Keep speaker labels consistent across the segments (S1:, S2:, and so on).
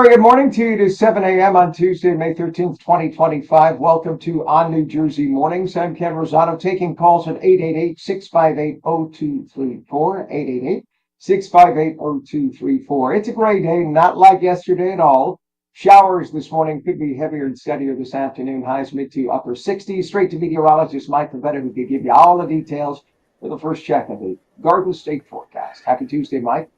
S1: very good morning to you. It is 7 a.m. on Tuesday, May 13th, 2025. Welcome to ONNJ Mornings. I'm Ken Rosato, taking calls at 888-658-0234, 888-658-0234. It's a great day, not like yesterday at all. Showers this morning could be heavier and steadier this afternoon. Highs mid to upper 60s. Straight to meteorologist Mike Favetta, who can give you all the details for the first check of the Garden State forecast. Happy Tuesday, Mike.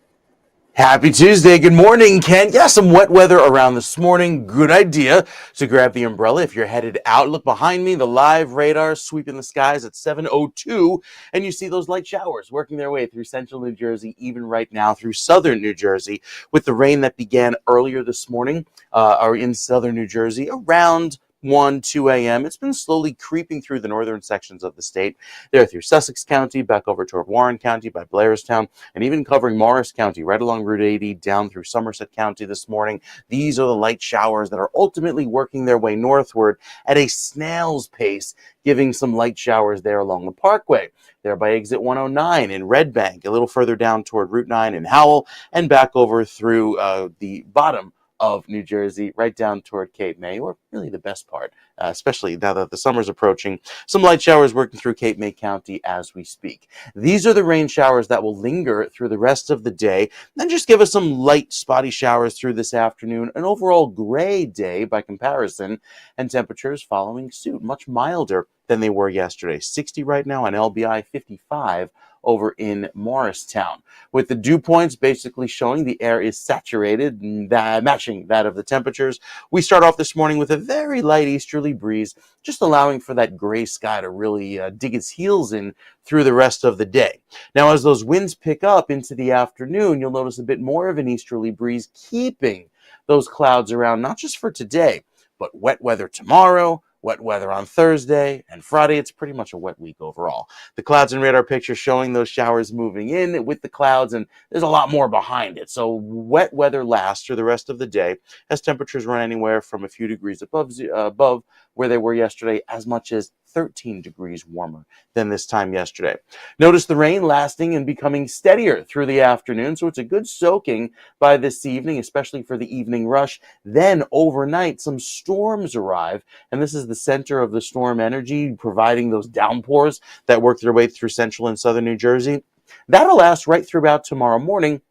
S2: Happy Tuesday. Good morning, Ken. Yeah, some wet weather around this morning. Good idea to grab the umbrella if you're headed out. Look behind me, the live radar sweeping the skies at 7:02, and you see those light showers working their way through central New Jersey, even right now through southern New Jersey, with the rain that began earlier this morning or in southern New Jersey around 2 a.m. It's been slowly creeping through the northern sections of the state, there through Sussex County, back over toward Warren County by Blairstown, and even covering Morris County, right along Route 80, down through Somerset County this morning. These are the light showers that are ultimately working their way northward at a snail's pace, giving some light showers there along the Parkway, there by exit 109 in Red Bank, a little further down toward Route 9 in Howell, and back over through the bottom of New Jersey, right down toward Cape May, or really the best part, especially now that the summer's approaching. Some light showers working through Cape May County as we speak. These are the rain showers that will linger through the rest of the day, and just give us some light spotty showers through this afternoon. An overall gray day by comparison, and temperatures following suit, much milder than they were yesterday. 60 right now on LBI, 55 over in Morristown, with the dew points basically showing the air is saturated, matching that of the temperatures. We start off this morning with a very light easterly breeze, just allowing for that gray sky to really dig its heels in through the rest of the day. Now, as those winds pick up into the afternoon, you'll notice a bit more of an easterly breeze, keeping those clouds around, not just for today, but wet weather tomorrow, wet weather on Thursday, and Friday. It's pretty much a wet week overall. The clouds and radar picture showing those showers moving in with the clouds, and there's a lot more behind it. So wet weather lasts through the rest of the day, as temperatures run anywhere from a few degrees above where they were yesterday, as much as 13 degrees warmer than this time yesterday. Notice the rain lasting and becoming steadier through the afternoon, so it's a good soaking by this evening, especially for the evening rush. Then overnight, some storms arrive, and this is the center of the storm energy, providing those downpours that work their way through central and southern New Jersey. That'll last right throughout tomorrow morning,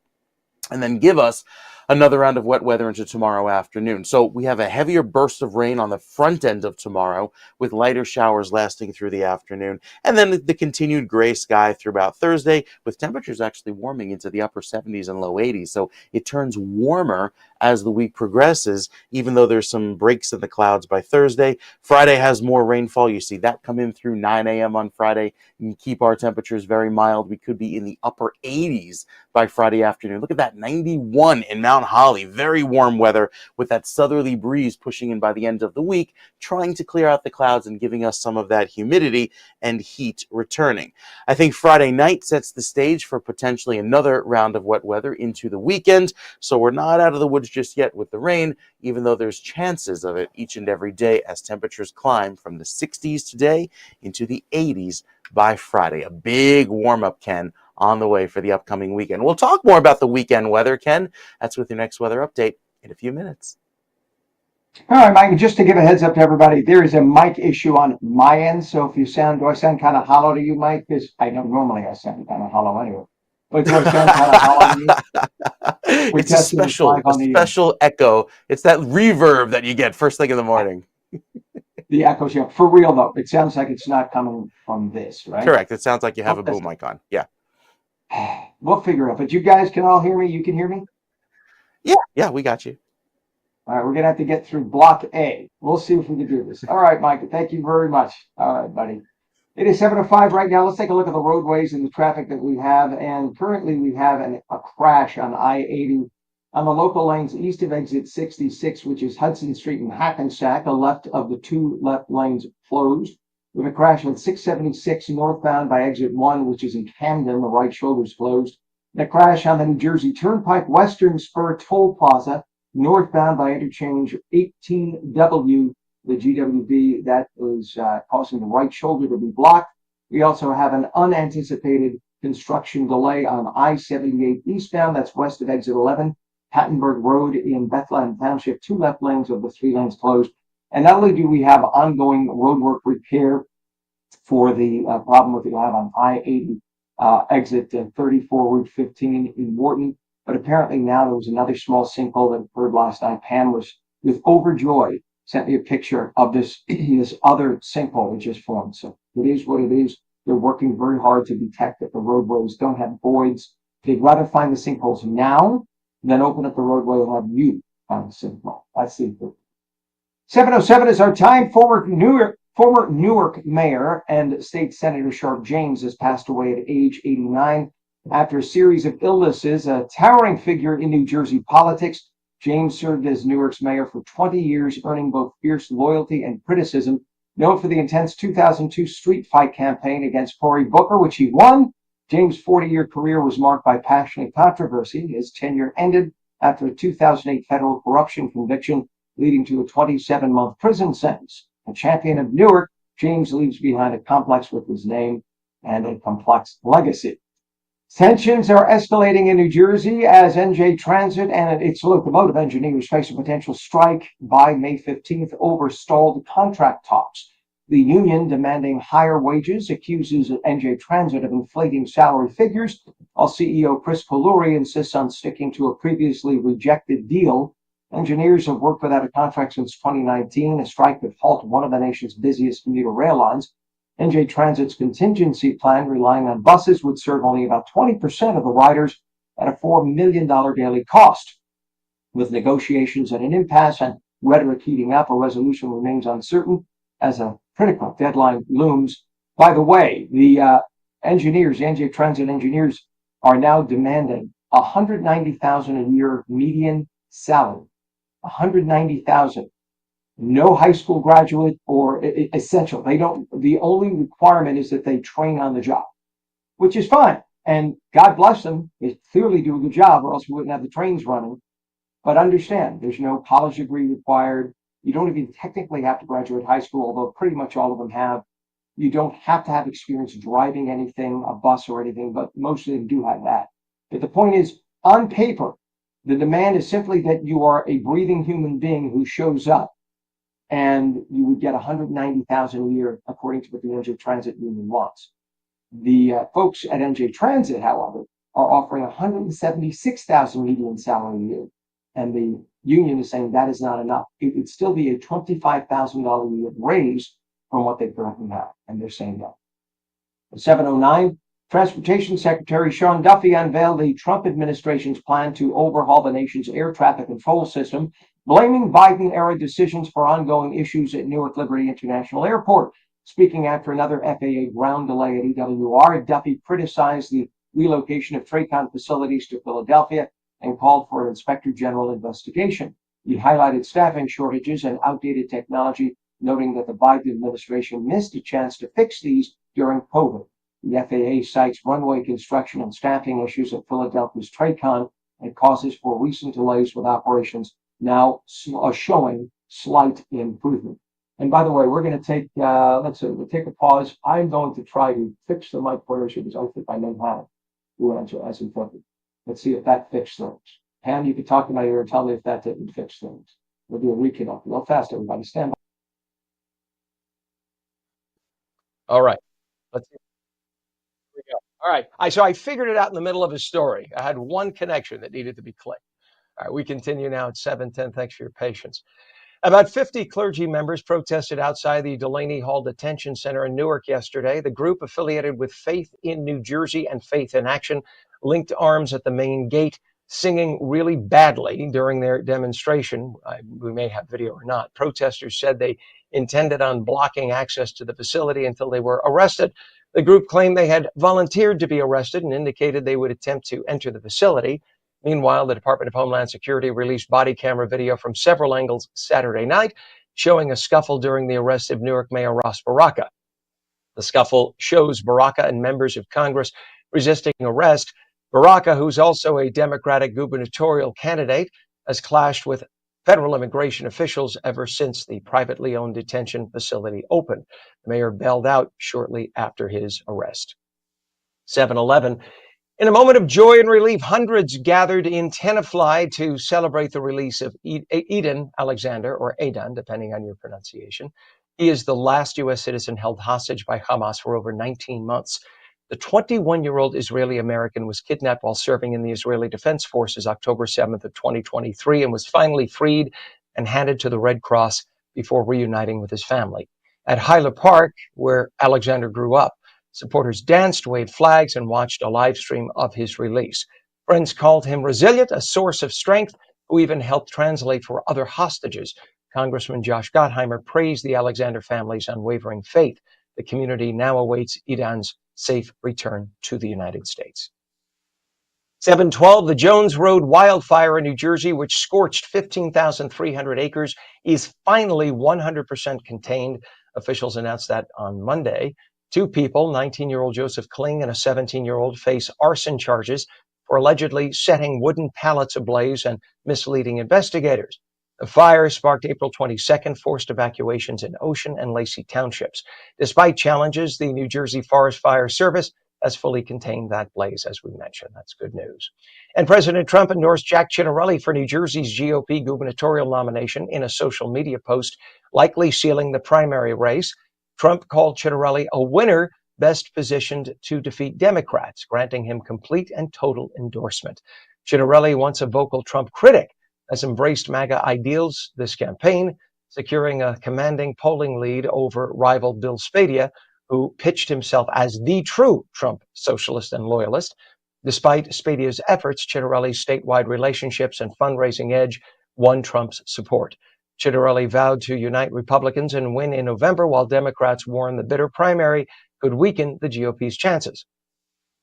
S2: and then give us another round of wet weather into tomorrow afternoon. So we have a heavier burst of rain on the front end of tomorrow, with lighter showers lasting through the afternoon, and then the continued gray sky throughout Thursday, with temperatures actually warming into the upper 70s and low 80s. So it turns warmer as the week progresses, even though there's some breaks in the clouds by Thursday. Friday has more rainfall. You see that come in through 9 a.m. on Friday and keep our temperatures very mild. We could be in the upper 80s by Friday afternoon. Look at that, 91 in Mount Holly. Very warm weather with that southerly breeze pushing in by the end of the week, trying to clear out the clouds and giving us some of that humidity and heat returning. I think Friday night sets the stage for potentially another round of wet weather into the weekend. So we're not out of the woods just yet with the rain, even though there's chances of it each and every day as temperatures climb from the 60s today into the 80s by Friday. A big warm-up, Ken, on the way for the upcoming weekend. We'll talk more about the weekend weather, Ken. That's with your next weather update in a few minutes.
S1: All right, Mike, just to give a heads up to everybody, there is a mic issue on my end. So if you do I sound kind of hollow to you, Mike? Because I know normally I sound kind of hollow anyway. But do I sound kind of hollow to you?
S2: It's a special echo. It's that reverb that you get first thing in the morning.
S1: The echoes, yeah. For real, though, it sounds like it's not coming from this, right?
S2: Correct. It sounds like you have a boom mic on. Yeah.
S1: We'll figure it out. But you guys can all hear me? You can hear me?
S2: Yeah, we got you.
S1: All right, we're going to have to get through block A. We'll see if we can do this. All right, Mike, thank you very much. All right, buddy. It is 7:05 right now. Let's take a look at the roadways and the traffic that we have. And currently we have a crash on I-80 on the local lanes east of exit 66, which is Hudson Street and Hackensack. A left of the two left lanes closed. We have a crash on 676 northbound by exit 1, which is in Camden. The right shoulder is closed. And a crash on the New Jersey Turnpike Western Spur Toll Plaza northbound by interchange 18W, the GWB, that is causing the right shoulder to be blocked. We also have an unanticipated construction delay on I-78 eastbound, that's west of exit 11, Pattenberg Road in Bethlehem Township, 2 left lanes of the 3 lanes closed. And not only do we have ongoing roadwork repair for the problem that we have on I-80 exit 34 Route 15 in Morton, but apparently now there was another small sinkhole that occurred last night. Pam was with overjoy, sent me a picture of this this other sinkhole that just formed. So it is what it is. They're working very hard to detect that the roadways don't have voids. They'd rather find the sinkholes now than open up the roadway and have you find the sinkhole. That's the 7:07 is our time. Former Newark Mayor and State Senator Sharp James has passed away at age 89 after a series of illnesses. A towering figure in New Jersey politics, James served as Newark's mayor for 20 years, earning both fierce loyalty and criticism. Known for the intense 2002 street fight campaign against Cory Booker, which he won, James' 40-year career was marked by passionate controversy. His tenure ended after a 2008 federal corruption conviction, leading to a 27-month prison sentence. A champion of Newark, James leaves behind a complex with his name and a complex legacy. Tensions are escalating in New Jersey as ONNJ Transit and its locomotive engineers face a potential strike by May 15th over stalled contract talks. The union, demanding higher wages, accuses ONNJ Transit of inflating salary figures, while CEO Chris Polluri insists on sticking to a previously rejected deal. Engineers have worked without a contract since 2019, a strike that halted one of the nation's busiest commuter rail lines. ONNJ Transit's contingency plan, relying on buses, would serve only about 20% of the riders at a $4 million daily cost. With negotiations at an impasse and rhetoric heating up, a resolution remains uncertain as a critical deadline looms. By the way, the ONNJ Transit engineers are now demanding $190,000 a year median salary. $190,000. No high school graduate or essential. The only requirement is that they train on the job, which is fine. And God bless them. They clearly do a good job, or else we wouldn't have the trains running. But understand, there's no college degree required. You don't even technically have to graduate high school, although pretty much all of them have. You don't have to have experience driving anything, a bus or anything, but most of them do have that. But the point is, on paper, the demand is simply that you are a breathing human being who shows up, and you would get $190,000 a year, according to what the ONNJ Transit Union wants. The folks at ONNJ Transit, however, are offering $176,000 median salary a year, and the union is saying that is not enough. It would still be a $25,000 a year raise from what they currently have, and they're saying no. 7:09. Transportation Secretary Sean Duffy unveiled the Trump administration's plan to overhaul the nation's air traffic control system, blaming Biden-era decisions for ongoing issues at Newark Liberty International Airport. Speaking after another FAA ground delay at EWR, Duffy criticized the relocation of TRACON facilities to Philadelphia and called for an inspector general investigation. He highlighted staffing shortages and outdated technology, noting that the Biden administration missed a chance to fix these during COVID. The FAA cites runway construction and staffing issues at Philadelphia's TRACON and causes for recent delays with operations now showing slight improvement. And by the way, we're going to take, we'll take a pause. I'm going to try to fix the mic where because I think I know how to answer as intended. Let's see if that fixed things. Pam, you can talk to my ear and tell me if that didn't fix things. We'll do a reconnect real fast, everybody. Stand by. All right. Let's see. Here we go. All right. So I figured it out in the middle of his story. I had one connection that needed to be clicked. All right. We continue now at 7:10. Thanks for your patience. About 50 clergy members protested outside the Delaney Hall Detention Center in Newark yesterday. The group, affiliated with Faith in New Jersey and Faith in Action, linked arms at the main gate, singing really badly during their demonstration. We may have video or not. Protesters said they intended on blocking access to the facility until they were arrested. The group claimed they had volunteered to be arrested and indicated they would attempt to enter the facility. Meanwhile, the Department of Homeland Security released body camera video from several angles Saturday night, showing a scuffle during the arrest of Newark Mayor Ras Baraka. The scuffle shows Baraka and members of Congress resisting arrest. Baraka, who's also a Democratic gubernatorial candidate, has clashed with federal immigration officials ever since the privately owned detention facility opened. The mayor bailed out shortly after his arrest. 7:11.
S3: In a moment of joy and relief, hundreds gathered in Tenafly to celebrate the release of Eden Alexander, or Adan, depending on your pronunciation. He is the last U.S. citizen held hostage by Hamas for over 19 months. The 21-year-old Israeli-American was kidnapped while serving in the Israeli Defense Forces October 7th of 2023 and was finally freed and handed to the Red Cross before reuniting with his family. At Hyler Park, where Alexander grew up, supporters danced, waved flags, and watched a live stream of his release. Friends called him resilient, a source of strength, who even helped translate for other hostages. Congressman Josh Gottheimer praised the Alexander family's unwavering faith. The community now awaits Edan's safe return to the United States. 7:12, the Jones Road wildfire in New Jersey, which scorched 15,300 acres, is finally 100% contained. Officials announced that on Monday. Two people, 19-year-old Joseph Kling and a 17-year-old, face arson charges for allegedly setting wooden pallets ablaze and misleading investigators. The fire, sparked April 22nd, forced evacuations in Ocean and Lacey townships. Despite challenges, the New Jersey Forest Fire Service has fully contained that blaze, as we mentioned. That's good news. And President Trump endorsed Jack Ciattarelli for New Jersey's GOP gubernatorial nomination in a social media post, likely sealing the primary race. Trump called Ciattarelli a winner best positioned to defeat Democrats, granting him complete and total endorsement. Ciattarelli, once a vocal Trump critic, has embraced MAGA ideals this campaign, securing a commanding polling lead over rival Bill Spadea, who pitched himself as the true Trump socialist and loyalist. Despite Spadea's efforts, Ciattarelli's statewide relationships and fundraising edge won Trump's support. Ciattarelli vowed to unite Republicans and win in November, while Democrats warned the bitter primary could weaken the GOP's chances.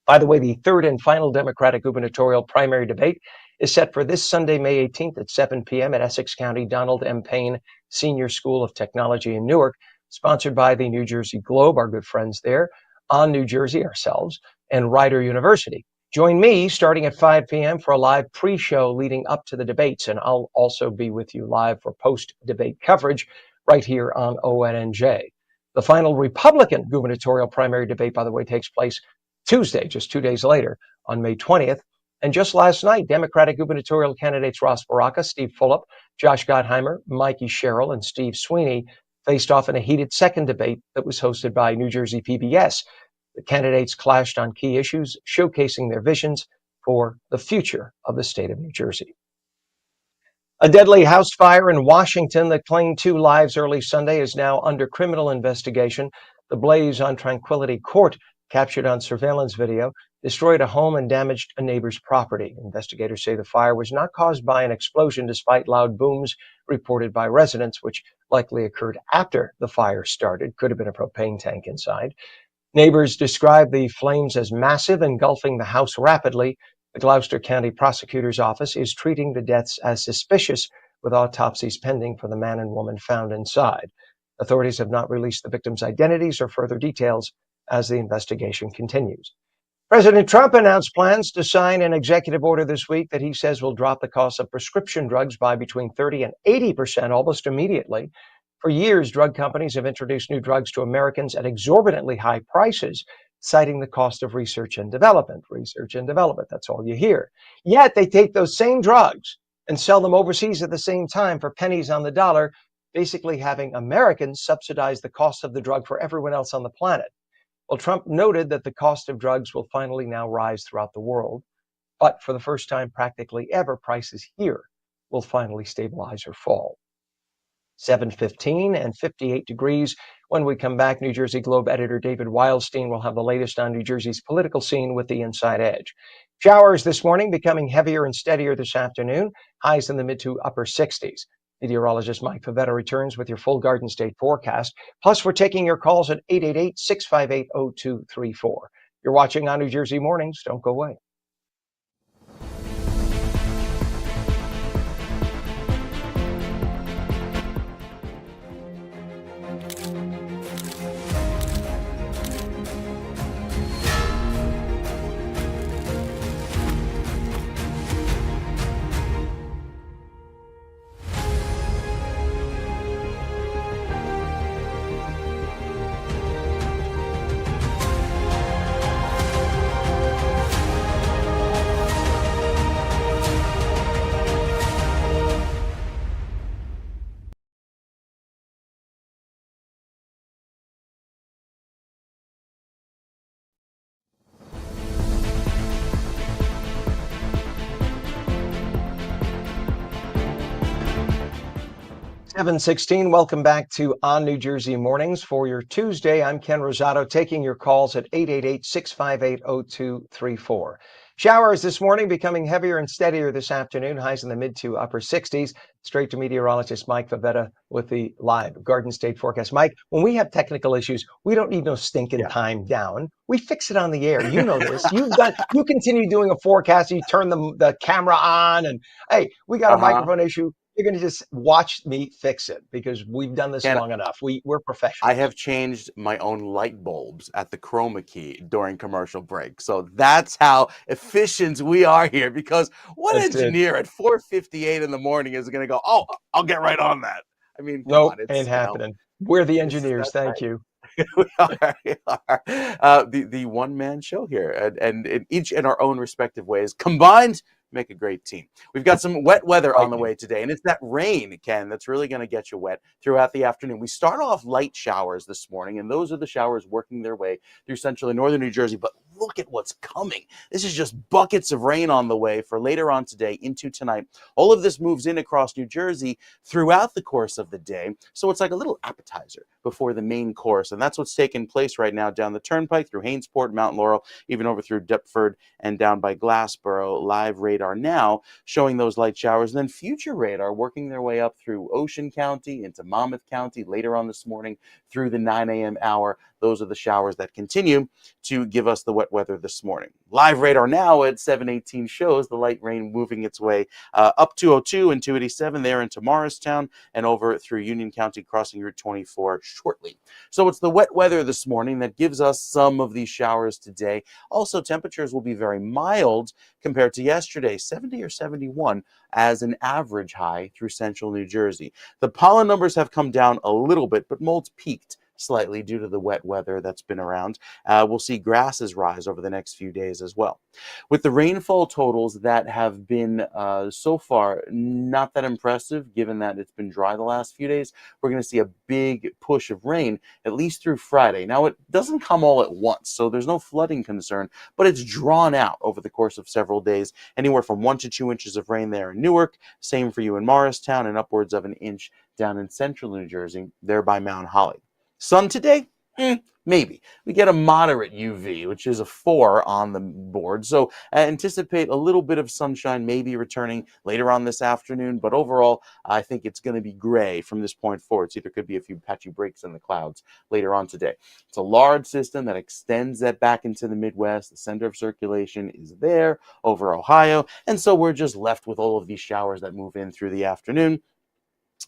S3: By the way, the third and final Democratic gubernatorial primary debate is set for this Sunday, May 18th at 7 p.m. at Essex County Donald M. Payne Senior School of Technology in Newark, sponsored by the New Jersey Globe, our good friends there, On New Jersey ourselves, and Rider University. Join me starting at 5 p.m. for a live pre-show leading up to the debates, and I'll also be with you live for post-debate coverage right here on ONNJ. The final Republican gubernatorial primary debate, by the way, takes place Tuesday, just 2 days later, on May 20th. And just last night, Democratic gubernatorial candidates Ross Baraka, Steve Fulop, Josh Gottheimer, Mikey Sherrill, and Steve Sweeney faced off in a heated second debate that was hosted by New Jersey PBS. The candidates clashed on key issues, showcasing their visions for the future of the state of New Jersey. A deadly house fire in Washington that claimed 2 lives early Sunday is now under criminal investigation. The blaze on Tranquility Court, captured on surveillance video, destroyed a home and damaged a neighbor's property. Investigators say the fire was not caused by an explosion, despite loud booms reported by residents, which likely occurred after the fire started. Could have been a propane tank inside. Neighbors described the flames as massive, engulfing the house rapidly. The Gloucester County Prosecutor's Office is treating the deaths as suspicious, with autopsies pending for the man and woman found inside. Authorities have not released the victims' identities or further details as the investigation continues. President Trump announced plans to sign an executive order this week that he says will drop the cost of prescription drugs by between 30 and 80% almost immediately. For years, drug companies have introduced new drugs to Americans at exorbitantly high prices, citing the cost of research and development. Research and development, that's all you hear. Yet they take those same drugs and sell them overseas at the same time for pennies on the dollar, basically having Americans subsidize the cost of the drug for everyone else on the planet. Well, Trump noted that the cost of drugs will finally now rise throughout the world, but for the first time practically ever, prices here will finally stabilize or fall. 7:15 and 58 degrees. When we come back, New Jersey Globe editor David Wildstein will have the latest on New Jersey's political scene with the Inside Edge. Showers this morning, becoming heavier and steadier this afternoon. Highs in the mid to upper 60s. Meteorologist Mike Favetta returns with your full Garden State forecast. Plus, we're taking your calls at 888-658-0234. You're watching On New Jersey Mornings. Don't go away. 7:16. Welcome back to ONNJ Mornings for your Tuesday. I'm Ken Rosato, taking your calls at 888-658-0234. Showers this morning becoming heavier and steadier this afternoon. Highs in the mid to upper 60s. Straight to meteorologist Mike Favetta with the live Garden State forecast. Mike, when we have technical issues, we don't need no stinking
S2: Yeah.
S3: time down. We fix it on the air. You know this. You continue doing a forecast. You turn the camera on, and hey, we got a microphone issue. You're going to just watch me fix it because we've done this
S2: Ken,
S3: long enough. We're
S2: I
S3: professionals.
S2: have changed my own light bulbs at the chroma key during commercial break. So that's how efficient we are here, because what
S3: That's it.
S2: engineer at 4:58 in the morning is going to go, "Oh, I'll get right on that." I mean, come
S3: Nope,
S2: on, it's,
S3: ain't happening. We're the
S2: it's just
S3: engineers.
S2: that
S3: Thank
S2: time.
S3: you.
S2: We are, we are. The one-man show here, and in each in our own respective ways combined make a great team. We've got some wet weather on the
S3: Frightening.
S2: way today, and it's that rain, Ken, that's really going to get you wet throughout the afternoon. We start off light showers this morning, and those are the showers working their way through central and northern New Jersey. But look at what's coming. This is just buckets of rain on the way for later on today into tonight. All of this moves in across New Jersey throughout the course of the day, so it's like a little appetizer before the main course, and that's what's taking place right now down the turnpike through Hainesport, Mount Laurel, even over through Deptford and down by Glassboro. Live radar now showing those light showers, and then future radar working their way up through Ocean County into Monmouth County later on this morning through the 9 a.m. hour. Those are the showers that continue to give us the wet weather this morning. Live radar now at 7:18 shows the light rain moving its way up 202 and 287 there into Morristown and over through Union County, crossing Route 24 shortly. So it's the wet weather this morning that gives us some of these showers today. Also, temperatures will be very mild compared to yesterday, 70 or 71 as an average high through central New Jersey. The pollen numbers have come down a little bit, but mold's peaked slightly due to the wet weather that's been around. We'll see grasses rise over the next few days as well. With the rainfall totals that have been so far not that impressive, given that it's been dry the last few days, we're going to see a big push of rain at least through Friday. Now, it doesn't come all at once, so there's no flooding concern, but it's drawn out over the course of several days, anywhere from 1 to 2 inches of rain there in Newark, same for you in Morristown, and upwards of an inch down in central New Jersey, there by Mount Holly. Sun today? Maybe. We get a moderate UV, which is a 4 on the board. So anticipate a little bit of sunshine maybe returning later on this afternoon. But overall, I think it's going to be gray from this point forward. So there could be a few patchy breaks in the clouds later on today. It's a large system that extends that back into the Midwest. The center of circulation is there over Ohio. And so we're just left with all of these showers that move in through the afternoon.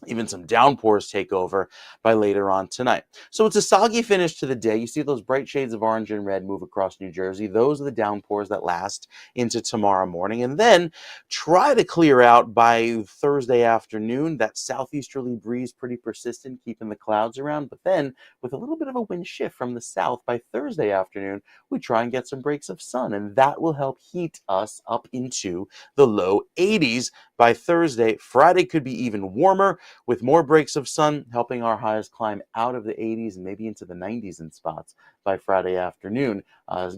S2: Even some downpours take over by later on tonight. So it's a soggy finish to the day. You see those bright shades of orange and red move across New Jersey. Those are the downpours that last into tomorrow morning, and then try to clear out by Thursday afternoon. That southeasterly breeze pretty persistent, keeping the clouds around. But then with a little bit of a wind shift from the south by Thursday afternoon, we try and get some breaks of sun, and that will help heat us up into the low 80s by Thursday. Friday could be even warmer, with more breaks of sun helping our highs climb out of the 80s and maybe into the 90s in spots by Friday afternoon,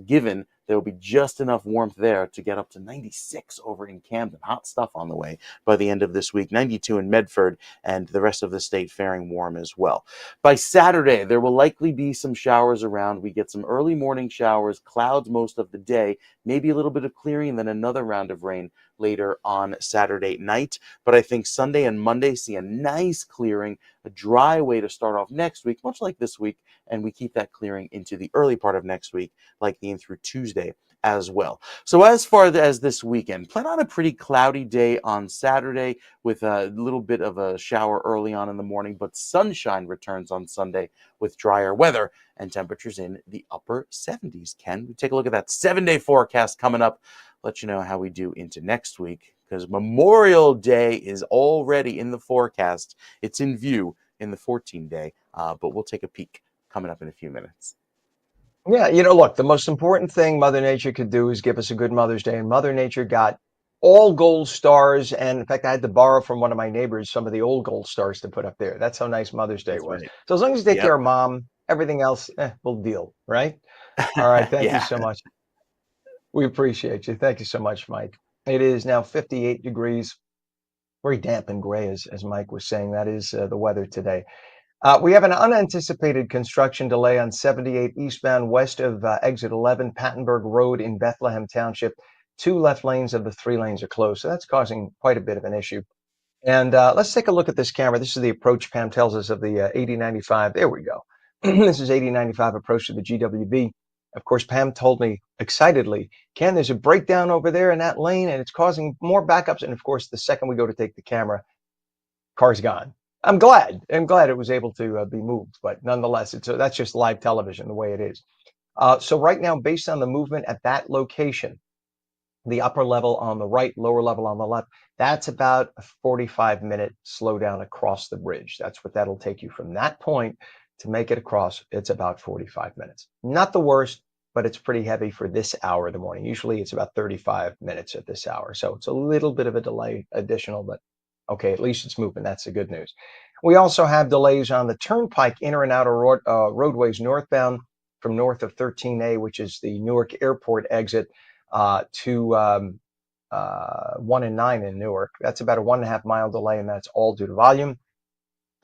S2: given there will be just enough warmth there to get up to 96 over in Camden. Hot stuff on the way by the end of this week. 92 in Medford, and the rest of the state faring warm as well. By Saturday, there will likely be some showers around. We get some early morning showers, clouds most of the day, maybe a little bit of clearing, and then another round of rain later on Saturday night. But I think Sunday and Monday see a nice clearing, a dry way to start off next week, much like this week, and we keep that clearing into the early part of next week, likely in through Tuesday as well. So as far as this weekend, plan on a pretty cloudy day on Saturday with a little bit of a shower early on in the morning, but sunshine returns on Sunday with drier weather and temperatures in the upper 70s. Ken, we take a look at that 7-day forecast coming up. Let you know how we do into next week, because Memorial Day is already in the forecast. It's in view in the 14-day, but we'll take a peek coming up in a few minutes.
S3: Yeah, look, the most important thing Mother Nature could do is give us a good Mother's Day. And Mother Nature got all gold stars. And in fact, I had to borrow from one of my neighbors some of the old gold stars to put up there. That's how nice Mother's Day
S2: That's
S3: was.
S2: right.
S3: So as long as you take
S2: Yep.
S3: care of Mom, everything else, we'll deal, right? All right. Thank you
S2: Yeah.
S3: so much. We appreciate you. Thank you so much, Mike. It is now 58 degrees. very damp and gray, as Mike was saying. That is the weather today. We have an unanticipated construction delay on 78 eastbound west of exit 11 Pattenberg Road in Bethlehem Township. 2 left lanes of the 3 lanes are closed, so that's causing quite a bit of an issue. And let's take a look at this camera. This is the approach Pam tells us of the 8095. There we go. This is 8095 approach to the GWB. Of course, Pam told me excitedly, Ken, there's a breakdown over there in that lane and it's causing more backups. And of course, the second we go to take the camera, car's gone. I'm glad it was able to be moved, but nonetheless, that's just live television the way it is. So right now, based on the movement at that location, the upper level on the right, lower level on the left, that's about a 45-minute slowdown across the bridge. That's what that'll take you from that point to make it across. It's about 45 minutes. Not the worst, but it's pretty heavy for this hour of the morning. Usually it's about 35 minutes at this hour. So it's a little bit of a delay additional, but okay, at least it's moving. That's the good news. We also have delays on the turnpike inner and outer roadways northbound from north of 13A, which is the Newark Airport exit, to 1 and 9 in Newark. That's about a 1.5 mile delay, and that's all due to volume.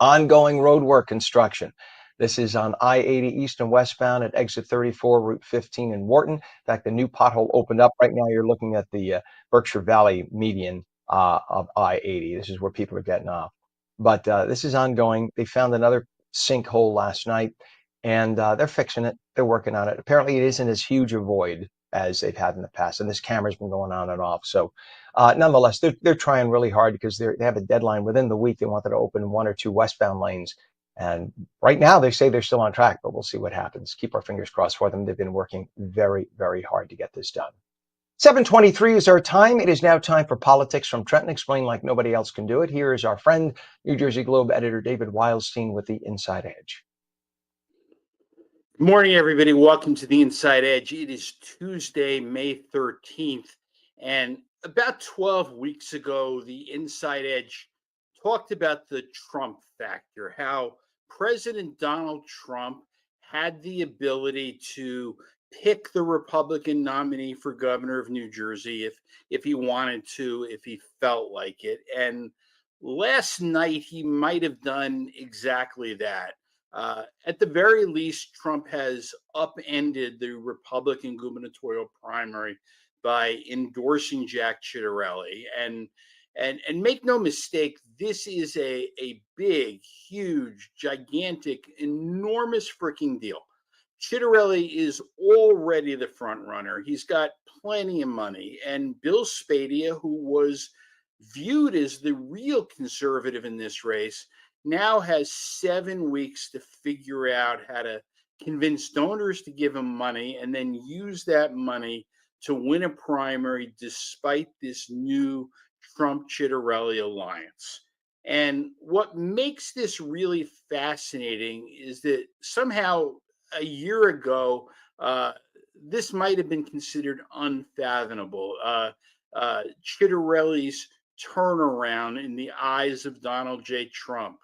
S3: Ongoing road work construction. This is on I-80 east and westbound at exit 34, Route 15 in Wharton. In fact, the new pothole opened up. Right now, you're looking at the Berkshire Valley median of I-80. This is where people are getting off. But this is ongoing. They found another sinkhole last night, and they're fixing it. They're working on it. Apparently, it isn't as huge a void as they've had in the past, and this camera's been going on and off. So nonetheless, they're trying really hard because they have a deadline within the week. They wanted to open 1 or 2 westbound lanes, and right now they say they're still on track, but we'll see what happens. Keep our fingers crossed for them. They've been working very, very hard to get this done. 7:23 is our time. It is now time for Politics from Trenton, explained like nobody else can do it. Here is our friend, New Jersey Globe editor David Wildstein with the Inside Edge.
S4: Good morning, everybody. Welcome to the Inside Edge. It is Tuesday, May 13th. And about 12 weeks ago, the Inside Edge talked about the Trump factor, how President Donald Trump had the ability to pick the Republican nominee for governor of New Jersey if he wanted to, if he felt like it. And last night, he might have done exactly that. At the very least, Trump has upended the Republican gubernatorial primary by endorsing Jack Ciattarelli. And make no mistake, this is a big, huge, gigantic, enormous freaking deal. Ciattarelli is already the front runner. He's got plenty of money. And Bill Spadea, who was viewed as the real conservative in this race, now has 7 weeks to figure out how to convince donors to give him money and then use that money to win a primary despite this new Trump-Ciattarelli alliance. And what makes this really fascinating is that somehow a year ago, this might have been considered unfathomable. Ciattarelli's turnaround in the eyes of Donald J. Trump.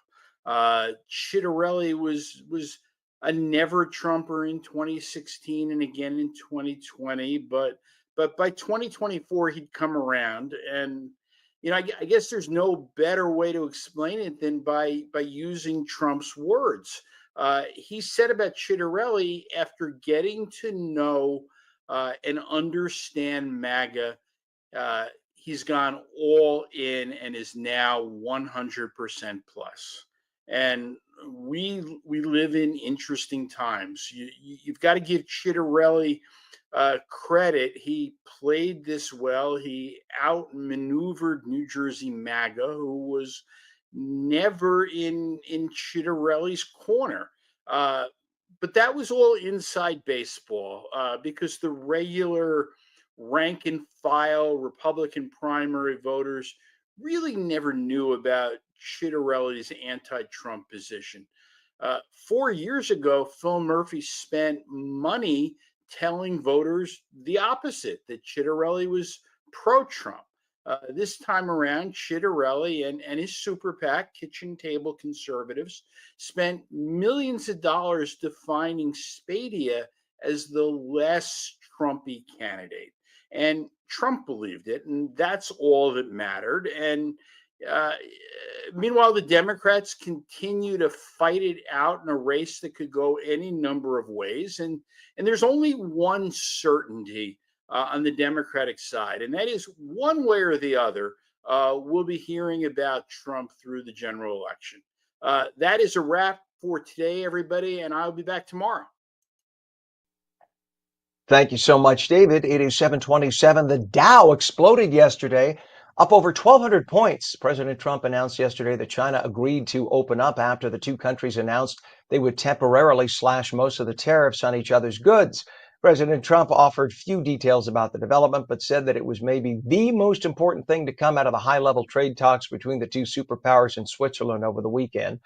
S4: Ciattarelli was a never Trumper in 2016 and again in 2020, but by 2024 he'd come around, and I guess there's no better way to explain it than by using Trump's words. He said about Ciattarelli, after getting to know and understand MAGA, he's gone all in and is now 100% plus. And we live in interesting times. You've got to give Ciattarelli credit. He played this well. He outmaneuvered New Jersey MAGA, who was never in Ciattarelli's corner. But that was all inside baseball because the regular rank and file Republican primary voters really never knew about Ciattarelli's anti-Trump position. 4 years ago, Phil Murphy spent money telling voters the opposite, that Ciattarelli was pro-Trump. This time around, Ciattarelli and his super PAC, Kitchen Table Conservatives, spent millions of dollars defining Spadea as the less Trumpy candidate. And Trump believed it, and that's all that mattered. And Uh, Meanwhile, the Democrats continue to fight it out in a race that could go any number of ways, and there's only one certainty on the Democratic side, and that is one way or the other, we'll be hearing about Trump through the general election. That is a wrap for today, everybody, and I'll be back tomorrow.
S3: Thank you so much, David. It is 727. The Dow exploded yesterday, up over 1,200 points. President Trump announced yesterday that China agreed to open up after the two countries announced they would temporarily slash most of the tariffs on each other's goods. President Trump offered few details about the development, but said that it was maybe the most important thing to come out of the high-level trade talks between the two superpowers in Switzerland over the weekend.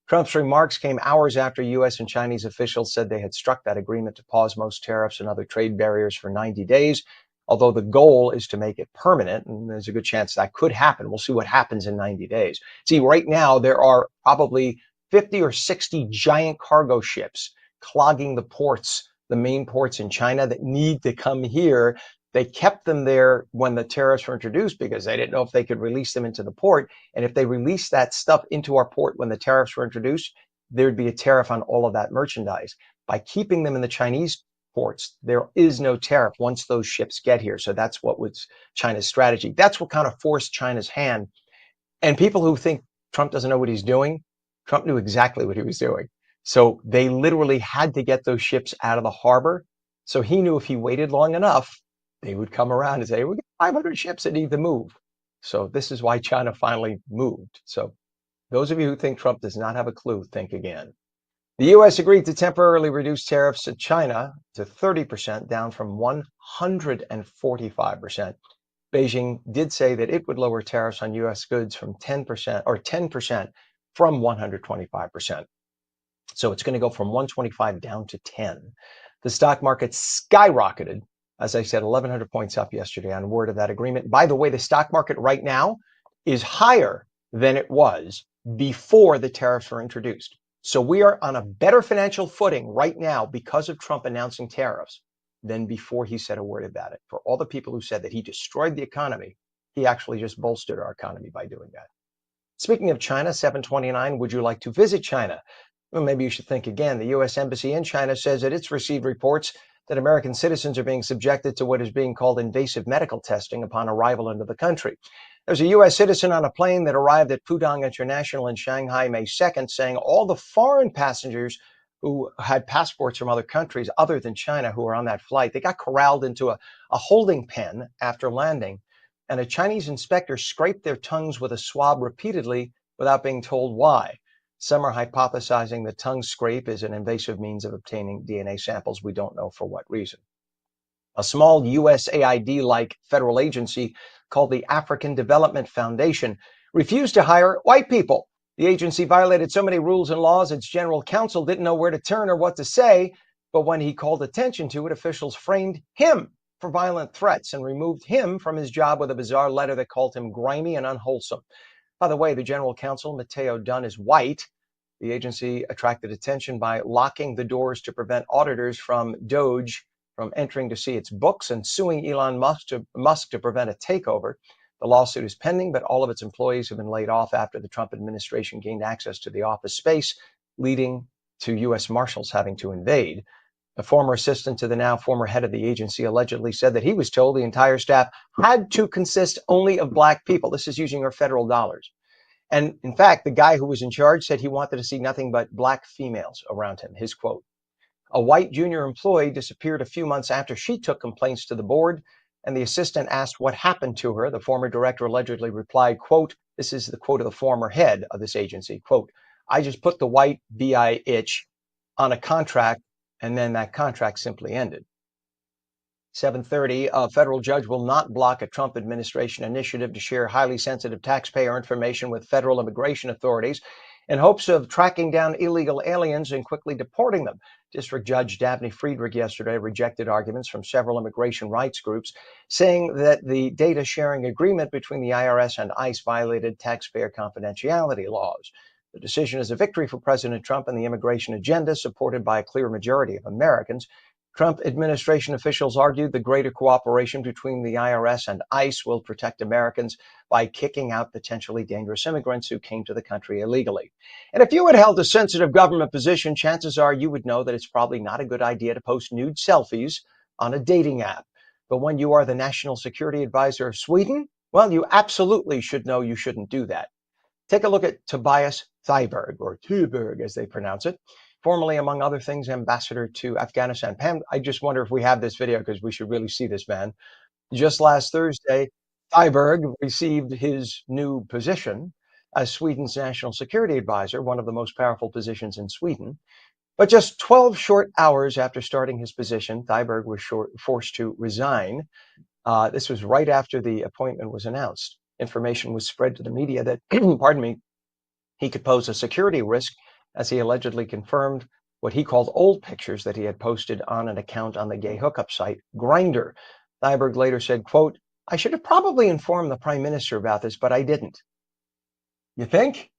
S3: Trump's remarks came hours after U.S. and Chinese officials said they had struck that agreement to pause most tariffs and other trade barriers for 90 days, although the goal is to make it permanent, and there's a good chance that could happen. We'll see what happens in 90 days. See, right now, there are probably 50 or 60 giant cargo ships clogging the ports, the main ports in China that need to come here. They kept them there when the tariffs were introduced because they didn't know if they could release them into the port. And if they released that stuff into our port when the tariffs were introduced, there'd be a tariff on all of that merchandise. By keeping them in the Chinese ports, there is no tariff once those ships get here. So that's what was China's strategy. That's what kind of forced China's hand. And people who think Trump doesn't know what he's doing, Trump knew exactly what he was doing. So they literally had to get those ships out of the harbor. So he knew if he waited long enough, they would come around and say, we got 500 ships that need to move. So this is why China finally moved. So those of you who think Trump does not have a clue, think again. The U.S. agreed to temporarily reduce tariffs to China to 30%, down from 145%. Beijing did say that it would lower tariffs on U.S. goods from 10% from 125%. So it's going to go from 125 down to 10. The stock market skyrocketed. As I said, 1,100 points up yesterday on word of that agreement. By the way, the stock market right now is higher than it was before the tariffs were introduced. So we are on a better financial footing right now because of Trump announcing tariffs than before he said a word about it. For all the people who said that he destroyed the economy, he actually just bolstered our economy by doing that. Speaking of China, 729, would you like to visit China? Well, maybe you should think again. The U.S. Embassy in China says that it's received reports that American citizens are being subjected to what is being called invasive medical testing upon arrival into the country. There's a U.S. citizen on a plane that arrived at Pudong International in Shanghai May 2nd, saying all the foreign passengers who had passports from other countries other than China who were on that flight, they got corralled into a holding pen after landing, and a Chinese inspector scraped their tongues with a swab repeatedly without being told why. Some are hypothesizing the tongue scrape is an invasive means of obtaining DNA samples. We don't know for what reason. A small USAID-like federal agency called the African Development Foundation refused to hire white people. The agency violated so many rules and laws, its general counsel didn't know where to turn or what to say. But when he called attention to it, officials framed him for violent threats and removed him from his job with a bizarre letter that called him grimy and unwholesome. By the way, the general counsel, Matteo Dunn, is white. The agency attracted attention by locking the doors to prevent auditors from Doge from entering to see its books and suing Elon Musk to prevent a takeover. The lawsuit is pending, but all of its employees have been laid off after the Trump administration gained access to the office space, leading to U.S. Marshals having to invade. A former assistant to the now former head of the agency allegedly said that he was told the entire staff had to consist only of black people. This is using our federal dollars. And in fact, the guy who was in charge said he wanted to see nothing but black females around him. His quote. A white junior employee disappeared a few months after she took complaints to the board, and the assistant asked what happened to her. The former director allegedly replied, quote, this is the quote of the former head of this agency, quote, I just put the white bitch on a contract, and then that contract simply ended. 7:30, a federal judge will not block a Trump administration initiative to share highly sensitive taxpayer information with federal immigration authorities in hopes of tracking down illegal aliens and quickly deporting them. District Judge Dabney Friedrich yesterday rejected arguments from several immigration rights groups, saying that the data sharing agreement between the IRS and ICE violated taxpayer confidentiality laws. The decision is a victory for President Trump and the immigration agenda, supported by a clear majority of Americans. Trump administration officials argued the greater cooperation between the IRS and ICE will protect Americans by kicking out potentially dangerous immigrants who came to the country illegally. And if you had held a sensitive government position, chances are you would know that it's probably not a good idea to post nude selfies on a dating app. But when you are the national security advisor of Sweden, well, you absolutely should know you shouldn't do that. Take a look at Tobias Thyberg, or Thyberg as they pronounce it, formerly, among other things, ambassador to Afghanistan. Pam, I just wonder if we have this video because we should really see this man. Just last Thursday, Thyberg received his new position as Sweden's national security advisor, one of the most powerful positions in Sweden. But just 12 short hours after starting his position, Thyberg was forced to resign. This was right after the appointment was announced. Information was spread to the media that, pardon me, he could pose a security risk as he allegedly confirmed what he called old pictures that he had posted on an account on the gay hookup site Grindr. Thyberg later said, quote, "I should have probably informed the prime minister about this, but I didn't." You think?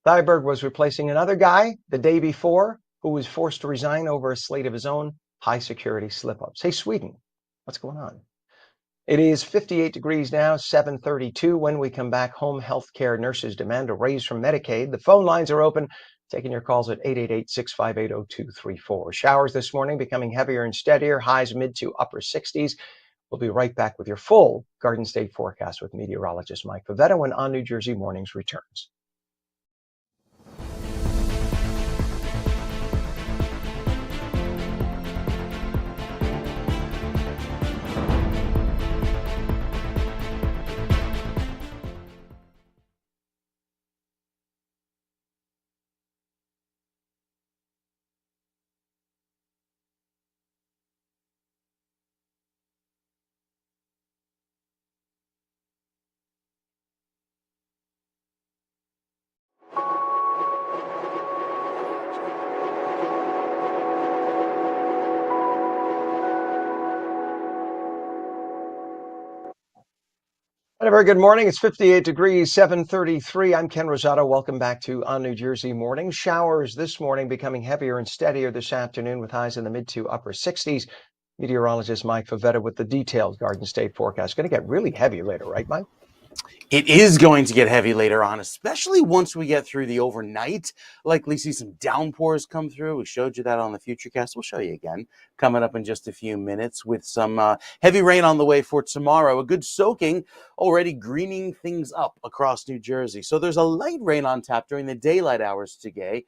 S3: Thyberg was replacing another guy the day before who was forced to resign over a slate of his own high security slip-ups. Hey, Sweden, what's going on? It is 58 degrees now, 7:32. When we come back, home health care nurses demand a raise from Medicaid. The phone lines are open, taking your calls at 888-658-0234. Showers this morning becoming heavier and steadier, highs mid to upper 60s. We'll be right back with your full Garden State forecast with meteorologist Mike Favetta when On New Jersey Mornings returns. And a very good morning. It's 58 degrees, 7:33. I'm Ken Rosato. Welcome back to On New Jersey Morning. Showers this morning becoming heavier and steadier this afternoon with highs in the mid to upper 60s. Meteorologist Mike Favetta with the detailed Garden State forecast. Going to get really heavy later, right, Mike?
S2: It is going to get heavy later on, especially once we get through the overnight. Likely see some downpours come through. We showed you that on the Futurecast. We'll show you again coming up in just a few minutes with some heavy rain on the way for tomorrow. A good soaking already greening things up across New Jersey. So there's a light rain on tap during the daylight hours today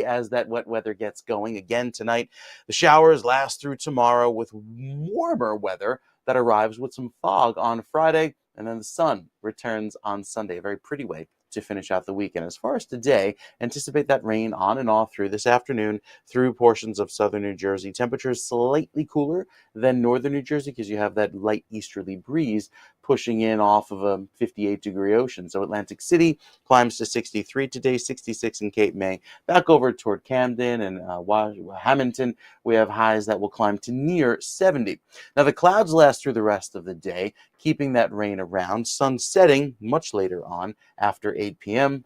S2: as that wet weather gets going again tonight. The showers last through tomorrow with warmer weather that arrives with some fog on Friday. And then the sun returns on Sunday. A very pretty way to finish out the weekend. As far as today, anticipate that rain on and off through this afternoon through portions of southern New Jersey. Temperatures slightly cooler than northern New Jersey because you have that light easterly breeze pushing in off of a 58-degree ocean. So Atlantic City climbs to 63 today, 66 in Cape May. Back over toward Camden and Hamilton, we have highs that will climb to near 70. Now the clouds last through the rest of the day, keeping that rain around. Sun setting much later on after 8 p.m.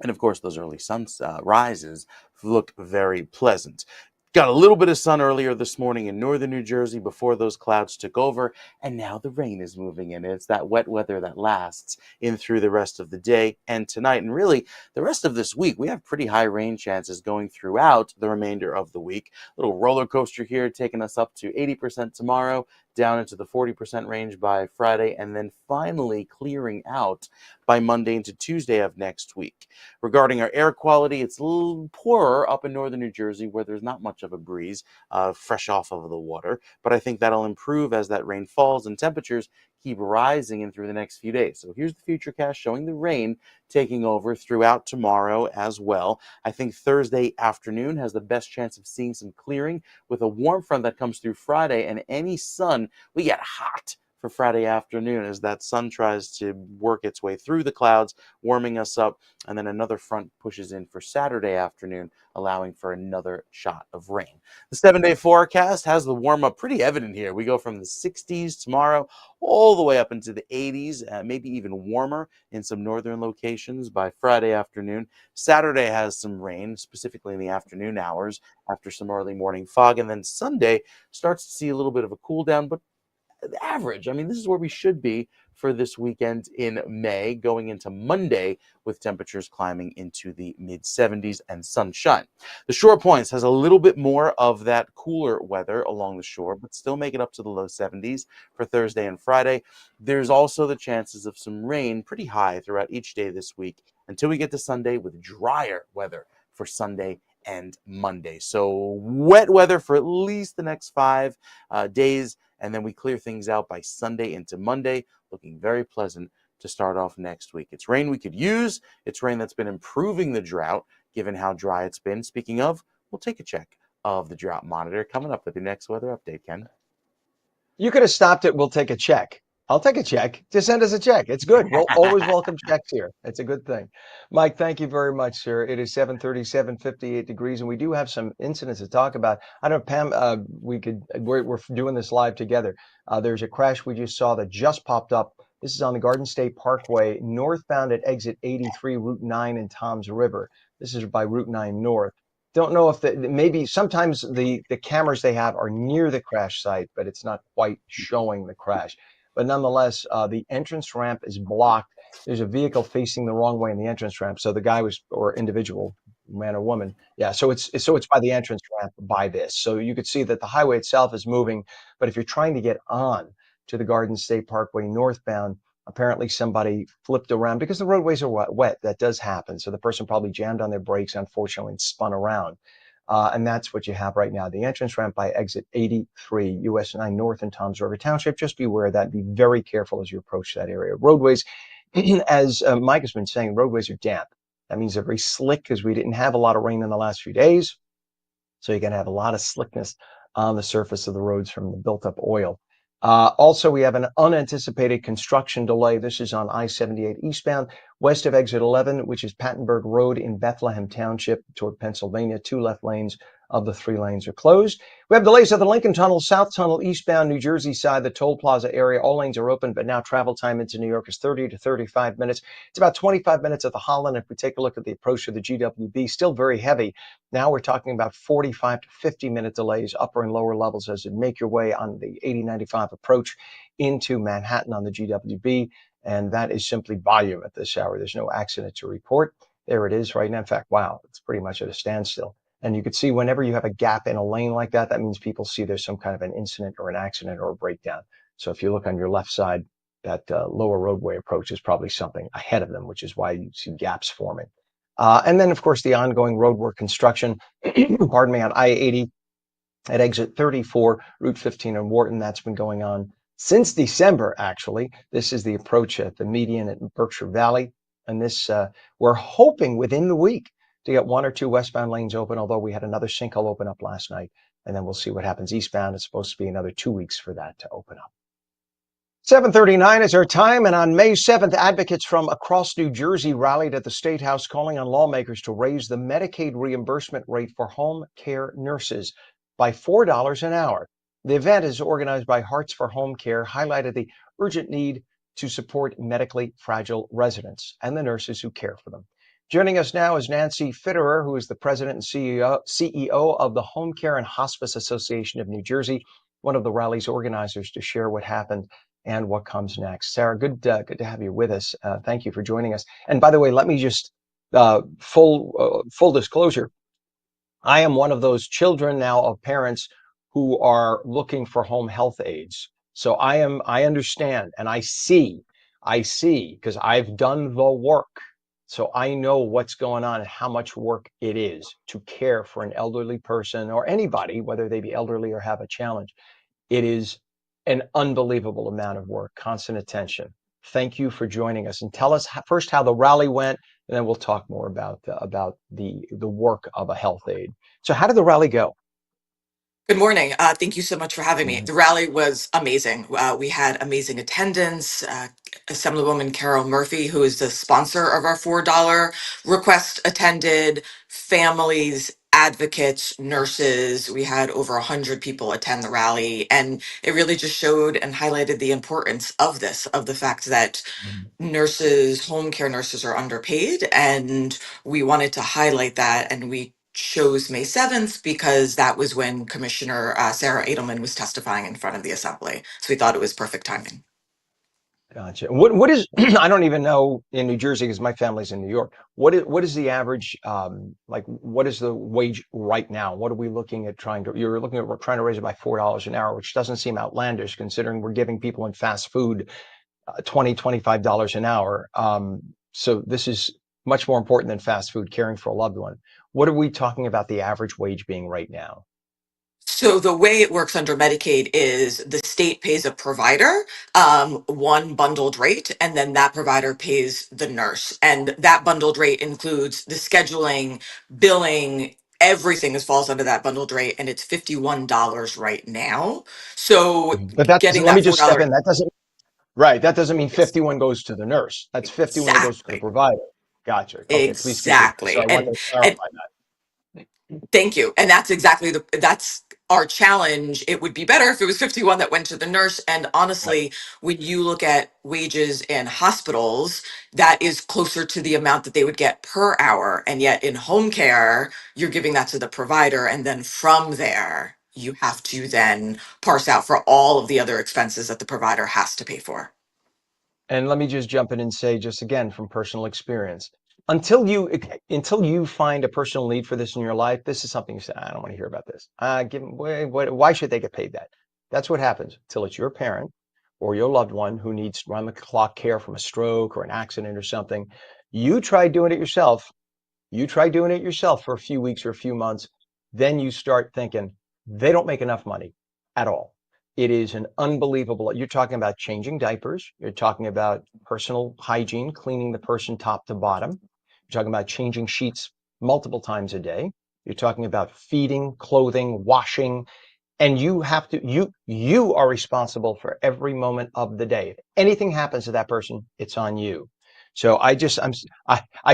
S2: And of course, those early sunrises look very pleasant. Got a little bit of sun earlier this morning in northern New Jersey before those clouds took over, and now the rain is moving in. It's that wet weather that lasts in through the rest of the day and tonight. And really, the rest of this week, we have pretty high rain chances going throughout the remainder of the week. Little roller coaster here taking us up to 80% tomorrow, down into the 40% range by Friday, and then finally clearing out by Monday into Tuesday of next week. Regarding our air quality, it's a little poorer up in northern New Jersey where there's not much of a breeze fresh off of the water, but I think that'll improve as that rain falls and temperatures keep rising in through the next few days. So here's the Futurecast showing the rain taking over throughout tomorrow as well. I think Thursday afternoon has the best chance of seeing some clearing with a warm front that comes through Friday and any sun. We get hot for Friday afternoon as that sun tries to work its way through the clouds, warming us up, and then another front pushes in for Saturday afternoon, allowing for another shot of rain. The 7-day forecast has the warm up pretty evident here. We go from the 60s tomorrow all the way up into the 80s, maybe even warmer in some northern locations by Friday afternoon. Saturday has some rain, specifically in the afternoon hours after some early morning fog. And then Sunday starts to see a little bit of a cool down, but average. I mean, this is where we should be for this weekend in May, going into Monday with temperatures climbing into the mid 70s and sunshine. The shore points has a little bit more of that cooler weather along the shore, but still make it up to the low 70s for Thursday and Friday. There's also the chances of some rain pretty high throughout each day this week until we get to Sunday with drier weather for Sunday and Monday. So wet weather for at least the next 5 days, and then we clear things out by Sunday into Monday, looking very pleasant to start off next week. It's rain we could use. It's rain that's been improving the drought, given how dry it's been. Speaking of, we'll take a check of the drought monitor coming up with the next weather update, Ken.
S3: You could have stopped it. We'll take a check. I'll take a check. Just send us a check. It's good. We'll always welcome checks here. It's a good thing. Mike, thank you very much, sir. It is 7:37, 58 degrees, and we do have some incidents to talk about. I don't know, Pam, we're doing this live together. There's a crash we just saw that just popped up. This is on the Garden State Parkway, northbound at exit 83, Route 9 in Toms River. This is by Route 9 North. Don't know if maybe sometimes the cameras they have are near the crash site, but it's not quite showing the crash. But nonetheless, the entrance ramp is blocked. There's a vehicle facing the wrong way in the entrance ramp. So the guy or individual, man or woman. Yeah. So it's by the entrance ramp by this. So you could see that the highway itself is moving. But if you're trying to get on to the Garden State Parkway northbound, apparently somebody flipped around because the roadways are wet. That does happen. So the person probably jammed on their brakes, unfortunately, and spun around. And that's what you have right now. The entrance ramp by exit 83, US 9 North in Toms River Township. Just be aware of that. Be very careful as you approach that area. Roadways, as Mike has been saying, roadways are damp. That means they're very slick because we didn't have a lot of rain in the last few days. So you're going to have a lot of slickness on the surface of the roads from the built up oil. Also, we have an unanticipated construction delay. This is on I-78 eastbound, west of exit 11, which is Pattenberg Road in Bethlehem Township toward Pennsylvania. 2 left lanes of the 3 lanes are closed. We have delays at the Lincoln Tunnel, South Tunnel, eastbound New Jersey side, the toll plaza area. All lanes are open, but now travel time into New York is 30 to 35 minutes. It's about 25 minutes at the Holland. If we take a look at the approach to the GWB, still very heavy. Now we're talking about 45 to 50-minute delays, upper and lower levels as you make your way on the 8095 approach into Manhattan on the GWB. And that is simply volume at this hour. There's no accident to report. There it is right now. In fact, wow, it's pretty much at a standstill. And you can see whenever you have a gap in a lane like that, that means people see there's some kind of an incident or an accident or a breakdown. So if you look on your left side, that lower roadway approach is probably something ahead of them, which is why you see gaps forming. And then, of course, the ongoing roadwork construction, pardon me, on I-80 at exit 34, Route 15 in Wharton. That's been going on since December, actually. This is the approach at the median at Berkshire Valley. And this, we're hoping within the week to get 1 or 2 westbound lanes open, although we had another sinkhole open up last night. And then we'll see what happens eastbound. It's supposed to be another 2 weeks for that to open up. 7:39 is our time, and on May 7th, advocates from across New Jersey rallied at the State House calling on lawmakers to raise the Medicaid reimbursement rate for home care nurses by $4 an hour. The event is organized by Hearts for Home Care, highlighted the urgent need to support medically fragile residents and the nurses who care for them. Joining us now is Nancy Fitterer, who is the president and CEO of the Home Care and Hospice Association of New Jersey, one of the rally's organizers, to share what happened and what comes next. Sarah, good to have you with us. Thank you for joining us. And by the way, let me just full disclosure. I am one of those children now of parents who are looking for home health aides. So I understand and I see because I've done the work. So I know what's going on and how much work it is to care for an elderly person or anybody, whether they be elderly or have a challenge. It is an unbelievable amount of work, constant attention. Thank you for joining us, and tell us first how the rally went, and then we'll talk more about the work of a health aide. So how did the rally go?
S5: Good morning. Thank you so much for having me. The rally was amazing. We had amazing attendance. Assemblywoman Carol Murphy, who is the sponsor of our $4 request, attended. Families, advocates, nurses. We had over 100 people attend the rally, and it really just showed and highlighted the importance of this, of the fact that nurses, home care nurses are underpaid, and we wanted to highlight that, and we chose May 7th because that was when Commissioner Sarah Edelman was testifying in front of the assembly. So we thought it was perfect timing.
S3: Gotcha. What is I don't even know in New Jersey because my family's in New York. What is the average like what is the wage right now? What are we looking at you're looking at we're trying to raise it by $4 an hour, which doesn't seem outlandish considering we're giving people in fast food $25 an hour. So this is much more important than fast food, caring for a loved one. What are we talking about the average wage being right now?
S5: So the way it works under Medicaid is the state pays a provider one bundled rate, and then that provider pays the nurse. And that bundled rate includes the scheduling, billing, everything is falls under that bundled rate, and it's $51 right now. So
S3: But that doesn't,
S5: getting
S3: let me
S5: that
S3: just step
S5: $4,
S3: in. That doesn't Right. That doesn't mean 51 goes to the nurse. That's 51 that goes to the
S5: exactly,
S3: provider. Gotcha. Okay, please continue. So
S5: exactly.
S3: I wanted to clarify
S5: And thank you. And that's exactly that's our challenge. It would be better if it was 51 that went to the nurse. And
S3: that. Right.
S5: honestly, when you look at wages in hospitals, that is closer to the amount that they would get per hour. And yet in home care, you're giving that to the provider. And then from there, you have to then parse out for all of the other expenses that the provider has to pay for.
S3: And let me just jump in and say, just again, from personal experience, until you find a personal need for this in your life, this is something you say, I don't want to hear about this. Why should they get paid that? That's what happens until it's your parent or your loved one who needs round the clock care from a stroke or an accident or something. You try doing it yourself. You try doing it yourself for a few weeks or a few months, then you start thinking they don't make enough money at all. It is an unbelievable. You're talking about changing diapers. You're talking about personal hygiene, cleaning the person top to bottom. You're talking about changing sheets multiple times a day. You're talking about feeding, clothing, washing, and you are responsible for every moment of the day. If anything happens to that person, it's on you. So I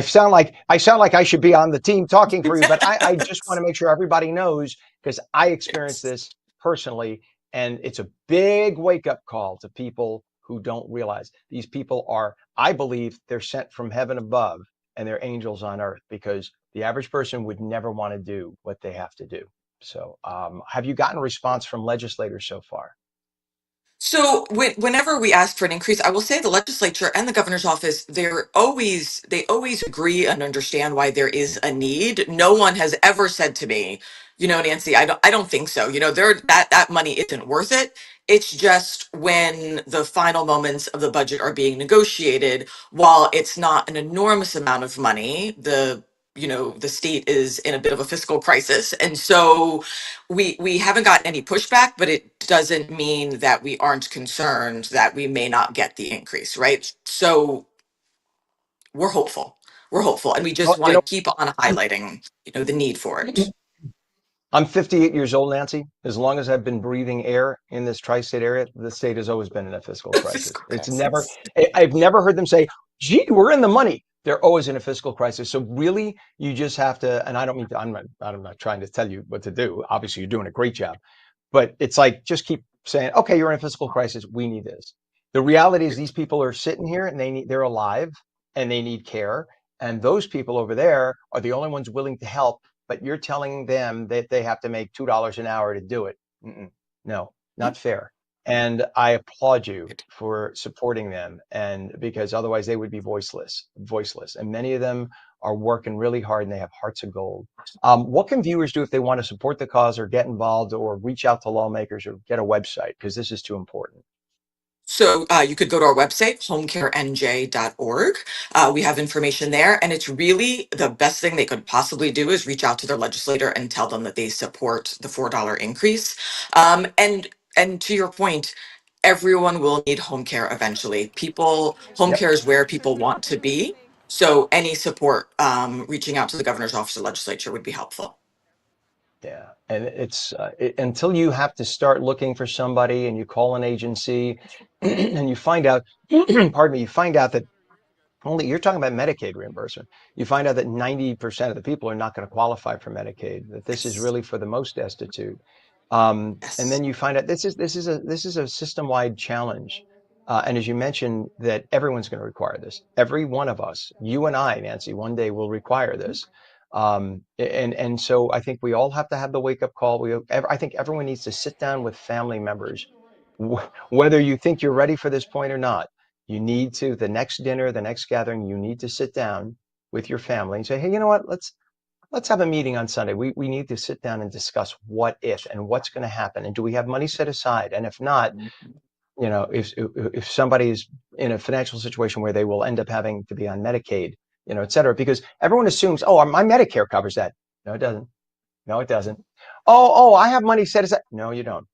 S3: sound like I should be on the team talking for you, but I just want to make sure everybody knows because I experienced this personally, and it's a big wake up call to people who don't realize these people are, I believe, they're sent from heaven above and they're angels on earth because the average person would never want to do what they have to do. So, have you gotten a response from legislators so far?
S5: So whenever we ask for an increase, I will say the legislature and the governor's office, they always agree and understand why there is a need. No one has ever said to me, Nancy, I don't think so. That money isn't worth it. It's just when the final moments of the budget are being negotiated, while it's not an enormous amount of money, the state is in a bit of a fiscal crisis. And so we haven't gotten any pushback, but it doesn't mean that we aren't concerned that we may not get the increase, right? So we're hopeful. We're hopeful, and we
S3: Well,
S5: just want to keep on highlighting, the need for it.
S3: I'm 58 years old, Nancy. As long as I've been breathing air in this tri-state area, the state has always been in a fiscal crisis.
S5: Fiscal
S3: It's never,
S5: crisis.
S3: I've never heard them say, gee, we're in the money. They're always in a fiscal crisis. So really, you just have to, and I don't mean to, I'm not trying to tell you what to do. Obviously, you're doing a great job, but it's like, just keep saying, okay, you're in a fiscal crisis. We need this. The reality is these people are sitting here and they're alive and they need care. And those people over there are the only ones willing to help, but you're telling them that they have to make $2 an hour to do it. No, not fair. And I applaud you for supporting them, and because otherwise they would be voiceless. And many of them are working really hard and they have hearts of gold. What can viewers do if they want to support the cause or get involved or reach out to lawmakers or get a website? Because this is too important.
S5: So you could go to our website, homecarenj.org. We have information there, and it's really the best thing they could possibly do is reach out to their legislator and tell them that they support the $4 increase. And to your point, everyone will need home care eventually. Home
S3: Yep.
S5: care is where people want to be. So any support reaching out to the governor's office or legislature would be helpful.
S3: Yeah, and it's until you have to start looking for somebody and you call an agency and you find out, pardon me, you find out that only you're talking about Medicaid reimbursement. You find out that 90% of the people are not going to qualify for Medicaid, that this is
S5: Yes.
S3: really for the most destitute. And
S5: Yes.
S3: then you find out this is a system-wide challenge. And as you mentioned, that everyone's going to require this. Every one of us, you and I, Nancy, one day will require this. And so I think we all have to have the wake-up call. I think everyone needs to sit down with family members, whether you think you're ready for this point or not. You need to, the next dinner, the next gathering, you need to sit down with your family and say, hey, you know what? Let's have a meeting on Sunday. We need to sit down and discuss what if and what's going to happen. And do we have money set aside? And if not, if somebody is in a financial situation where they will end up having to be on Medicaid, et cetera, because everyone assumes, oh, my Medicare covers that. No, it doesn't. No, it doesn't. Oh, I have money set aside. No, you don't.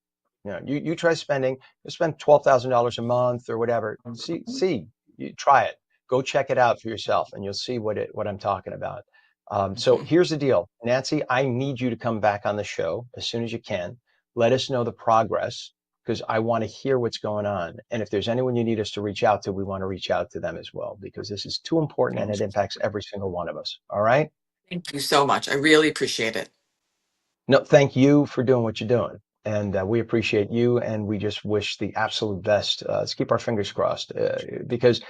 S3: You try spending, you spend $12,000 a month or whatever. You try it. Go check it out for yourself, and you'll see what I'm talking about. So
S5: Mhm.
S3: here's the deal, Nancy. I need you to come back on the show as soon as you can. Let us know the progress because I want to hear what's going on. And if there's anyone you need us to reach out to, we want to reach out to them as well because this is too important and it impacts every single one of us. All right.
S5: Thank you so much. I really appreciate it.
S3: No, thank you for doing what you're doing. And we appreciate you. And we just wish the absolute best. Let's keep our fingers crossed because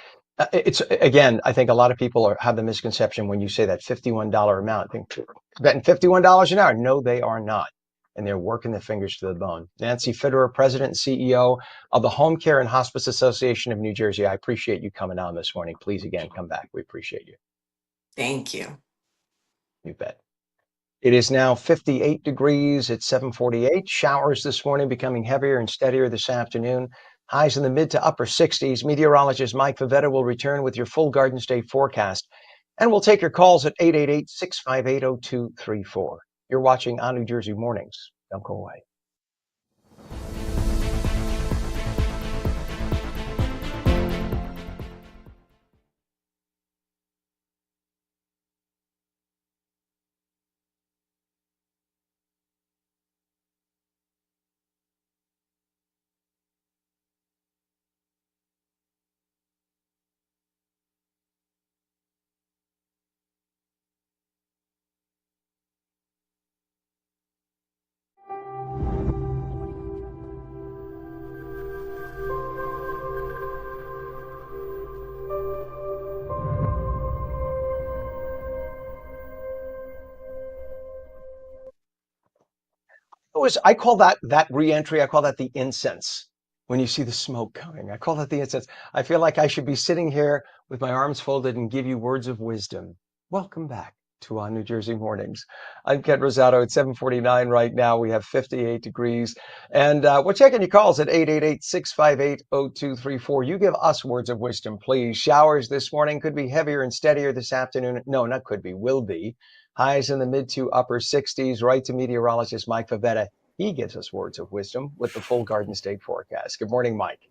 S3: it's, again, I think a lot of people have the misconception when you say that $51 amount, think betting $51 an hour. No, they are not. And they're working their fingers to the bone. Nancy Fitterer, President and CEO of the Home Care and Hospice Association of New Jersey. I appreciate you coming on this morning. Please, again, come back. We appreciate you.
S5: Thank you.
S3: You bet. It is now 58 degrees at 7:48. Showers this morning becoming heavier and steadier this afternoon. Highs in the mid to upper 60s. Meteorologist Mike Favetta will return with your full Garden State forecast. And we'll take your calls at 888-658-0234. You're watching On New Jersey Mornings. Don't go away. I call that reentry, I call that the incense. When you see the smoke coming, I call that the incense. I feel like I should be sitting here with my arms folded and give you words of wisdom. Welcome back to On New Jersey Mornings. I'm Ken Rosato at 7:49 right now. We have 58 degrees. And we're taking your calls at 888-658-0234. You give us words of wisdom, please. Showers this morning could be heavier and steadier this afternoon. No, not could be, will be. Highs in the mid to upper 60s. Right to meteorologist Mike Favetta. He gives us words of wisdom with the full Garden State forecast. Good morning, Mike.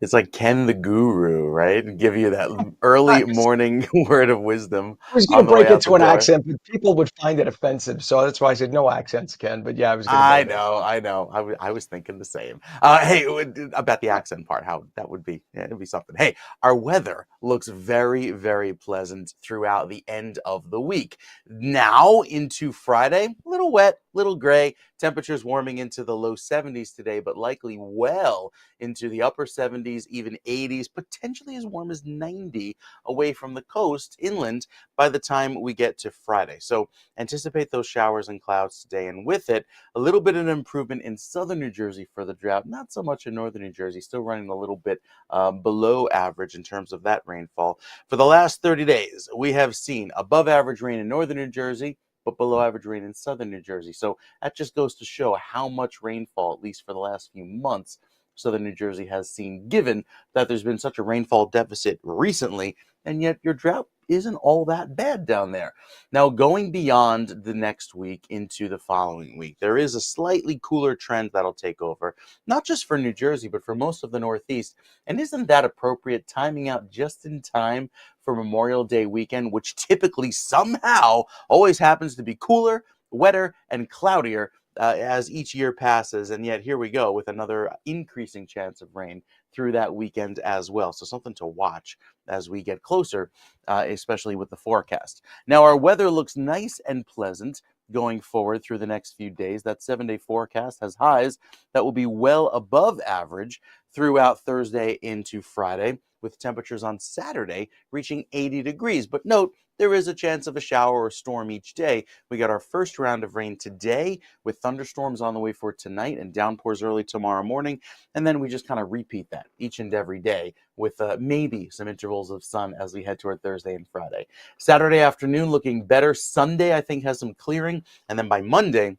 S2: It's like Ken the Guru, right? Give you that early morning word of wisdom
S3: I was going
S2: on
S3: to
S2: the way
S3: break
S2: out the
S3: into an
S2: door.
S3: accent, but people would find it offensive. So that's why I said no accents, Ken. But yeah, I was going to go
S2: I
S3: there.
S2: know, I know. I was thinking the same. Hey, about the accent part, how that would be, yeah, it'd be something. Hey, our weather looks very, very pleasant throughout the end of the week. Now into Friday, a little wet, little gray. Temperatures warming into the low 70s today, but likely well into the upper 70s, even 80s, potentially as warm as 90 away from the coast inland by the time we get to Friday. So anticipate those showers and clouds today, and with it, a little bit of an improvement in southern New Jersey for the drought, not so much in northern New Jersey, still running a little bit below average in terms of that rainfall. For the last 30 days, we have seen above average rain in northern New Jersey, but below average rain in southern New Jersey. So that just goes to show how much rainfall, at least for the last few months, southern New Jersey has seen, given that there's been such a rainfall deficit recently, and yet your drought isn't all that bad down there. Now, going beyond the next week into the following week, there is a slightly cooler trend that'll take over, not just for New Jersey, but for most of the Northeast. And isn't that appropriate, timing out just in time for Memorial Day weekend, which typically somehow always happens to be cooler wetter and cloudier as each year passes. And yet here we go with another increasing chance of rain through that weekend as well. So something to watch as we get closer, especially with the forecast. Now our weather looks nice and pleasant going forward through the next few days. That 7-day forecast has highs that will be well above average throughout Thursday into Friday, with temperatures on Saturday reaching 80 degrees. But note, there is a chance of a shower or storm each day. We got our first round of rain today with thunderstorms on the way for tonight and downpours early tomorrow morning. And then we just kind of repeat that each and every day with maybe some intervals of sun as we head toward Thursday and Friday. Saturday afternoon looking better. Sunday, I think, has some clearing. And then by Monday,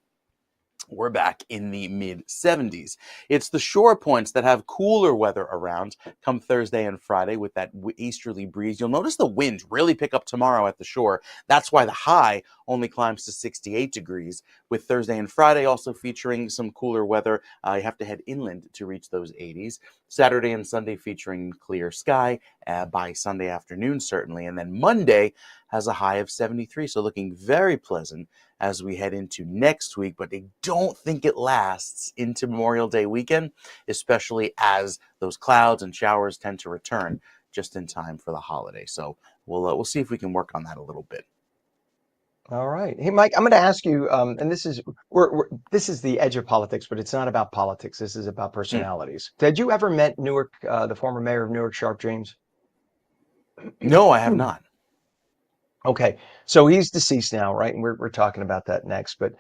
S2: we're back in the mid 70s. It's the shore points that have cooler weather around come Thursday and Friday with that easterly breeze. You'll notice the wind really pick up tomorrow at the shore. That's why the high only climbs to 68 degrees, with Thursday and Friday also featuring some cooler weather. You have to head inland to reach those 80s. Saturday and Sunday featuring clear sky by Sunday afternoon, certainly. And then Monday has a high of 73, so looking very pleasant as we head into next week, but I don't think it lasts into Memorial Day weekend, especially as those clouds and showers tend to return just in time for the holiday. So we'll see if we can work on that a little bit.
S3: All right. Hey, Mike, I'm going to ask you, and this is this is the edge of politics, but it's not about politics. This is about personalities. Did you ever met Newark, the former mayor of Newark, Sharp James?
S2: No, I have not.
S3: Okay, so he's deceased now, right? And we're talking about that next. But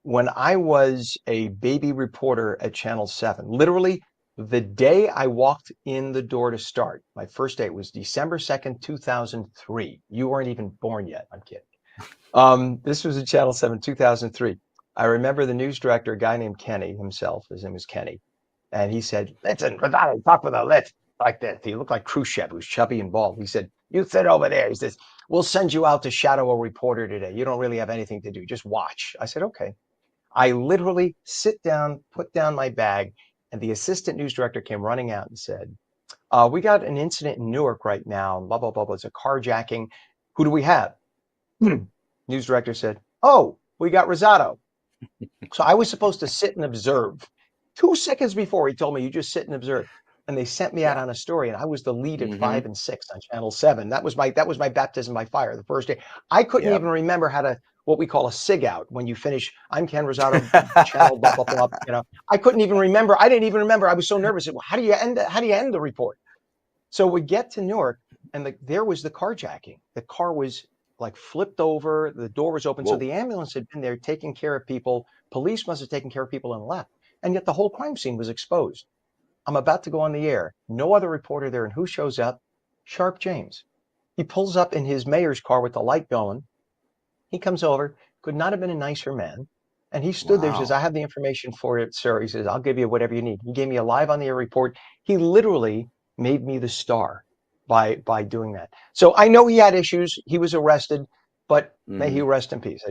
S3: when I was a baby reporter at Channel 7, literally the day I walked in the door to start, my first day was December 2nd, 2003. You weren't even born yet. I'm kidding. This was at Channel 7, 2003. I remember the news director, a guy named Kenny himself, his name was Kenny, and he said, "Listen, Rosato, talk with a lit like this." He looked like Khrushchev, who's chubby and bald. He said, "You sit over there." He says, "We'll send you out to shadow a reporter today. You don't really have anything to do. Just watch." I said, "Okay." I literally sit down, put down my bag, and the assistant news director came running out and said, "We got an incident in Newark right now, blah, blah, blah, blah. It's a carjacking. Who do we have?" News director said, "Oh, we got Rosato." So I was supposed to sit and observe. 2 seconds before he told me, "You just sit and observe." And they sent me out
S2: Yeah.
S3: on a story, and I was the lead at
S2: Mm-hmm.
S3: 5 and 6 on Channel 7. That was my baptism by fire the first day. I couldn't
S2: Yep.
S3: even remember how to what we call a sig out when you finish. I'm Ken Rosato, channel blah blah blah. I couldn't even remember. I didn't even remember. I was so nervous. Well, how do you end the report? So we get to Newark, and there was the carjacking. The car was like flipped over. The door was open. So
S2: Whoa.
S3: the ambulance had been there taking care of people. Police must have taken care of people and left. And yet the whole crime scene was exposed. I'm about to go on the air. No other reporter there. And who shows up? Sharp James. He pulls up in his mayor's car with the light going. He comes over. Could not have been a nicer man. And he stood there and says,
S2: Wow.
S3: "I have the information for it, sir." He says, "I'll give you whatever you need." He gave me a live on the air report. He literally made me the star by doing that. So I know he had issues. He was arrested, but may he rest in peace.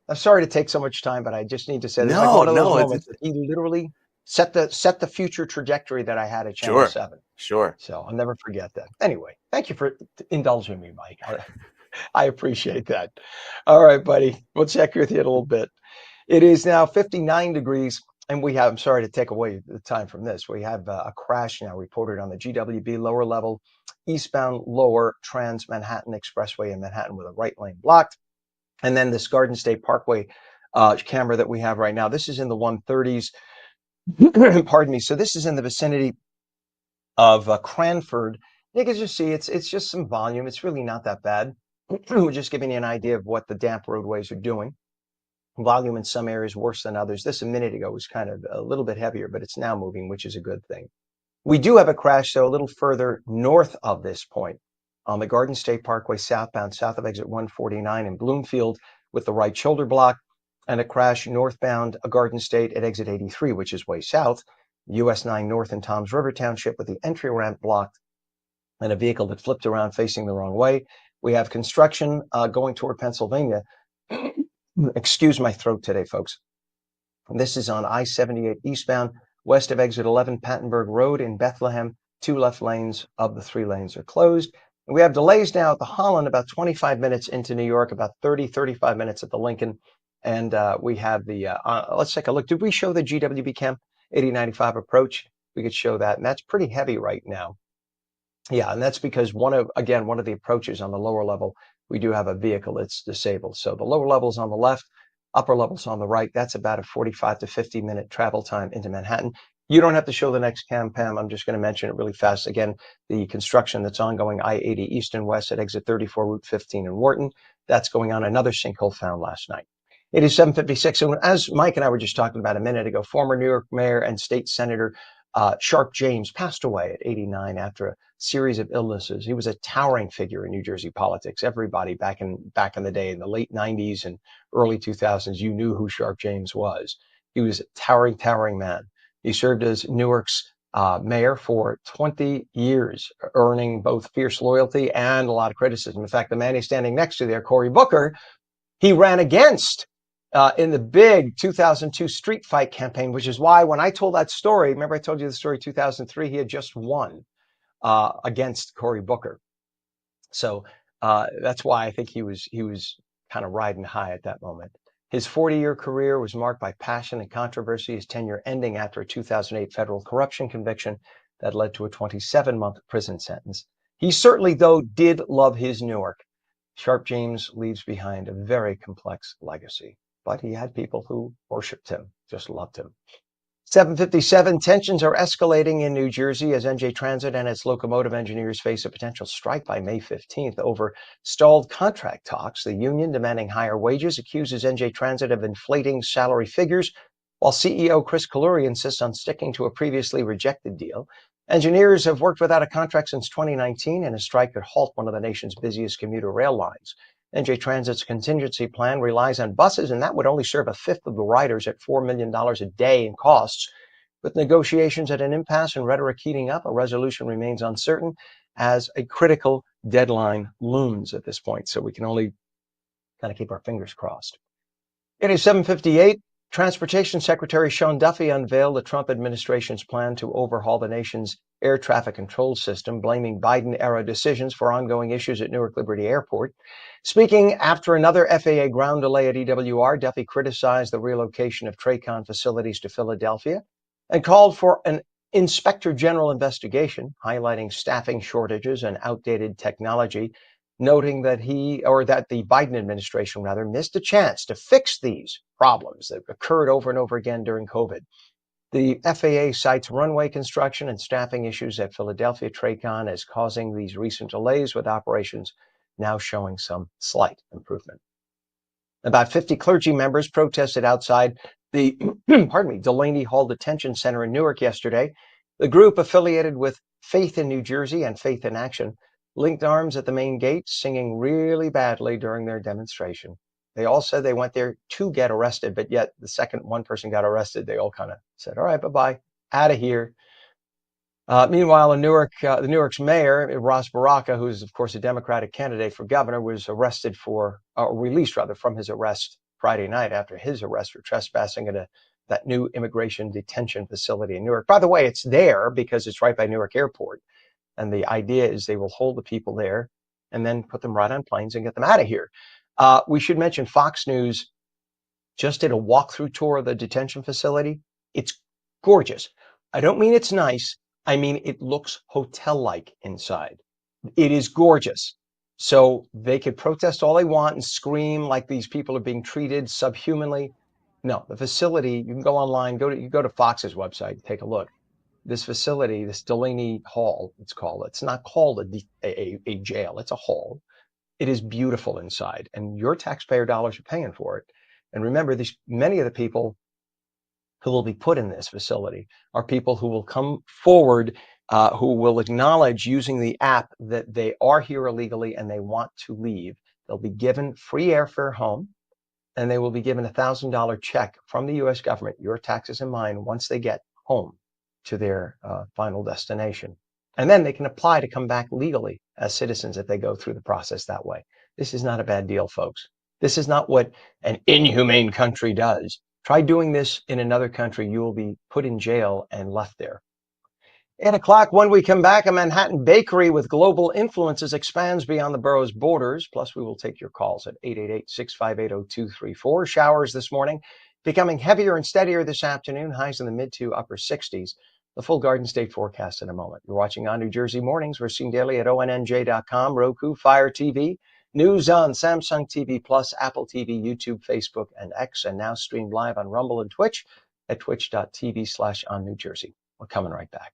S3: I'm sorry to take so much time, but I just need to say this is like
S2: No,
S3: one of those
S2: no,
S3: moments that he literally set the future trajectory that I had at Channel
S2: sure,
S3: 7.
S2: sure.
S3: So I'll never forget that. Anyway, thank you for indulging me, Mike. I appreciate that. All right, buddy. We'll check with you in a little bit. It is now 59 degrees, and I'm sorry to take away the time from this. We have a crash now reported on the GWB lower level, eastbound lower Trans Manhattan Expressway in Manhattan with a right lane blocked. And then this Garden State Parkway camera that we have right now. This is in the 130s. Pardon me. So this is in the vicinity of Cranford. You can just see it's just some volume. It's really not that bad. We're just giving you an idea of what the damp roadways are doing. Volume in some areas worse than others. This a minute ago was kind of a little bit heavier, but it's now moving, which is a good thing. We do have a crash, though, a little further north of this point on the Garden State Parkway southbound, south of exit 149 in Bloomfield with the right shoulder block, and a crash northbound Garden State at exit 83, which is way south, US 9 north in Toms River Township with the entry ramp blocked and a vehicle that flipped around facing the wrong way. We have construction going toward Pennsylvania. Excuse my throat today, folks. This is on I-78 eastbound, west of exit 11 Pattenberg Road in Bethlehem. 2 left lanes of the 3 lanes are closed. And we have delays now at the Holland, about 25 minutes into New York, about 30, 35 minutes at the Lincoln. And we have the, let's take a look. Did we show the GWB Chem 8095 approach? We could show that. And that's pretty heavy right now. Yeah, and that's because one of the approaches on the lower level, we do have a vehicle that's disabled. So the lower level's on the left, upper level's on the right. That's about a 45 to 50 minute travel time into Manhattan. You don't have to show the next cam, Pam. I'm just going to mention it really fast. Again, the construction that's ongoing I-80 east and west at exit 34, Route 15 in Wharton. That's going on. Another sinkhole found last night. It is 7:56. And as Mike and I were just talking about a minute ago, former New York Mayor and State Senator Sharp James passed away at 89 after a series of illnesses. He was a towering figure in New Jersey politics. Everybody back in the day, in the late 90s and early 2000s, you knew who Sharp James was. He was a towering man. He served as Newark's mayor for 20 years, earning both fierce loyalty and a lot of criticism. In fact, the man he's standing next to there, Cory Booker, he ran against in the big 2002 street fight campaign, which is why when I told that story, remember I told you the story 2003, he had just won against Cory Booker. So that's why I think he was kind of riding high at that moment. His 40-year career was marked by passion and controversy, his tenure ending after a 2008 federal corruption conviction that led to a 27-month prison sentence. He certainly, though, did love his Newark. Sharp James leaves behind a very complex legacy, but he had people who worshiped him, just loved him. 7:57, tensions are escalating in New Jersey as NJ Transit and its locomotive engineers face a potential strike by May 15th over stalled contract talks. The union, demanding higher wages, accuses NJ Transit of inflating salary figures, while CEO Chris Kaluri insists on sticking to a previously rejected deal. Engineers have worked without a contract since 2019, and a strike could halt one of the nation's busiest commuter rail lines. NJ Transit's contingency plan relies on buses, and that would only serve a fifth of the riders at $4 million a day in costs. With negotiations at an impasse and rhetoric heating up, a resolution remains uncertain as a critical deadline looms at this point. So we can only kind of keep our fingers crossed. It is 7:58. Transportation Secretary Sean Duffy unveiled the Trump administration's plan to overhaul the nation's air traffic control system, blaming Biden-era decisions for ongoing issues at Newark Liberty Airport. Speaking after another FAA ground delay at EWR, Duffy criticized the relocation of TRACON facilities to Philadelphia and called for an inspector general investigation, highlighting staffing shortages and outdated technology, noting that the Biden administration missed a chance to fix these problems that occurred over and over again during COVID. The FAA cites runway construction and staffing issues at Philadelphia TRACON as causing these recent delays, with operations now showing some slight improvement. About 50 clergy members protested outside the Delaney Hall Detention Center in Newark yesterday. The group, affiliated with Faith in New Jersey and Faith in Action, linked arms at the main gate, singing really badly during their demonstration. They all said they went there to get arrested, but yet the second one person got arrested, they all kind of said, all right, bye-bye, out of here. Meanwhile, in Newark, the Newark's mayor, Ras Baraka, who's, of course, a Democratic candidate for governor, was released from his arrest Friday night after his arrest for trespassing at that new immigration detention facility in Newark. By the way, it's there because it's right by Newark Airport. And the idea is they will hold the people there and then put them right on planes and get them out of here. We should mention Fox News just did a walkthrough tour of the detention facility. It's gorgeous. I don't mean it's nice. I mean, it looks hotel-like inside. It is gorgeous. So they could protest all they want and scream like these people are being treated subhumanly. No, the facility, you can go online, you go to Fox's website, take a look. This facility, this Delaney Hall, it's not called a jail, it's a hall. It is beautiful inside, and your taxpayer dollars are paying for it. And remember, many of the people who will be put in this facility are people who will come forward, who will acknowledge using the app that they are here illegally and they want to leave. They'll be given free airfare home, and they will be given a $1,000 check from the U.S. government, your taxes and mine, once they get home to their final destination. And then they can apply to come back legally as citizens if they go through the process that way. This is not a bad deal, folks. This is not what an inhumane country does. Try doing this in another country, you will be put in jail and left there. 8 o'clock, when we come back, a Manhattan bakery with global influences expands beyond the borough's borders. Plus, we will take your calls at 888-658-0234. Showers this morning, becoming heavier and steadier this afternoon, highs in the mid to upper 60s. The full Garden State forecast in a moment. You're watching On New Jersey Mornings. We're seen daily at ONNJ.com, Roku, Fire TV, News on Samsung TV Plus, Apple TV, YouTube, Facebook, and X, and now streamed live on Rumble and Twitch at twitch.tv/OnNewJersey. We're coming right back.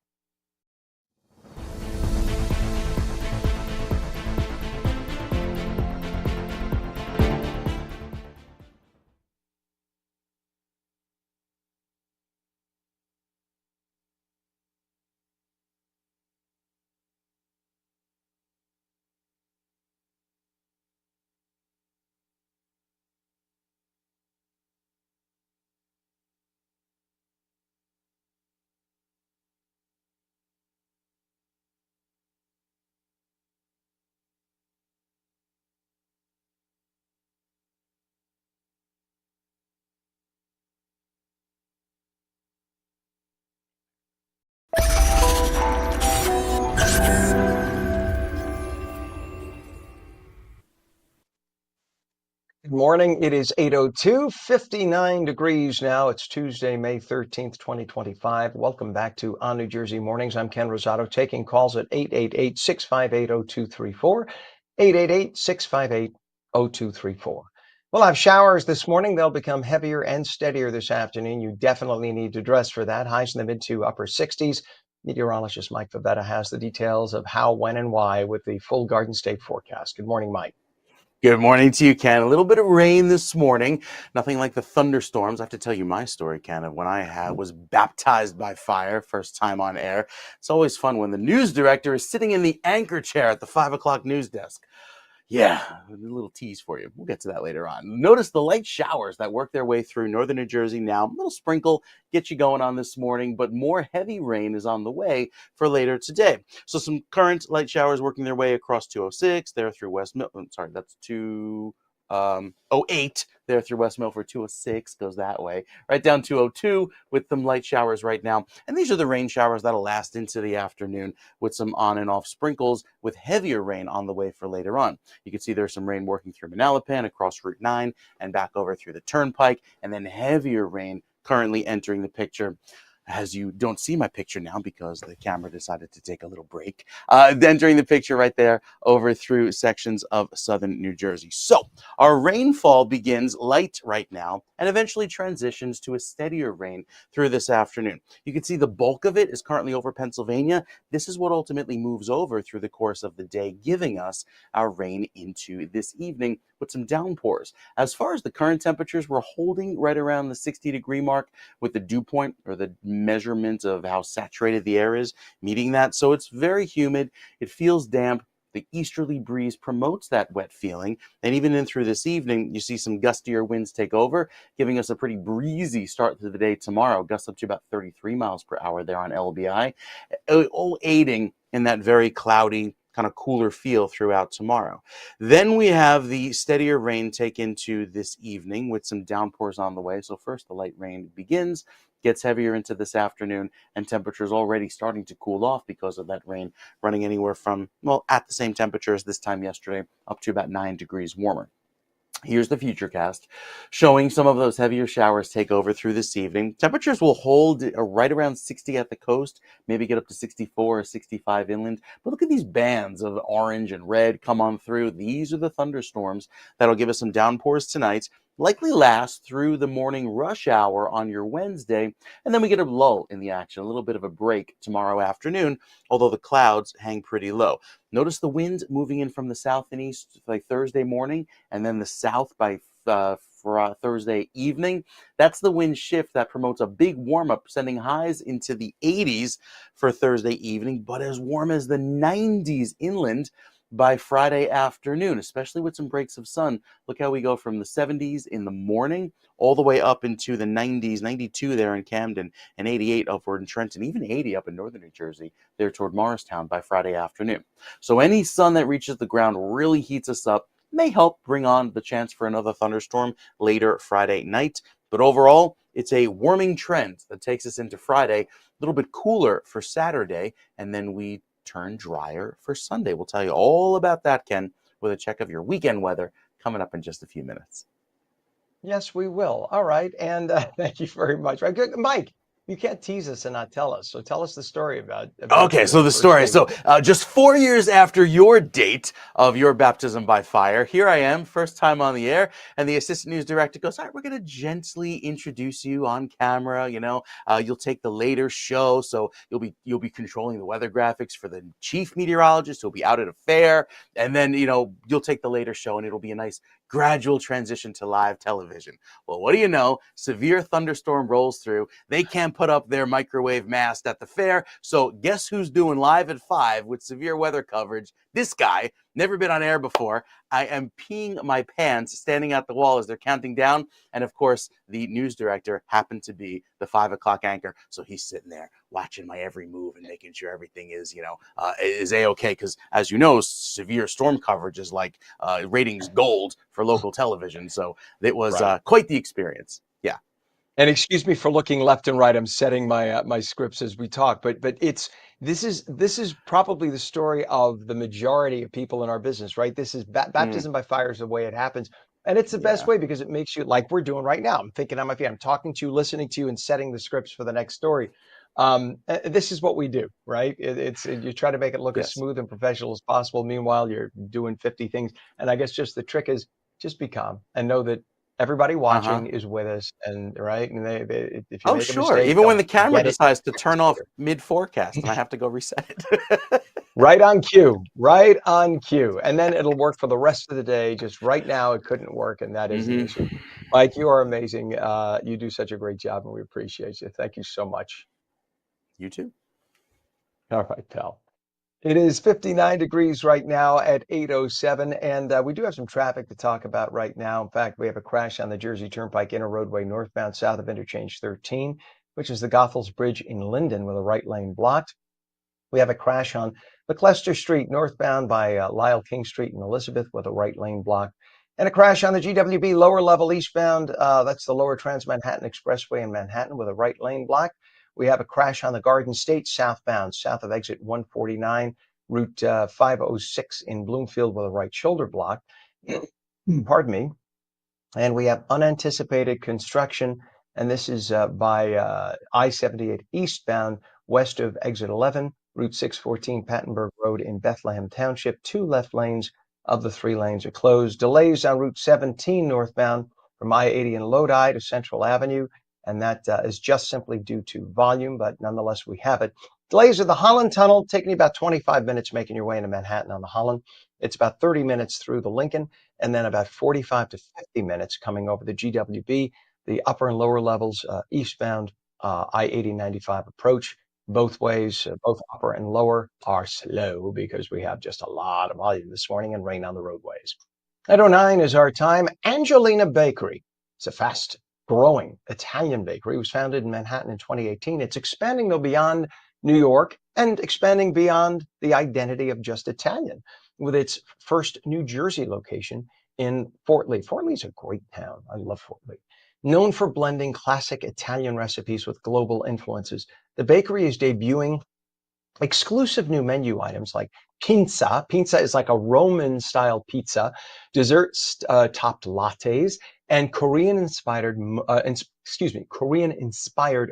S3: Good morning. It is 8:02, 59 degrees now. It's Tuesday, May 13th, 2025. Welcome back to On New Jersey Mornings. I'm Ken Rosato, taking calls at 888-658-0234, 888-658-0234. We'll have showers this morning. They'll become heavier and steadier this afternoon. You definitely need to dress for that. Highs in the mid to upper 60s. Meteorologist Mike Favetta has the details of how, when, and why with the full Garden State forecast. Good morning, Mike.
S2: Good morning to you, Ken. A little bit of rain this morning. Nothing like the thunderstorms. I have to tell you my story, Ken, of when I was baptized by fire, first time on air. It's always fun when the news director is sitting in the anchor chair at the 5 o'clock news desk. Yeah, a little tease for you. We'll get to that later on. Notice the light showers that work their way through northern New Jersey now. A little sprinkle, get you going on this morning, but more heavy rain is on the way for later today. So some current light showers working their way across 206, there through West Milford. Sorry, that's 208 there through West Milford. 206 goes that way. Right down 202 with some light showers right now. And these are the rain showers that'll last into the afternoon with some on and off sprinkles with heavier rain on the way for later on. You can see there's some rain working through Manalapan across Route 9 and back over through the Turnpike, and then heavier rain currently entering the picture. As you don't see my picture now because the camera decided to take a little break, entering the picture right there over through sections of southern New Jersey. So our rainfall begins light right now and eventually transitions to a steadier rain through this afternoon. You can see the bulk of it is currently over Pennsylvania. This is what ultimately moves over through the course of the day, giving us our rain into this evening with some downpours. As far as the current temperatures, we're holding right around the 60-degree mark with the dew point, or the measurement of how saturated the air is, meeting that. So it's very humid. It feels damp. The easterly breeze promotes that wet feeling. And even in through this evening, you see some gustier winds take over, giving us a pretty breezy start to the day tomorrow. Gusts up to about 33 miles per hour there on LBI, all aiding in that very cloudy, kind of cooler feel throughout tomorrow. Then we have the steadier rain take into this evening with some downpours on the way. So first the light rain begins, gets heavier into this afternoon, and temperatures already starting to cool off because of that rain, running anywhere from, well, at the same temperature as this time yesterday, up to about 9 degrees warmer. Here's the futurecast showing some of those heavier showers take over through this evening. Temperatures will hold right around 60 at the coast, maybe get up to 64 or 65 inland. But look at these bands of orange and red come on through. These are the thunderstorms that'll give us some downpours tonight. Likely last through the morning rush hour on your Wednesday, and then we get a lull in the action, a little bit of a break tomorrow afternoon, although the clouds hang pretty low. Notice the wind moving in from the south and east like Thursday morning, and then the south by for Thursday evening. That's the wind shift that promotes a big warm-up, sending highs into the 80s for Thursday evening, but as warm as the 90s inland by Friday afternoon, especially with some breaks of sun. Look how we go from the 70s in the morning all the way up into the 90s, 92 there in Camden, and 88 upward in Trenton, even 80 up in northern New Jersey there toward Morristown by Friday afternoon. So any sun that reaches the ground really heats us up, may help bring on the chance for another thunderstorm later Friday night. But overall, It's a warming trend that takes us into Friday, a little bit cooler for Saturday, and then we turn drier for Sunday. We'll tell you all about that, Ken, with a check of your weekend weather coming up in just a few minutes.
S3: Yes, we will. All right. And thank you very much. Right, good. Mike, you can't tease us and not tell us. So tell us the story about
S2: Okay, so
S3: your
S2: the
S3: first
S2: story.
S3: date
S2: So,
S3: with
S2: just 4 years after your date of your baptism by fire, here I am, first time on the air, and the assistant news director goes, "All right, we're going to gently introduce you on camera. You'll take the later show, so you'll be controlling the weather graphics for the chief meteorologist who'll be out at a fair, and then you'll take the later show, and it'll be a nice gradual transition to live television." Well, what do you know? Severe thunderstorm rolls through. They can't put up their microwave mast at the fair. So guess who's doing live at 5 with severe weather coverage? This guy, never been on air before. I am peeing my pants standing at the wall as they're counting down. And of course, the news director happened to be the 5 o'clock anchor. So he's sitting there watching my every move and making sure everything is, is A-okay. Because as you know, severe storm coverage is like ratings gold for local television. So it was
S3: Right.
S2: quite the experience. Yeah.
S3: And excuse me for looking left and right. I'm setting my my scripts as we talk, but this is probably the story of the majority of people in our business, right? This is
S2: Mm,
S3: baptism by fire is the way it happens, and it's the best
S2: yeah.
S3: way because it makes you like we're doing right now. I'm thinking on my feet. I'm talking to you, listening to you, and setting the scripts for the next story. This is what we do, right? You try to make it look as
S2: Yes.
S3: smooth and professional as possible. Meanwhile, you're doing 50 things, and I guess just the trick is just be calm and know that everybody
S2: Uh-huh.
S3: watching is with us, and right, and if you
S2: Oh,
S3: make a
S2: sure.
S3: mistake,
S2: Even when
S3: they'll
S2: the camera
S3: get it
S2: decides to turn
S3: 2 seconds
S2: off
S3: later.
S2: mid-forecast and I have to go reset it.
S3: Right on cue, right on cue, and then it'll work for the rest of the day. Just right now, it couldn't work, and that is the
S2: Hmm.
S3: issue. Mike, you are amazing. You do such a great job, and we appreciate you. Thank you so much.
S2: You too.
S3: All right, pal. It is 59 degrees right now at 8:07, and we do have some traffic to talk about right now. In fact, we have a crash on the Jersey Turnpike Inner Roadway northbound south of Interchange 13, which is the Goethals Bridge in Linden with a right lane blocked. We have a crash on McLester Street northbound by Lyle King Street in Elizabeth with a right lane blocked. And a crash on the GWB lower level eastbound. That's the lower Trans Manhattan Expressway in Manhattan with a right lane blocked. We have a crash on the Garden State southbound, south of exit 149, Route 506 in Bloomfield with a right shoulder block. Pardon me. And we have unanticipated construction, and this is by I-78 eastbound, west of exit 11, Route 614 Pattenberg Road in Bethlehem Township. 2 left lanes of the 3 lanes are closed. Delays on Route 17 northbound from I-80 and Lodi to Central Avenue, and that is just simply due to volume, but nonetheless we have it. Delays at the Holland Tunnel, taking you about 25 minutes making your way into Manhattan on the Holland. It's about 30 minutes through the Lincoln, and then about 45 to 50 minutes coming over the GWB, the upper and lower levels, eastbound I-80 95 approach. Both ways, both upper and lower, are slow because we have just a lot of volume this morning and rain on the roadways. 8:09 is our time. Angelina Bakery. It's a fast growing Italian bakery. It was founded in Manhattan in 2018. It's expanding though beyond New York and expanding beyond the identity of just Italian with its first New Jersey location in Fort Lee. Fort Lee is a great town. I love Fort Lee. Known for blending classic Italian recipes with global influences, the bakery is debuting exclusive new menu items like pizza. Pizza is like a Roman style pizza, desserts topped lattes, and Korean inspired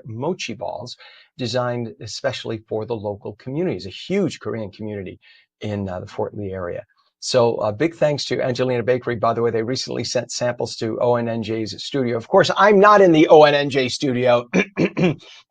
S3: mochi balls designed especially for the local community. It's a huge Korean community in the Fort Lee area. So big thanks to Angelina Bakery. By the way, they recently sent samples to ONNJ's studio. Of course, I'm not in the ONNJ studio,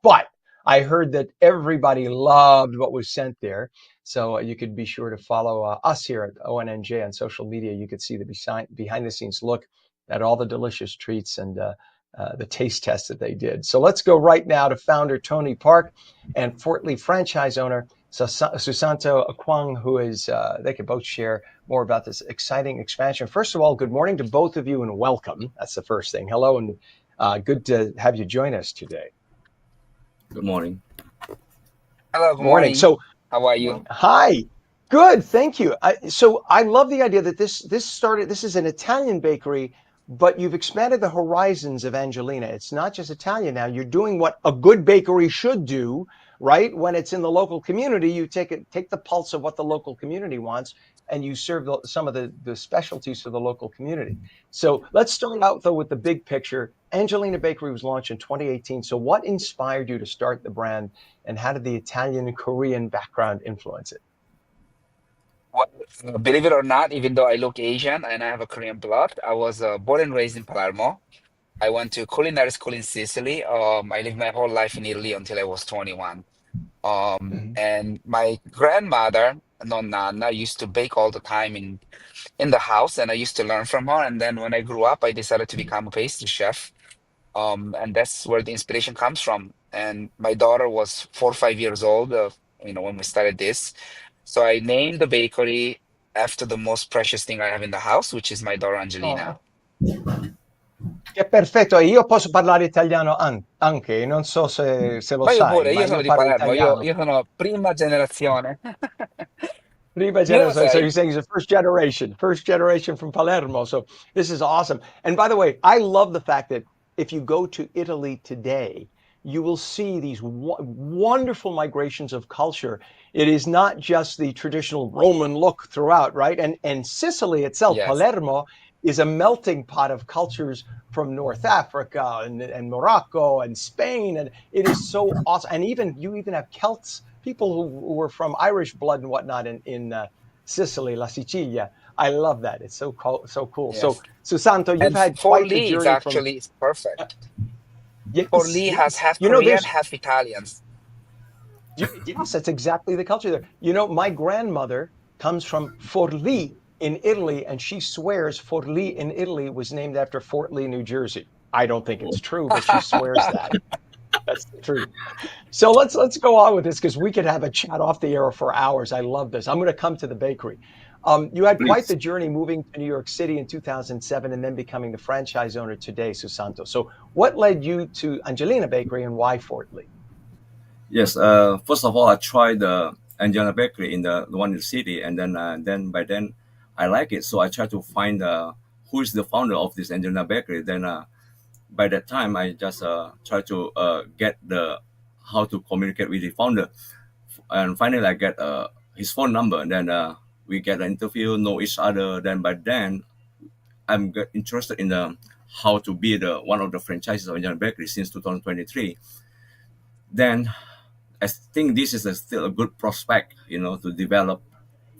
S3: but I heard that everybody loved what was sent there. So you could be sure to follow us here at ONNJ on social media. You could see the behind the scenes look at all the delicious treats and the taste tests that they did. So let's go right now to founder Tony Park and Fort Lee franchise owner Susanto Akwang, who is, they could both share more about this exciting expansion. First of all, good morning to both of you and welcome. That's the first thing. Hello, and good to have you join us today.
S6: Good morning.
S7: Hello, good
S3: Morning.
S7: morning.
S3: So,
S7: How are you?
S3: hi. Good, thank you. So I love the idea that this started. This is an Italian bakery, but you've expanded the horizons of Angelina. It's not just Italian now. You're doing what a good bakery should do, right? When it's in the local community, you take the pulse of what the local community wants, and you serve some of the specialties for the local community. So let's start out though with the big picture. Angelina Bakery was launched in 2018. So what inspired you to start the brand, and how did the Italian and Korean background influence it?
S7: Well, believe it or not, even though I look Asian and I have a Korean blood, I was born and raised in Palermo. I went to culinary school in Sicily. I lived my whole life in Italy until I was 21.
S3: Mhm.
S7: And my grandmother, Nonna, used to bake all the time in the house, and I used to learn from her. And then when I grew up, I decided to become a pastry chef. And that's where the inspiration comes from. And my daughter was 4 or 5 years old, when we started this. So I named the bakery after the most precious thing I have in the house, which is my daughter Angelina.
S3: Oh, che perfetto. E io posso parlare italiano anche, non so se lo
S7: Ma io
S3: sai,
S7: pure,
S3: ma
S7: io sono
S3: io
S7: di
S3: parlo
S7: Palermo, io,
S3: italiano.
S7: io sono prima generazione.
S3: Prima
S7: You know,
S3: generation. So you're
S7: say,
S3: saying he's a first generation from Palermo. So this is awesome. And by the way, I love the fact that if you go to Italy today, you will see these wonderful migrations of culture. It is not just the traditional Roman look throughout, right? And Sicily itself,
S7: yes,
S3: Palermo, is a melting pot of cultures from North Africa and Morocco and Spain. And it is so awesome. And even you even have Celts, people who were from Irish blood and whatnot in Sicily, La Sicilia. I love that. It's so cool. So cool. So,
S7: yes.
S3: Santo, you've
S7: And
S3: had quite the
S7: Forlì is
S3: journey from.
S7: actually is perfect.
S3: Yes,
S7: Forlì has
S3: yes.
S7: half
S3: You know,
S7: Korean,
S3: there's
S7: half Italians.
S3: yes, that's exactly the culture there. You know, my grandmother comes from Forlì in Italy, and she swears Forlì in Italy was named after Fort Lee, New Jersey. I don't think it's true, but she swears that. That's the truth. So let's go on with this because we could have a chat off the air for hours. I love this. I'm going to come to the bakery. You had quite
S6: Please.
S3: the journey moving to New York City in 2007 and then becoming the franchise owner today, Susanto. So what led you to Angelina Bakery and why Fort Lee?
S6: Yes. First of all, I tried the Angela Bakery in the one in the city, and then by then I like it, so I try to find who is the founder of this Angela Bakery. Then by that time, I just try to get the how to communicate with the founder, and finally I get his phone number. And then we get an interview, know each other. Then by then I'm get interested in the how to be the one of the franchises of Angela Bakery since 2023. Then I think this is still a good prospect, to develop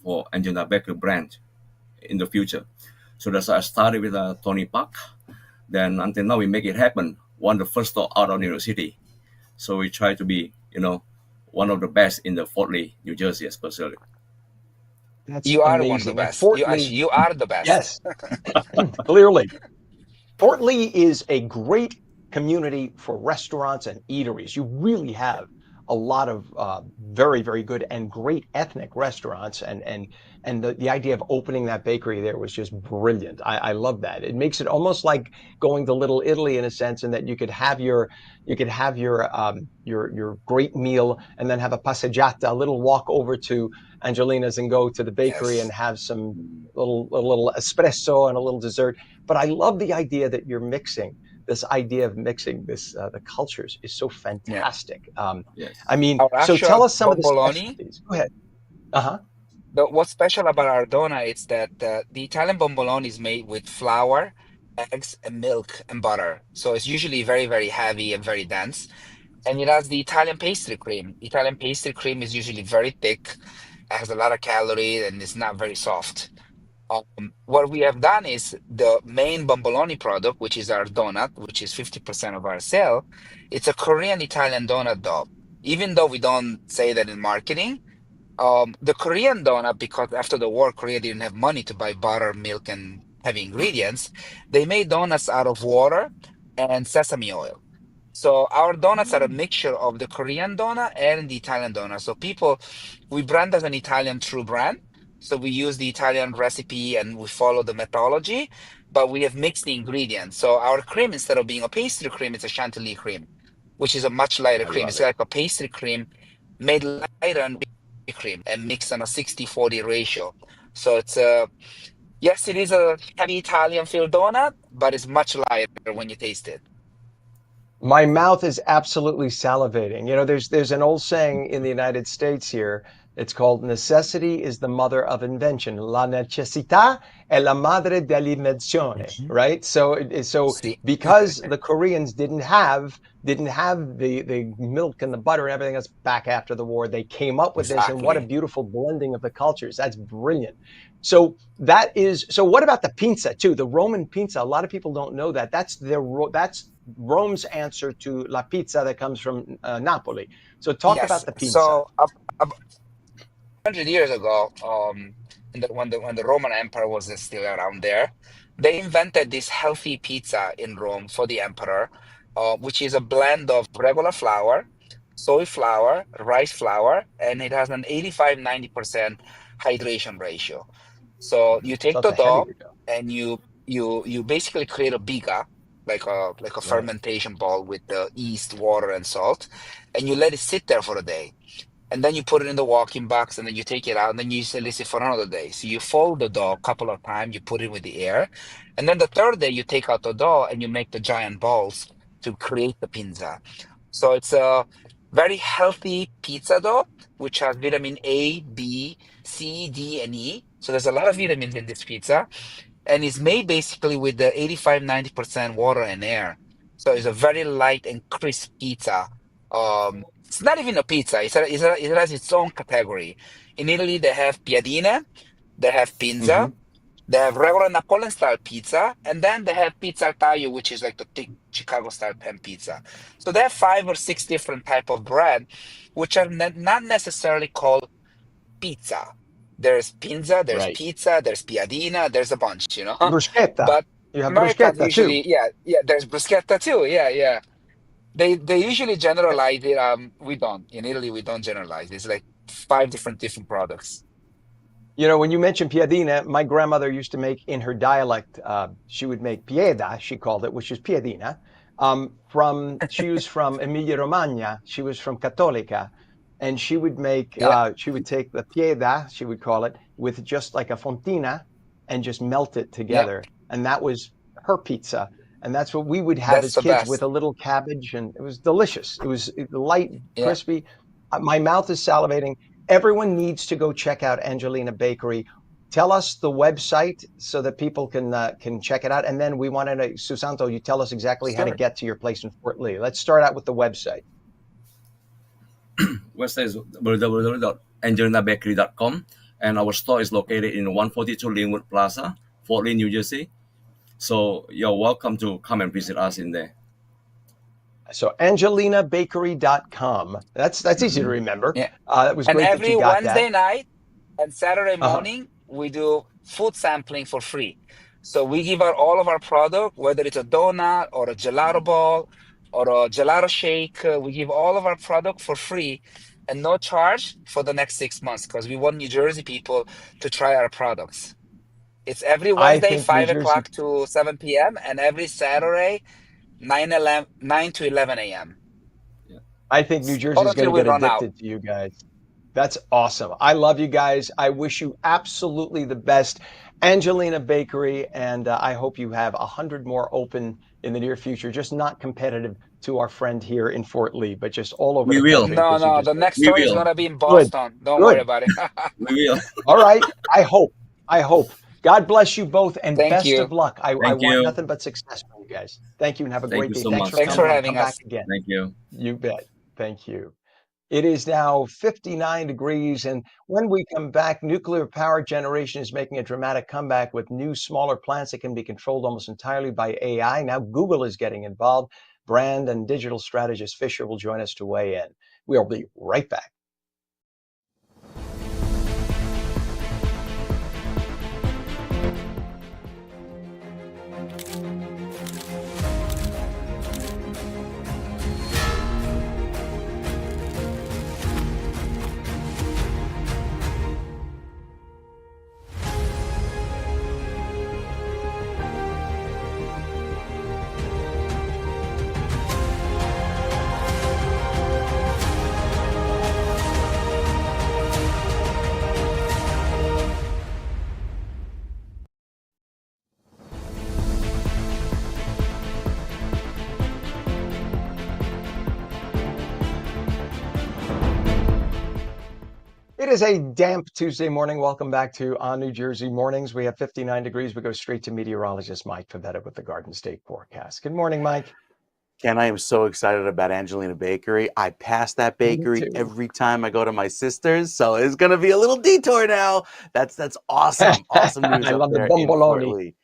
S6: for Angela Baker brand in the future. So that's why I started with Tony Park. Then until now, we make it happen. One of the first store out of New York City. So we try to be, one of the best in the Fort Lee, New Jersey, especially.
S3: That's
S7: You are one of the
S3: amazing. And
S7: best.
S3: Fort Lee,
S7: You are the best.
S3: yes, clearly. Fort Lee is a great community for restaurants and eateries. You really have a lot of very, very good and great ethnic restaurants, and the idea of opening that bakery there was just brilliant. I love that. It makes it almost like going to Little Italy in a sense, in that you could have your great meal and then have a passeggiata, a little walk over to Angelina's and go to the bakery and
S7: Yes.
S3: have some little espresso and a little dessert. But I love the idea that you're mixing this idea of mixing this the cultures is so
S7: Yeah.
S3: fantastic. I
S6: Yes.
S3: mean,
S7: Our
S3: so
S7: actual
S3: tell us some of the
S7: bomboloni,
S3: specialties. Go ahead. Uh-huh.
S7: what's special about our donut is that the Italian bomboloni is made with flour, eggs, and milk and butter. So it's usually very, very heavy and very dense. And it has the Italian pastry cream. Italian pastry cream is usually very thick, has a lot of calories, and it's not very soft. What we have done is the main bomboloni product, which is our donut, which is 50% of our sale. It's a Korean Italian donut dough. Even though we don't say that in marketing, the Korean donut, because after the war, Korea didn't have money to buy butter, milk, and heavy ingredients, they made donuts out of water and sesame oil. So our donuts are a mixture of the Korean donut and the Italian donut. So we brand as an Italian true brand. So we use the Italian recipe and we follow the methodology, but we have mixed the ingredients. So our cream, instead of being a pastry cream, it's a chantilly cream, which is a much lighter
S6: I
S7: cream.
S6: love
S7: It's
S6: it.
S7: like a pastry cream made lighter and cream and mixed on a 60-40 ratio. So Yes, it is a heavy Italian filled donut, but it's much lighter when you taste it.
S3: My mouth is absolutely salivating. You know, there's an old saying in the United States here. It's called necessity is the mother of invention. La necessità è la madre dell'invenzione,
S7: Mhm.
S3: right? So
S7: See,
S3: because the Koreans didn't have the milk and the butter and everything else back after the war, they came up with this, and what a
S7: exactly.
S3: beautiful blending of the cultures. That's brilliant. So what about the pizza too? The Roman pizza. A lot of people don't know that. That's Rome's answer to la pizza that comes from Napoli. So talk
S7: Yes.
S3: about the pizza.
S7: So 100 years ago, when the Roman Empire was still around there, they invented this healthy pizza in Rome for the emperor, which is a blend of regular flour, soy flour, rice flour, and it has an 85-90% hydration ratio. So you
S3: So
S7: take
S3: it's
S7: the
S3: a
S7: dough
S3: heavier dough,
S7: and you basically create a biga, like a
S3: right?
S7: fermentation ball with the yeast, water, and salt, and you let it sit there for a day, and then you put it in the walking box, and then you take it out, and then you set it for another day. So you fold the dough a couple of times, you put it with the air, and then the third day you take out the dough and you make the giant balls to create the pizza. So it's a very healthy pizza dough, which has vitamin A, B, C, D, and E. So there's a lot of vitamins in this pizza, and it's made basically with the 85-90% water and air. So it's a very light and crisp pizza. It's not even a pizza. It has its own category. In Italy, they have piadine, they have
S3: Mm-hmm.
S7: pinza, they have regular Napoleon style pizza, and then they have pizza al taglio, which is like the thick Chicago style pan pizza. So they have 5 or 6 different type of bread, which are not necessarily called pizza. There's pinza, there's
S3: Right.
S7: pizza, there's piadina, there's a bunch.
S3: Bruschetta.
S7: But
S3: You have
S7: Americans
S3: bruschetta too.
S7: usually, yeah, yeah, there's bruschetta too. Yeah, yeah. They usually generalize it. We don't. In Italy, we don't generalize. It's like five different products.
S3: You know, when you mentioned piadina, my grandmother used to make in her dialect. She would make pieda, she called it, which is piadina. She was from Emilia Romagna. She was from Cattolica, and she would make.
S7: Yeah,
S3: She would take the pieda, she would call it, with just like a fontina, and just melt it
S7: yeah.
S3: together, and that was her pizza. And that's what we would have
S7: That's
S3: as
S7: the
S3: kids with
S7: best.
S3: a little cabbage, and it was delicious. It was light,
S7: Yeah,
S3: crispy. My mouth is salivating. Everyone needs to go check out Angelina Bakery. Tell us the website so that people can check it out, and then we want to know, Susanto, you tell us exactly how to
S7: sure.
S3: get to your place in Fort Lee. Let's start out with the website.
S6: Website is www.angelinabakery.com, and our store is located in 142 Linwood Plaza, Fort Lee, New Jersey. So you're welcome to come and visit us in there.
S3: So angelinabakery.com. That's easy to remember.
S7: Yeah.
S3: That was
S7: And
S3: great that you
S7: every
S3: got that.
S7: Wednesday night and Saturday
S3: Uh-huh.
S7: morning, we do food sampling for free. So we give out all of our product, whether it's a donut or a gelato ball or a gelato shake. We give all of our product for free and no charge for the next 6 months because we want New Jersey people to try our products. It's every
S3: I
S7: Wednesday,
S3: think New
S7: 5
S3: Jersey
S7: o'clock to 7 p.m., and every Saturday, 9 to 11 a.m.
S3: I think New
S7: Or
S3: Jersey's going
S7: until
S3: to
S7: we
S3: get
S7: run out.
S3: addicted to you guys. That's awesome. I love you guys. I wish you absolutely the best. Angelina Bakery, and I hope you have 100 more open in the near future, just not competitive to our friend here in Fort Lee, but just all over
S6: We
S3: the
S6: will.
S3: country
S7: No,
S3: because you're
S7: no,
S3: just
S7: the next
S6: We
S7: store is
S6: will.
S7: gonna be in
S3: good,
S7: Boston. Don't worry
S3: good.
S7: about it.
S6: We will.
S3: All right. I hope. I hope. God bless you both and
S7: Thank
S3: best
S7: you.
S3: of luck. I
S6: Thank
S3: want
S6: you.
S3: nothing but success for you guys. Thank you and have a
S6: Thank
S3: great
S6: you
S3: day.
S6: so
S3: Thanks for
S6: much,
S7: Thanks
S3: coming
S7: for
S6: Ken.
S3: on.
S7: having
S3: Come back
S7: us.
S3: again.
S6: Thank you.
S3: You bet. Thank you. It is now 59 degrees, and when we come back, nuclear power generation is making a dramatic comeback with new, smaller plants that can be controlled almost entirely by AI. Now, Google is getting involved. Brand and digital strategist Fisher will join us to weigh in. We'll be right back. It is a damp Tuesday morning. Welcome back to New Jersey Mornings. We have 59 degrees. We go straight to meteorologist Mike Favetta with the Garden State forecast. Good morning, Mike.
S2: Ken, I am so excited about Angelina Bakery. I pass that
S3: Me
S2: bakery
S3: too.
S2: every time I go to my sister's, so it's gonna be a little detour now. That's awesome. Awesome news
S3: I
S2: up
S3: love the
S2: there in Fort
S3: bomboloni.
S2: Lee.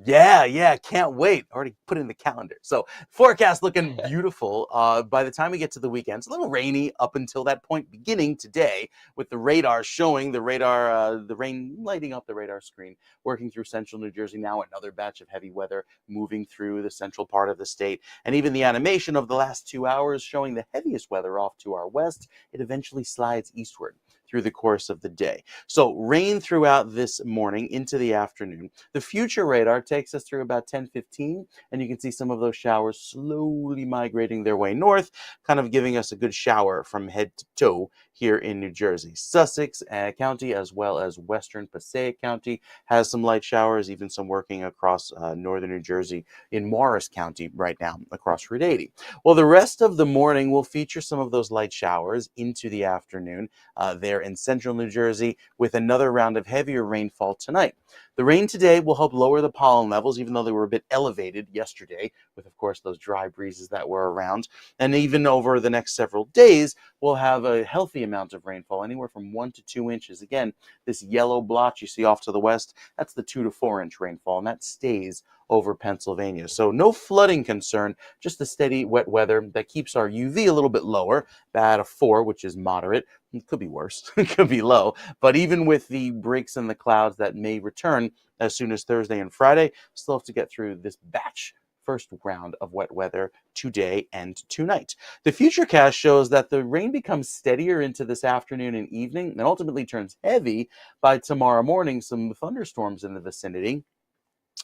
S2: Yeah, can't wait. Already put it in the calendar. So forecast looking beautiful. By the time we get to the weekend, it's a little rainy up until that point, beginning today, with the radar showing the rain lighting up the radar screen, working through central New Jersey now. Another batch of heavy weather moving through the central part of the state, and even the animation of the last 2 hours showing the heaviest weather off to our west. It eventually slides eastward through the course of the day. So rain throughout this morning into the afternoon. The future radar takes us through about 10:15, and you can see some of those showers slowly migrating their way north, kind of giving us a good shower from head to toe here in New Jersey. Sussex County, as well as western Passaic County, has some light showers, even some working across northern New Jersey in Morris County right now across Route 80. Well, the rest of the morning will feature some of those light showers into the afternoon there in central New Jersey, with another round of heavier rainfall tonight. The rain today will help lower the pollen levels, even though they were a bit elevated yesterday, with, of course, those dry breezes that were around. And even over the next several days, we'll have a healthy amount of rainfall, anywhere from 1 to 2 inches. Again, this yellow blotch you see off to the west, that's the 2 to 4 inch rainfall, and that stays over Pennsylvania. So no flooding concern, just the steady wet weather that keeps our UV a little bit lower, at a 4, which is moderate. It could be worse, it could be low, but even with the breaks in the clouds that may return as soon as Thursday and Friday, still have to get through this first round of wet weather today and tonight. The futurecast shows that the rain becomes steadier into this afternoon and evening, and ultimately turns heavy by tomorrow morning. Some thunderstorms in the vicinity.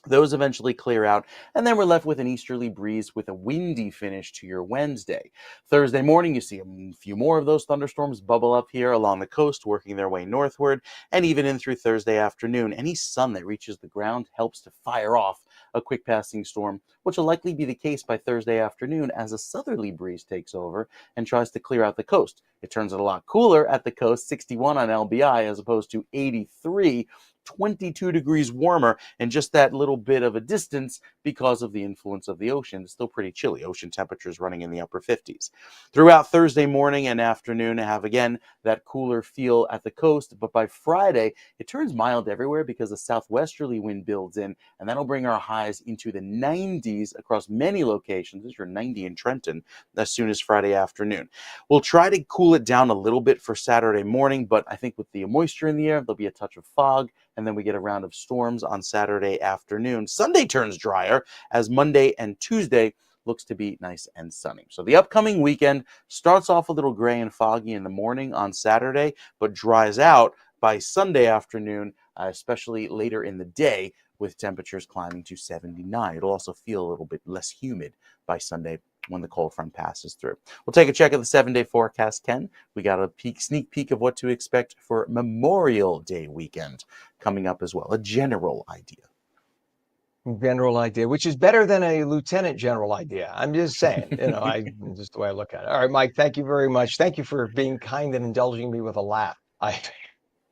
S2: Those eventually clear out, and then we're left with an easterly breeze with a windy finish to your Wednesday. Thursday morning, you see a few more of those thunderstorms bubble up here along the coast, working their way northward, and even in through Thursday afternoon. Any sun that reaches the ground helps to fire off a quick passing storm, which will likely be the case by Thursday afternoon as a southerly breeze takes over and tries to clear out the coast. It turns it a lot cooler at the coast, 61 on LBI as opposed to 83, 22 degrees warmer, and just that little bit of a distance because of the influence of the ocean. It's still pretty chilly. Ocean temperatures running in the upper 50s. Throughout Thursday morning and afternoon, have again that cooler feel at the coast, but by Friday, it turns mild everywhere because the southwesterly wind builds in, and that'll bring our highs into the 90s across many locations. This is your 90 in Trenton as soon as Friday afternoon. We'll try to cool it down a little bit for Saturday morning, but I think with the moisture in the air, there'll be a touch of fog, and then we get a round of storms on Saturday afternoon. Sunday turns drier as Monday and Tuesday looks to be nice and sunny. So the upcoming weekend starts off a little gray and foggy in the morning on Saturday, but dries out by Sunday afternoon, especially later in the day, with temperatures climbing to 79. It'll also feel a little bit less humid by Sunday when the cold front passes through. We'll take a check of the 7-day forecast, Ken. We got a sneak peek of what to expect for Memorial Day weekend coming up as well. A general idea.
S3: General idea, which is better than a lieutenant general idea. I'm just saying, just the way I look at it. All right, Mike, thank you very much. Thank you for being kind and indulging me with a laugh.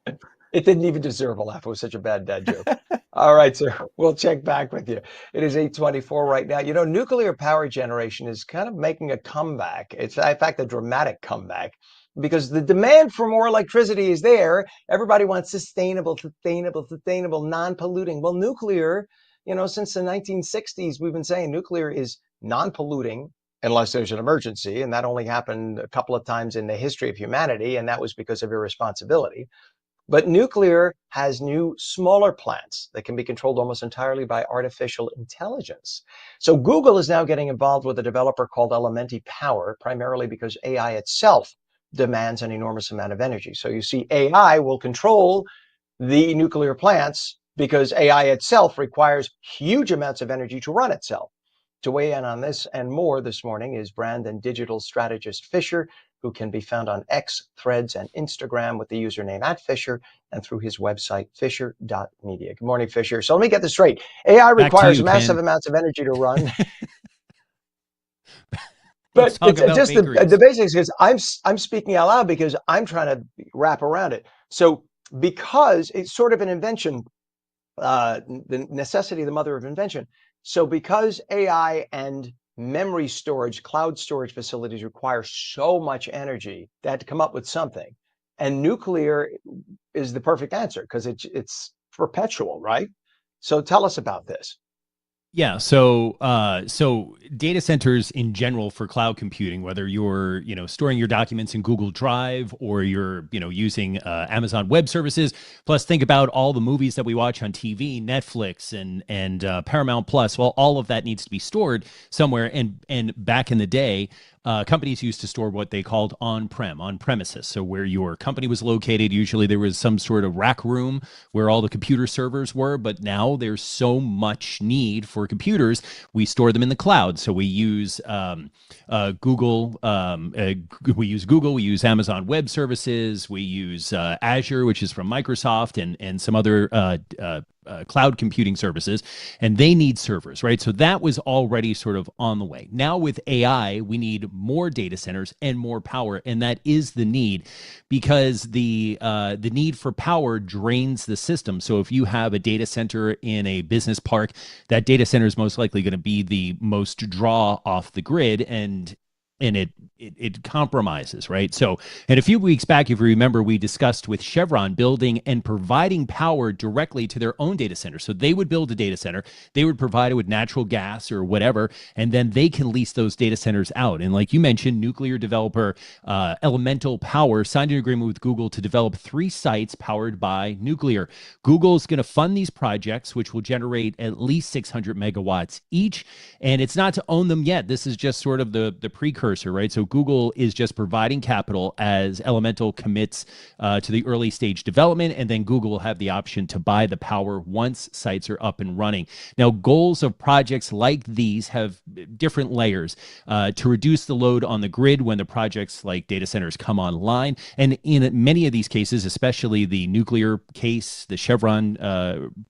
S3: It didn't even deserve a laugh. It was such a bad dad joke. All right, sir. We'll check back with you. It is 8:24 right now. Nuclear power generation is kind of making a comeback. It's, in fact, a dramatic comeback because the demand for more electricity is there. Everybody wants sustainable, non-polluting. Well, nuclear, since the 1960s, we've been saying nuclear is non-polluting unless there's an emergency. And that only happened a couple of times in the history of humanity. And that was because of irresponsibility. But nuclear has new, smaller plants that can be controlled almost entirely by artificial intelligence. So Google is now getting involved with a developer called Elementi Power, primarily because AI itself demands an enormous amount of energy. So you see, AI will control the nuclear plants because AI itself requires huge amounts of energy to run itself. To weigh in on this and more this morning is brand and digital strategist Fisher, who can be found on X, Threads, and Instagram with the username @Fisher and through his website, fisher.media. Good morning, Fisher. So let me get this straight. AI requires massive amounts of energy to run.
S8: let's
S3: But
S8: talk
S3: it's
S8: about
S3: just the
S8: bakeries.
S3: basics is I'm speaking out loud because I'm trying to wrap around it. So because it's sort of an invention, the necessity, the mother of invention. So because AI and memory storage, cloud storage facilities require so much energy, they had to come up with something. And nuclear is the perfect answer because it's perpetual, right? So tell us about this.
S8: Yeah, so data centers in general for cloud computing, whether you're storing your documents in Google Drive or you're using Amazon Web Services, plus think about all the movies that we watch on TV, Netflix and Paramount Plus. Well, all of that needs to be stored somewhere. And back in the day, companies used to store what they called on premises. So where your company was located, usually there was some sort of rack room where all the computer servers were. But now there's so much need for computers, we store them in the cloud. So we use Google, we use Amazon Web Services, we use Azure, which is from Microsoft, and some other cloud computing services, and they need servers, right? So that was already sort of on the way. Now with AI, we need more data centers and more power, and that is the need, because the need for power drains the system. So if you have a data center in a business park, that data center is most likely going to be the most draw off the grid, and it compromises, right? So, and a few weeks back, if you remember, we discussed with Chevron building and providing power directly to their own data center. So they would build a data center, they would provide it with natural gas or whatever, and then they can lease those data centers out. And like you mentioned, nuclear developer Elemental Power signed an agreement with Google to develop 3 sites powered by nuclear. Google is going to fund these projects, which will generate at least 600 megawatts each. And it's not to own them yet. This is just sort of the precursor, right? So Google is just providing capital as Elemental commits to the early stage development, and then Google will have the option to buy the power once sites are up and running. Now, goals of projects like these have different layers to reduce the load on the grid when the projects like data centers come online. And in many of these cases, especially the nuclear case, the Chevron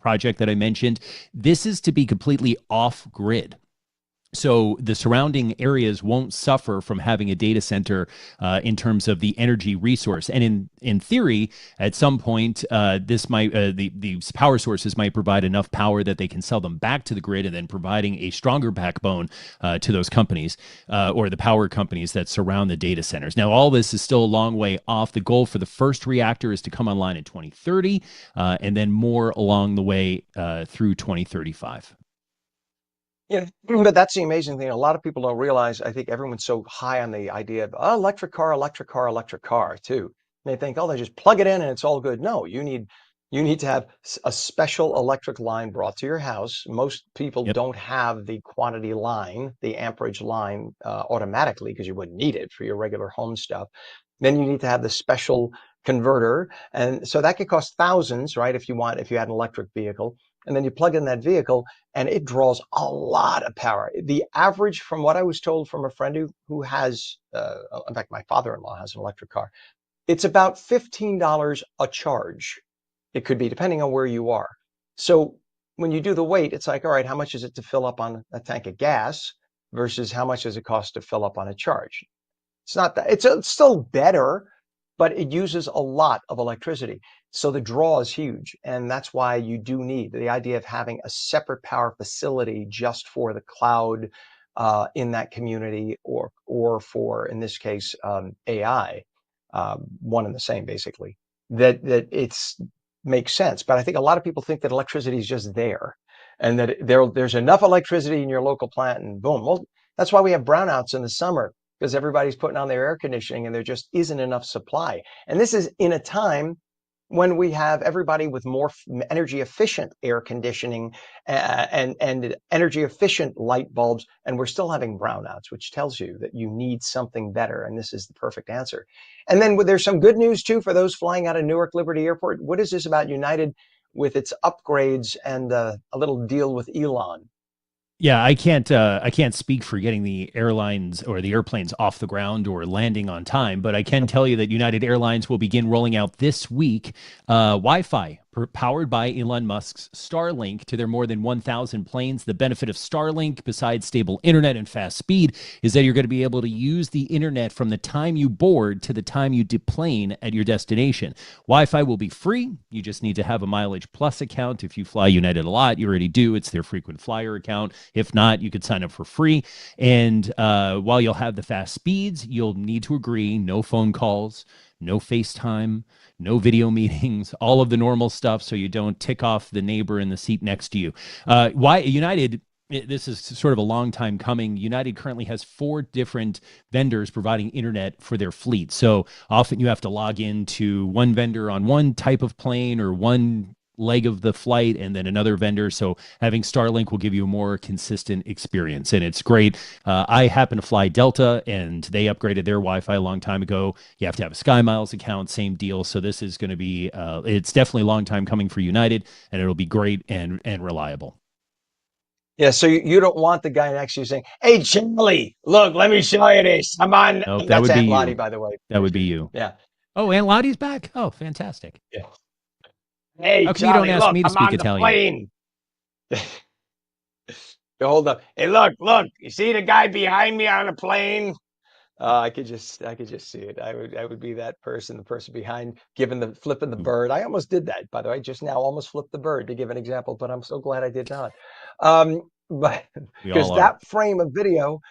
S8: project that I mentioned, this is to be completely off grid. So the surrounding areas won't suffer from having a data center in terms of the energy resource. And in theory, at some point, this might these power sources might provide enough power that they can sell them back to the grid, and then providing a stronger backbone to those companies or the power companies that surround the data centers. Now, all this is still a long way off. The goal for the first reactor is to come online in 2030, and then more along the way through 2035.
S3: Yeah, but that's the amazing thing. A lot of people don't realize. I think everyone's so high on the idea of electric car, electric car, electric car too. And they think, oh, they just plug it in and it's all good. No, you need to have a special electric line brought to your house. Most people
S8: Yep.
S3: don't have the quantity line, the amperage line automatically, because you wouldn't need it for your regular home stuff. Then you need to have the special converter, and so that could cost thousands, right? If you had an electric vehicle, and then you plug in that vehicle and it draws a lot of power. The average, from what I was told from a friend who has, in fact, my father-in-law has an electric car, it's about $15 a charge. It could be, depending on where you are. So when you do the weight, it's like, all right, how much is it to fill up on a tank of gas versus how much does it cost to fill up on a charge? It's not that, it's still better, but it uses a lot of electricity. So the draw is huge. And that's why you do need the idea of having a separate power facility just for the cloud in that community, or for, in this case, AI, one and the same, basically. That it's makes sense. But I think a lot of people think that electricity is just there, and that there's enough electricity in your local plant and boom. Well, that's why we have brownouts in the summer, because everybody's putting on their air conditioning and there just isn't enough supply. And this is in a time when we have everybody with more energy efficient air conditioning and energy efficient light bulbs, and we're still having brownouts, which tells you that you need something better, and this is the perfect answer. And then there's some good news too for those flying out of Newark Liberty Airport. What is this about United with its upgrades and a little deal with Elon?
S8: Yeah, I can't speak for getting the airlines or the airplanes off the ground or landing on time, but I can tell you that United Airlines will begin rolling out this week Wi-Fi powered by Elon Musk's Starlink to their more than 1,000 planes. The benefit of Starlink, besides stable internet and fast speed, is that you're going to be able to use the internet from the time you board to the time you deplane at your destination. Wi-Fi will be free. You just need to have a Mileage Plus account. If you fly United a lot, you already do. It's their frequent flyer account. If not, you could sign up for free. And while you'll have the fast speeds, you'll need to agree no phone calls, no FaceTime, no video meetings, all of the normal stuff, so you don't tick off the neighbor in the seat next to you. Why United? This is sort of a long time coming. United currently has 4 different vendors providing internet for their fleet. So often you have to log into one vendor on one type of plane or one leg of the flight and then another vendor. So having Starlink will give you a more consistent experience, and it's great. I happen to fly Delta, and they upgraded their Wi-Fi a long time ago. You have to have a Sky Miles account, same deal. So this is going to be it's definitely a long time coming for United, and it'll be great and reliable.
S3: Yeah, so you don't want the guy next to you saying, "Hey, Charlie, look, let me show you this. I'm on."
S8: Nope, that
S3: That's
S8: would be
S3: Aunt Lottie,
S8: you.
S3: by the way.
S8: That would be you.
S3: Yeah.
S8: Oh, Aunt Lottie's back. Oh, fantastic.
S3: Yeah. Hey,
S8: How come you don't
S3: Charlie,
S8: ask
S3: look,
S8: me to
S3: I'm
S8: speak
S3: on the
S8: Italian?
S3: plane. Hold up. Hey, look, you see the guy behind me on the plane? I could just see it. I would be that person, the person behind flipping the bird. I almost did that, by the way, just now, almost flipped the bird to give an example, but I'm so glad I did not. But
S8: We
S3: because
S8: all are.
S3: that frame of video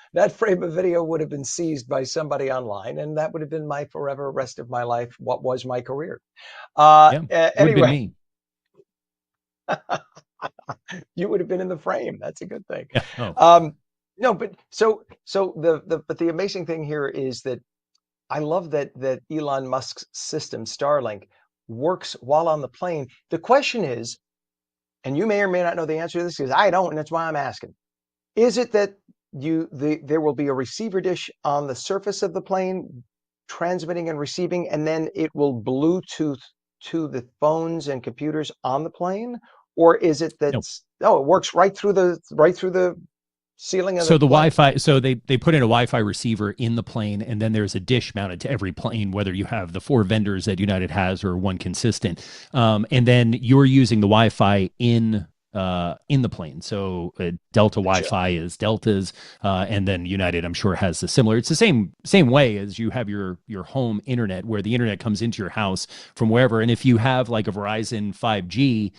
S3: would have been seized by somebody online, and that would have been my forever rest of my life. What was my career?
S8: Yeah, would have been
S3: Anyway,
S8: me.
S3: you would have been in the frame. That's a good thing.
S8: Yeah. Oh,
S3: No, but the amazing thing here is that I love that Elon Musk's system, Starlink, works while on the plane. The question is, and you may or may not know the answer to this because I don't, and that's why I'm asking. Is it that there will be a receiver dish on the surface of the plane transmitting and receiving, and then it will Bluetooth to the phones and computers on the plane? Or is it that
S8: no.
S3: it works right through the ceiling of
S8: So
S3: the
S8: the
S3: plane?
S8: Wi-Fi, so they put in a Wi-Fi receiver in the plane, and then there's a dish mounted to every plane, whether you have the 4 vendors that United has or one consistent. And then you're using the Wi-Fi in the plane. So Delta
S3: Gotcha.
S8: Wi-Fi is Delta's, and then United, I'm sure, has the similar. It's the same way as you have your home internet, where the internet comes into your house from wherever. And if you have like a Verizon 5G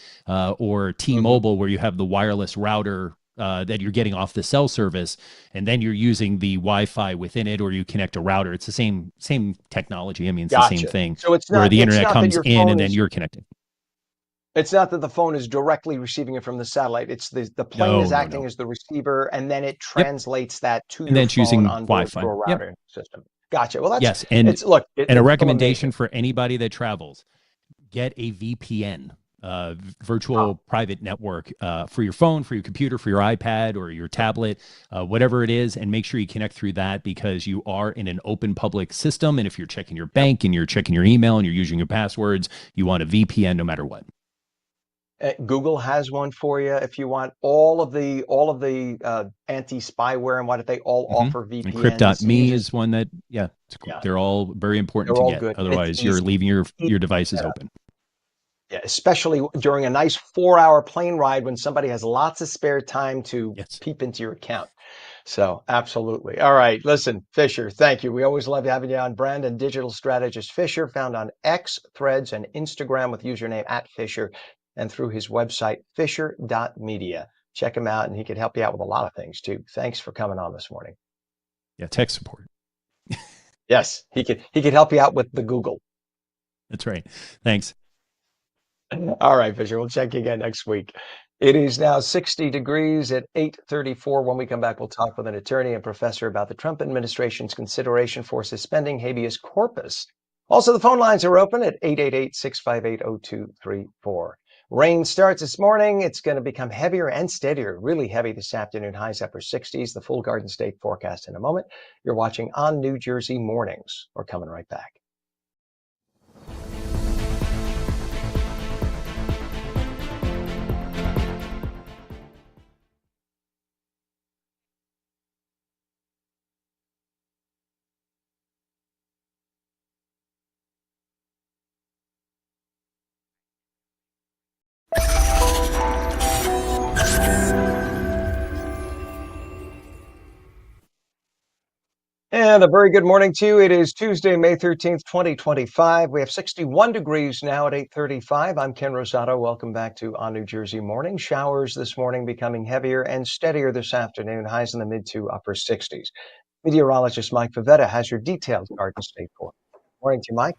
S8: or T-Mobile, where you have the wireless router that you're getting off the cell service, and then you're using the Wi-Fi within it, or you connect a router. It's the same technology. I mean, it's the same
S3: Gotcha.
S8: thing,
S3: So
S8: where the
S3: it's
S8: internet
S3: not that
S8: comes
S3: your
S8: in and
S3: phone
S8: then
S3: is
S8: you're connected.
S3: it's not that the phone is directly receiving it from the satellite. It's the plane
S8: No,
S3: is
S8: no,
S3: acting
S8: no.
S3: as the receiver, and then it
S8: Yep.
S3: translates that to
S8: And
S3: your
S8: then it's
S3: phone
S8: using
S3: on board
S8: Wi-Fi.
S3: through a
S8: Yep.
S3: router system. Gotcha. Well,
S8: Yes. And a
S3: it's still
S8: recommendation
S3: amazing.
S8: for anybody that travels: get a VPN,
S3: Oh,
S8: virtual private network, for your phone, for your computer, for your iPad or your tablet, whatever it is, and make sure you connect through that, because you are in an open public system. And if you're checking your
S3: yep.
S8: bank and you're checking your email and you're using your passwords, you want a VPN no matter what.
S3: Google has one for you if you want all of the anti-spyware and what they all offer
S8: And
S3: VPNs. You
S8: Crypt.me
S3: just
S8: is one that, yeah,
S3: yeah,
S8: they're all very important
S3: they're
S8: to
S3: all
S8: get.
S3: good. It's
S8: Otherwise, you're
S3: easy.
S8: leaving your
S3: Easy
S8: devices
S3: setup.
S8: open.
S3: Yeah, especially during a nice 4-hour plane ride when somebody has lots of spare time to
S8: Yes.
S3: peep into your account. So absolutely. All right. Listen, Fisher, thank you. We always love having you on. Brand and digital strategist Fisher, found on X, Threads, and Instagram with username @Fisher, and through his website, fisher.media. Check him out, and he can help you out with a lot of things too. Thanks for coming on this morning.
S8: Yeah. Tech support.
S3: Yes, he could help you out with the Google.
S8: That's right. Thanks.
S3: All right, Fisher. We'll check you again next week. It is now 60 degrees at 8:34. When we come back, we'll talk with an attorney and professor about the Trump administration's consideration for suspending habeas corpus. Also, the phone lines are open at 888-658-0234. Rain starts this morning. It's going to become heavier and steadier, really heavy this afternoon, highs upper 60s. The full Garden State forecast in a moment. You're watching ONNJ Mornings. We're coming right back. And a very good morning to you. It is Tuesday, May 13th, 2025. We have 61 degrees now at 8:35. I'm Ken Rosato. Welcome back to ONNJ Mornings. Showers this morning becoming heavier and steadier this afternoon. Highs in the mid to upper 60s. Meteorologist Mike Favetta has your detailed Garden State for. Morning to you, Mike.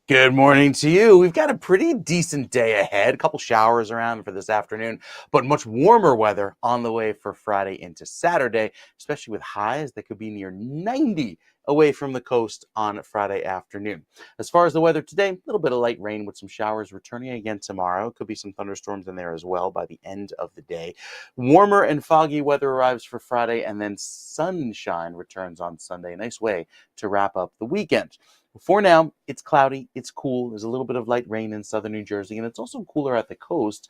S2: Good morning to you. We've got a pretty decent day ahead. A couple showers around for this afternoon, but much warmer weather on the way for Friday into Saturday, especially with highs that could be near 90 away from the coast on Friday afternoon. As far as the weather today, a little bit of light rain with some showers returning again tomorrow. Could be some thunderstorms in there as well by the end of the day. Warmer and foggy weather arrives for Friday, and then sunshine returns on Sunday. A nice way to wrap up the weekend. For now, it's cloudy, it's cool. There's a little bit of light rain in southern New Jersey, and it's also cooler at the coast,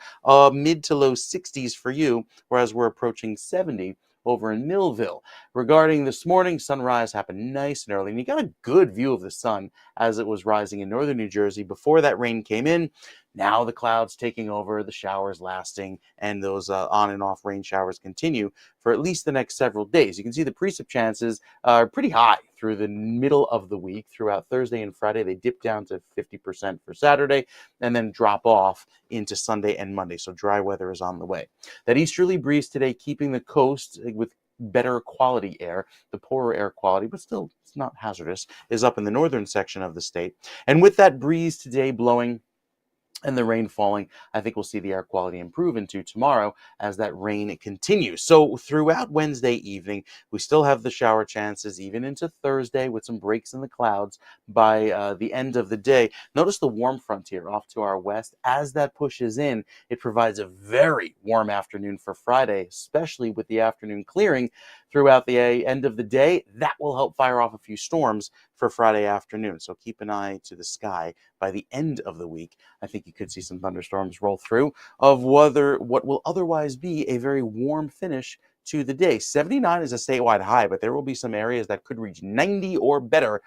S2: mid to low 60s for you, whereas we're approaching 70 over in Millville. Regarding this morning, sunrise happened nice and early, and you got a good view of the sun as it was rising in northern New Jersey before that rain came in. Now the clouds taking over, the showers lasting, and those on and off rain showers continue for at least the next several days. You can see the precip chances are pretty high through the middle of the week. Throughout Thursday and Friday, they dip down to 50% for Saturday and then drop off into Sunday and Monday. So dry weather is on the way. That easterly breeze today keeping the coast with better quality air. The poorer air quality, but still it's not hazardous, is up in the northern section of the state. And with that breeze today blowing and the rain falling, I think we'll see the air quality improve into tomorrow as that rain continues. So throughout Wednesday evening, we still have the shower chances, even into Thursday with some breaks in the clouds by the end of the day. Notice the warm frontier off to our west. As that pushes in, it provides a very warm afternoon for Friday, especially with the afternoon clearing throughout the end of the day. That will help fire off a few storms for Friday afternoon. So keep an eye to the sky by the end of the week. I think you could see some thunderstorms roll through of what will otherwise be a very warm finish to the day. 79 is a statewide high, but there will be some areas that could reach 90 or better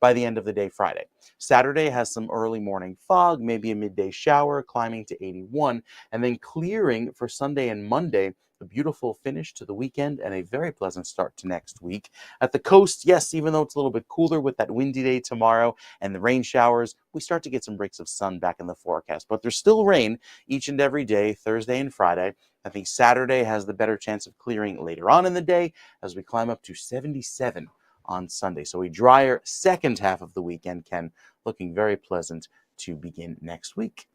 S2: by the end of the day Friday. Saturday has some early morning fog, maybe a midday shower, climbing to 81, and then clearing for Sunday and Monday. A beautiful finish to the weekend and a very pleasant start to next week. At the coast, yes, even though it's a little bit cooler with that windy day tomorrow and the rain showers, we start to get some breaks of sun back in the forecast. But there's still rain each and every day, Thursday and Friday. I think Saturday has the better chance of clearing later on in the day as we climb up to 77 on Sunday. So a drier second half of the weekend, Ken, looking very pleasant to begin next week.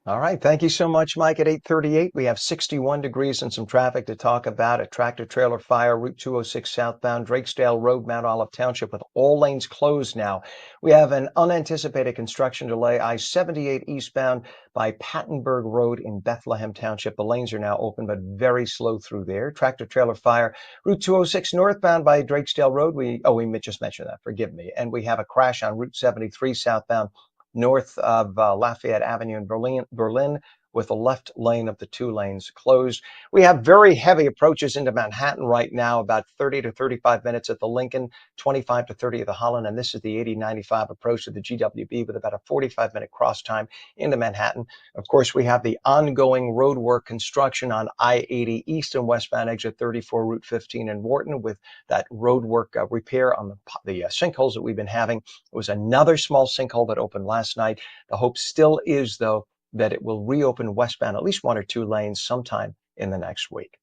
S3: All right. Thank you so much, Mike. At 8:38, we have 61 degrees and some traffic to talk about. A tractor trailer fire, Route 206 southbound, Drakesdale Road, Mount Olive Township, with all lanes closed now. We have an unanticipated construction delay, I-78 eastbound by Pattenberg Road in Bethlehem Township. The lanes are now open, but very slow through there. Tractor trailer fire, Route 206 northbound by Drakesdale Road. We just mentioned that. Forgive me. And we have a crash on Route 73 southbound, north of Lafayette Avenue in Berlin, with the left lane of the two lanes closed. We have very heavy approaches into Manhattan right now, about 30 to 35 minutes at the Lincoln, 25 to 30 at the Holland, and this is the 8095 approach to the GWB with about a 45-minute cross time into Manhattan. Of course, we have the ongoing road work construction on I-80 east and westbound exit 34, Route 15 in Wharton, with that road work repair on the sinkholes that we've been having. It was another small sinkhole that opened last night. The hope still is, though, that it will reopen westbound at least one or two lanes sometime in the next week.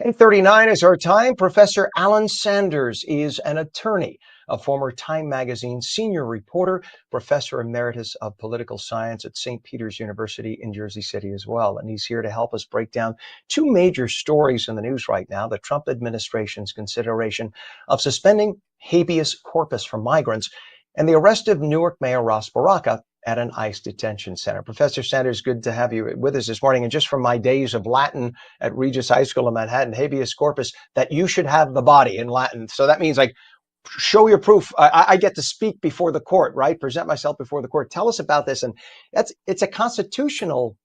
S3: 8:39 is our time. Professor Alan Sanders is an attorney, a former Time Magazine senior reporter, professor emeritus of political science at St. Peter's University in Jersey City as well. And he's here to help us break down two major stories in the news right now: the Trump administration's consideration of suspending habeas corpus for migrants, and the arrest of Newark Mayor Ras Baraka at an ICE detention center. Professor Sanders, good to have you with us this morning. And just from my days of Latin at Regis High School in Manhattan, habeas corpus, that you should have the body in Latin. So that means, like, show your proof. I get to speak before the court, right? Present myself before the court. Tell us about this. And it's a constitutional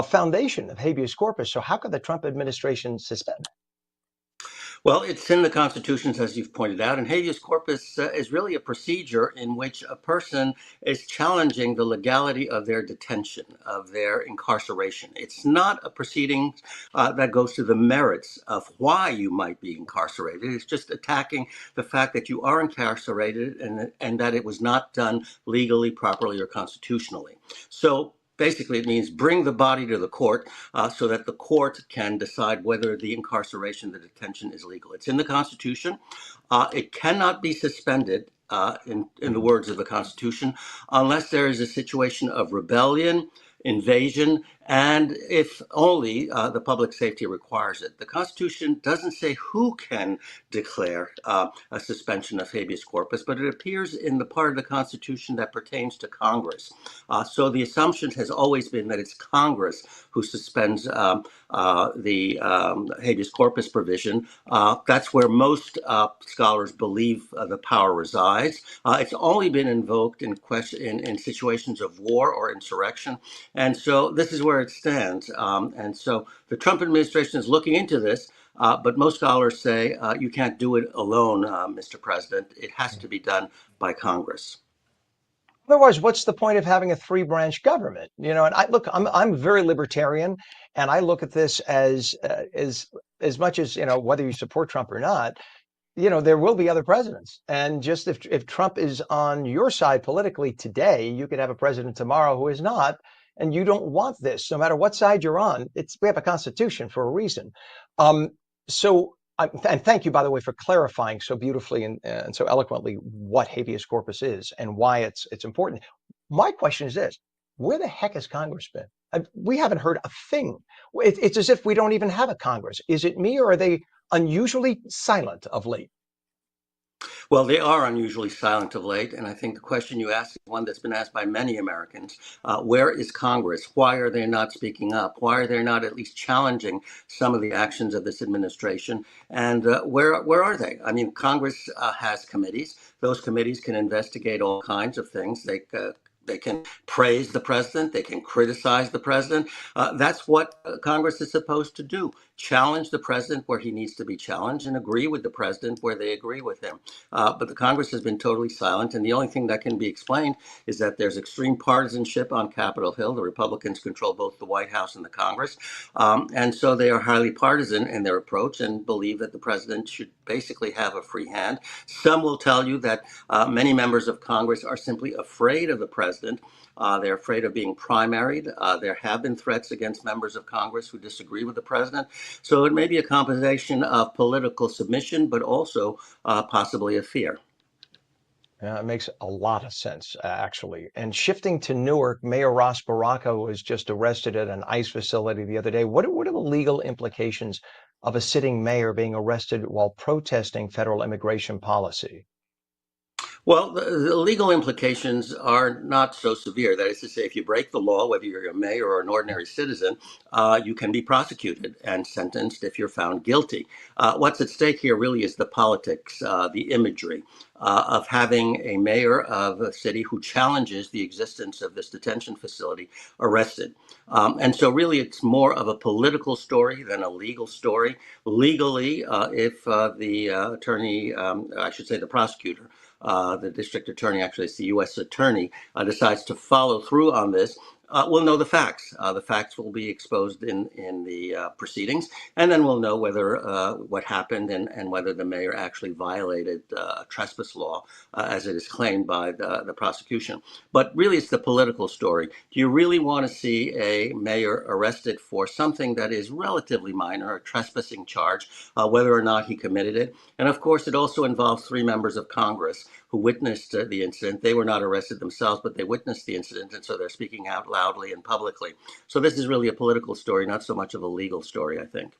S3: foundation of habeas corpus. So how could the Trump administration suspend it?
S9: Well, it's in the constitutions, as you've pointed out, and habeas corpus is really a procedure in which a person is challenging the legality of their detention, of their incarceration. It's not a proceeding that goes to the merits of why you might be incarcerated. It's just attacking the fact that you are incarcerated and that it was not done legally, properly, or constitutionally. So basically, it means bring the body to the court so that the court can decide whether the incarceration, the detention is legal. It's in the Constitution. It cannot be suspended, in the words of the Constitution, unless there is a situation of rebellion, invasion, and if only the public safety requires it. The Constitution doesn't say who can declare a suspension of habeas corpus, but it appears in the part of the Constitution that pertains to Congress. So the assumption has always been that it's Congress who suspends the habeas corpus provision. That's where most scholars believe the power resides. It's only been invoked in situations of war or insurrection, and so this is where it stands. And so the Trump administration is looking into this. But most scholars say you can't do it alone, Mr. President. It has to be done by Congress.
S3: Otherwise, what's the point of having a three-branch government? And I'm very libertarian, and I look at this as much as, whether you support Trump or not, there will be other presidents. And just if Trump is on your side politically today, you could have a president tomorrow who is not, and you don't want this, no matter what side you're on. We have a constitution for a reason. And thank you, by the way, for clarifying so beautifully and so eloquently what habeas corpus is and why it's important. My question is this: where the heck has Congress been? We haven't heard a thing. It's as if we don't even have a Congress. Is it me, or are they unusually silent of late?
S9: Well, they are unusually silent of late, and I think the question you asked is one that's been asked by many Americans. Where is Congress? Why are they not speaking up? Why are they not at least challenging some of the actions of this administration? And where are they? I mean, Congress has committees. Those committees can investigate all kinds of things. They can praise the president. They can criticize the president. That's what Congress is supposed to do. Challenge the president where he needs to be challenged and agree with the president where they agree with him. But the Congress has been totally silent. And the only thing that can be explained is that there's extreme partisanship on Capitol Hill. The Republicans control both the White House and the Congress. And so they are highly partisan in their approach and believe that the president should basically have a free hand. Some will tell you that many members of Congress are simply afraid of the president. They're afraid of being primaried. There have been threats against members of Congress who disagree with the president. So it may be a combination of political submission, but also possibly a fear.
S3: Yeah, it makes a lot of sense, actually. And shifting to Newark, Mayor Ross Baraka was just arrested at an ICE facility the other day. What are the legal implications of a sitting mayor being arrested while protesting federal immigration policy?
S9: Well, the legal implications are not so severe. That is to say, if you break the law, whether you're a mayor or an ordinary citizen, you can be prosecuted and sentenced if you're found guilty. What's at stake here really is the politics, the imagery of having a mayor of a city who challenges the existence of this detention facility arrested. And so really it's more of a political story than a legal story. Legally, if the attorney, I should say the prosecutor, the district attorney, actually it's the U.S. attorney, decides to follow through on this, we'll know the facts. The facts will be exposed in the proceedings, and then we'll know whether what happened and whether the mayor actually violated a trespass law, as it is claimed by the prosecution. But really, it's the political story. Do you really want to see a mayor arrested for something that is relatively minor, a trespassing charge, whether or not he committed it? And of course, it also involves 3 members of Congress who witnessed the incident. They were not arrested themselves, but they witnessed the incident, and so they're speaking out loudly and publicly. So this is really a political story, not so much of a legal story, I think.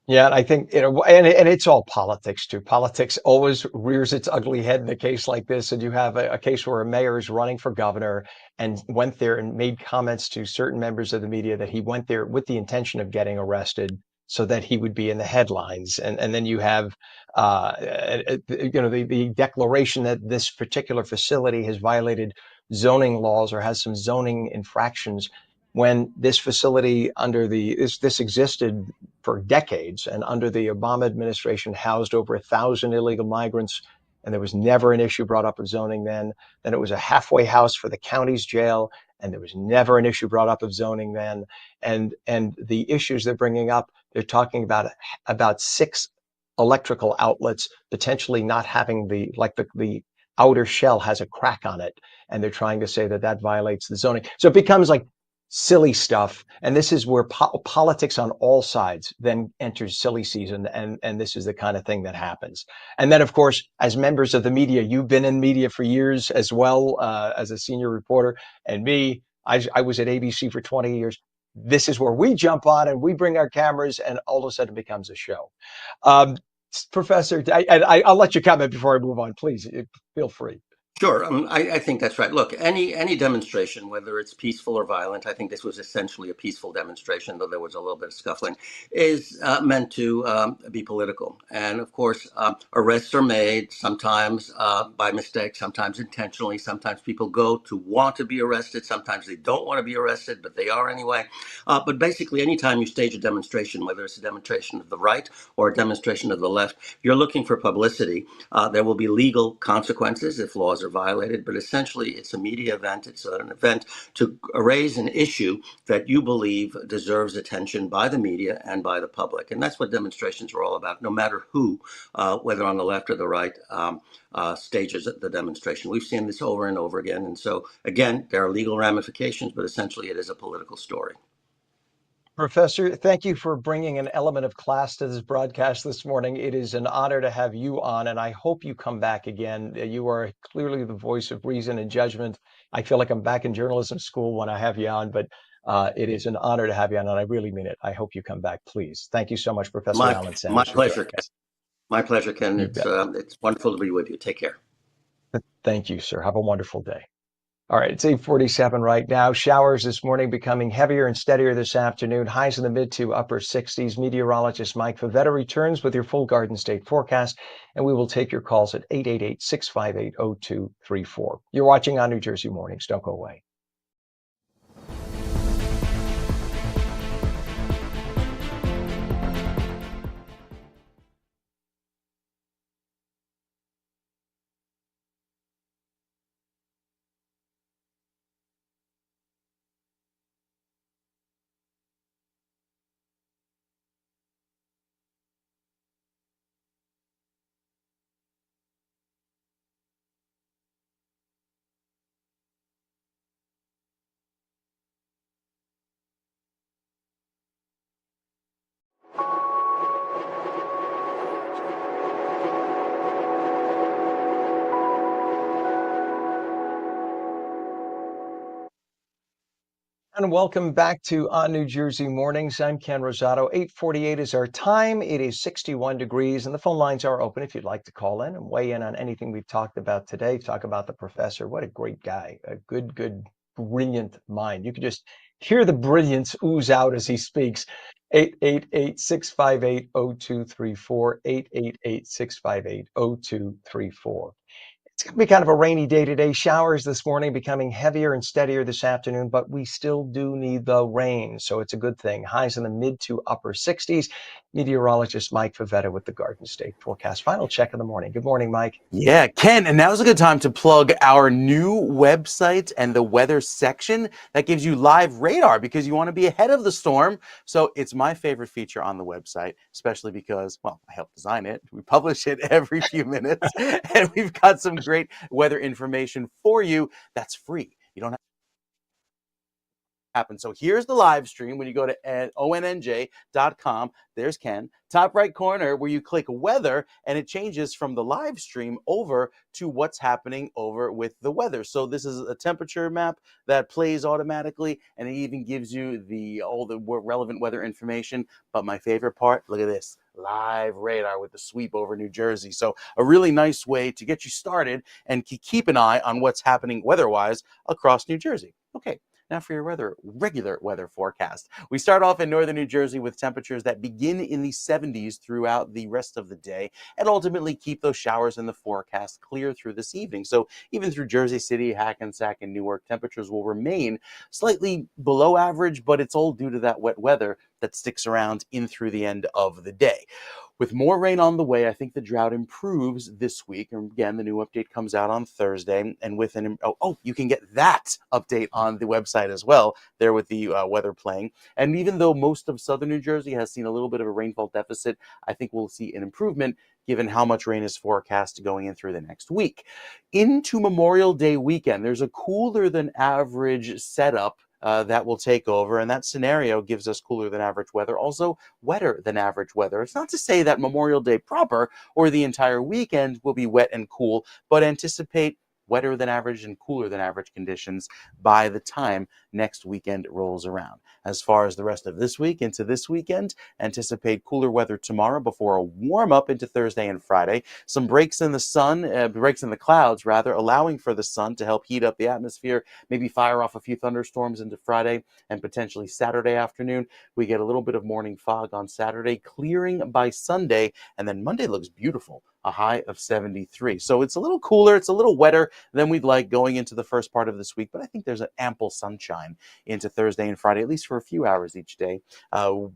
S3: Yeah, and I think, and it's all politics too. Politics always rears its ugly head in a case like this. And you have a case where a mayor is running for governor and went there and made comments to certain members of the media that he went there with the intention of getting arrested so that he would be in the headlines. And then you have, the declaration that this particular facility has violated zoning laws or has some zoning infractions. when this facility this existed for decades, and under the Obama administration housed over 1,000 illegal migrants, and there was never an issue brought up of zoning then. Then it was a halfway house for the county's jail, and there was never an issue brought up of zoning then. And the issues they're bringing up, they're talking about 6 electrical outlets potentially not having the outer shell has a crack on it, and they're trying to say that that violates the zoning. So it becomes like silly stuff, and this is where politics on all sides then enters silly season, and this is the kind of thing that happens. And then, of course, as members of the media, you've been in media for years as well, as a senior reporter, and me, I was at ABC for 20 years. This is where we jump on and we bring our cameras, and all of a sudden it becomes a show. Professor, I'll let you comment before I move on. Please feel free.
S9: Sure, I think that's right. Look, any demonstration, whether it's peaceful or violent, I think this was essentially a peaceful demonstration, though there was a little bit of scuffling, is meant to be political. And of course, arrests are made sometimes by mistake, sometimes intentionally. Sometimes people go to want to be arrested. Sometimes they don't want to be arrested, but they are anyway. But basically, anytime you stage a demonstration, whether it's a demonstration of the right or a demonstration of the left, you're looking for publicity. There will be legal consequences if laws are violated, but essentially it's a media event. It's an event to raise an issue that you believe deserves attention by the media and by the public. And that's what demonstrations are all about, no matter who, whether on the left or the right, stages the demonstration. We've seen this over and over again. And so, again, there are legal ramifications, but essentially it is a political story.
S3: Professor, thank you for bringing an element of class to this broadcast this morning. It is an honor to have you on, and I hope you come back again. You are clearly the voice of reason and judgment. I feel like I'm back in journalism school when I have you on, but it is an honor to have you on, and I really mean it. I hope you come back, please. Thank you so much, Professor Alan
S9: My
S3: Sanders, for
S9: pleasure,
S3: joining
S9: Ken.
S3: us.
S9: My pleasure, Ken.
S3: You bet.
S9: It's wonderful to be with you. Take care.
S3: Thank you, sir. Have a wonderful day. All right, it's 8:47 right now. Showers this morning becoming heavier and steadier this afternoon. Highs in the mid to upper 60s. Meteorologist Mike Favetta returns with your full Garden State forecast, and we will take your calls at 888-658-0234. You're watching ONNJ Mornings. Don't go away. And welcome back to ONNJ Mornings. I'm Ken Rosato. 8:48 is our time. It is 61 degrees, and the phone lines are open if you'd like to call in and weigh in on anything we've talked about today. Talk about the professor. What a great guy. A good, brilliant mind. You can just hear the brilliance ooze out as he speaks. 888-658-0234. 888-658-0234. It's going to be kind of a rainy day today. Showers this morning becoming heavier and steadier this afternoon, but we still do need the rain. So it's a good thing. Highs in the mid to upper 60s. Meteorologist Mike Favetta with the Garden State forecast. Final check of the morning. Good morning, Mike.
S2: Yeah, Ken, and now's a good time to plug our new website and the weather section that gives you live radar because you want to be ahead of the storm. So it's my favorite feature on the website, especially because, well, I helped design it. We publish it every few minutes, and we've got some great weather information for you that's free. You don't have happen. So here's the live stream. When you go to ONNJ.com, there's Ken, top right corner where you click weather, and it changes from the live stream over to what's happening over with the weather. So this is a temperature map that plays automatically, and it even gives you all the relevant weather information. But my favorite part, look at this, live radar with the sweep over New Jersey. So a really nice way to get you started and keep an eye on what's happening weather-wise across New Jersey. Okay. Now for your regular weather forecast. We start off in northern New Jersey with temperatures that begin in the 70s throughout the rest of the day and ultimately keep those showers in the forecast clear through this evening. So even through Jersey City, Hackensack, and Newark, temperatures will remain slightly below average, but it's all due to that wet weather that sticks around in through the end of the day. With more rain on the way, I think the drought improves this week. And again, the new update comes out on Thursday. And with you can get that update on the website as well, there with the weather playing. And even though most of southern New Jersey has seen a little bit of a rainfall deficit, I think we'll see an improvement given how much rain is forecast going in through the next week. Into Memorial Day weekend, there's a cooler than average setup that will take over, and that scenario gives us cooler than average weather, also wetter than average weather. It's not to say that Memorial Day proper or the entire weekend will be wet and cool, but anticipate wetter than average and cooler than average conditions by the time next weekend rolls around. As far as the rest of this week into this weekend, anticipate cooler weather tomorrow before a warm up into Thursday and Friday. Some breaks in the clouds rather, allowing for the sun to help heat up the atmosphere, maybe fire off a few thunderstorms into Friday and potentially Saturday afternoon. We get a little bit of morning fog on Saturday, clearing by Sunday, and then Monday looks beautiful. A high of 73. So it's a little cooler, it's a little wetter than we'd like going into the first part of this week, but I think there's an ample sunshine into Thursday and Friday, at least for a few hours each day,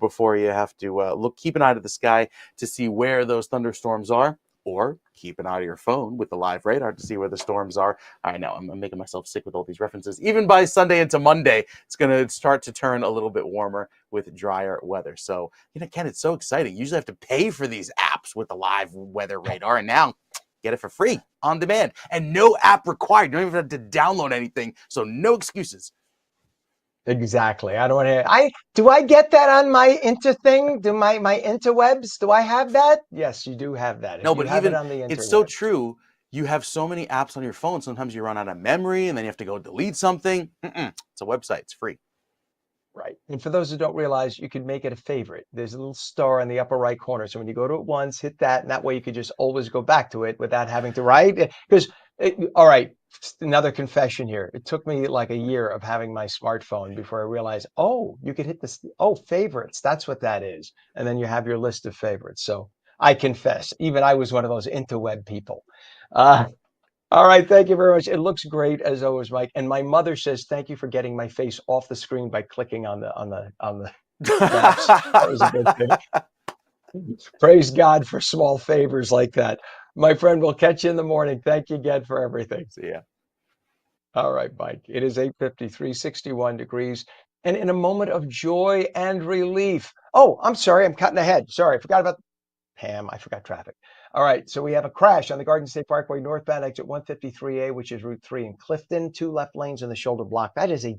S2: before you have to keep an eye to the sky to see where those thunderstorms are, or keep an eye on your phone with the live radar to see where the storms are. I know I'm making myself sick with all these references. Even by Sunday into Monday, it's going to start to turn a little bit warmer with drier weather. So, Ken, it's so exciting. You usually have to pay for these apps with the live weather radar, and now get it for free on demand and no app required. You don't even have to download anything. So no excuses.
S3: Exactly. I don't want to. Do I get that on my Inta thing? Do my interwebs? Do I have that? Yes, you do have that. If
S2: No,
S3: you
S2: but
S3: have
S2: even
S3: it on the
S2: it's so
S3: interwebs.
S2: true. You have so many apps on your phone. Sometimes you run out of memory, and then you have to go delete something. It's a website. It's free.
S3: Right. And for those who don't realize, you could make it a favorite. There's a little star in the upper right corner. So when you go to it once, hit that, and that way you could just always go back to it without having to write. Because, all right, another confession here. It took me like a year of having my smartphone before I realized, oh, you could hit this. Oh, favorites. That's what that is. And then you have your list of favorites. So I confess, even I was one of those interweb people. All right, thank you very much. It looks great as always, Mike. And my mother says thank you for getting my face off the screen by clicking on the maps. That was a good thing. Praise God for small favors like that. My friend, we'll catch you in the morning. Thank you again for everything.
S2: See ya.
S3: All right, Mike. It is 8:53, 61 degrees. And in a moment of joy and relief. Oh, I'm sorry. I'm cutting ahead. Sorry, I forgot about Pam, I forgot traffic. All right, so we have a crash on the Garden State Parkway northbound exit 153A, which is Route 3 in Clifton. 2 left lanes in the shoulder block. That is a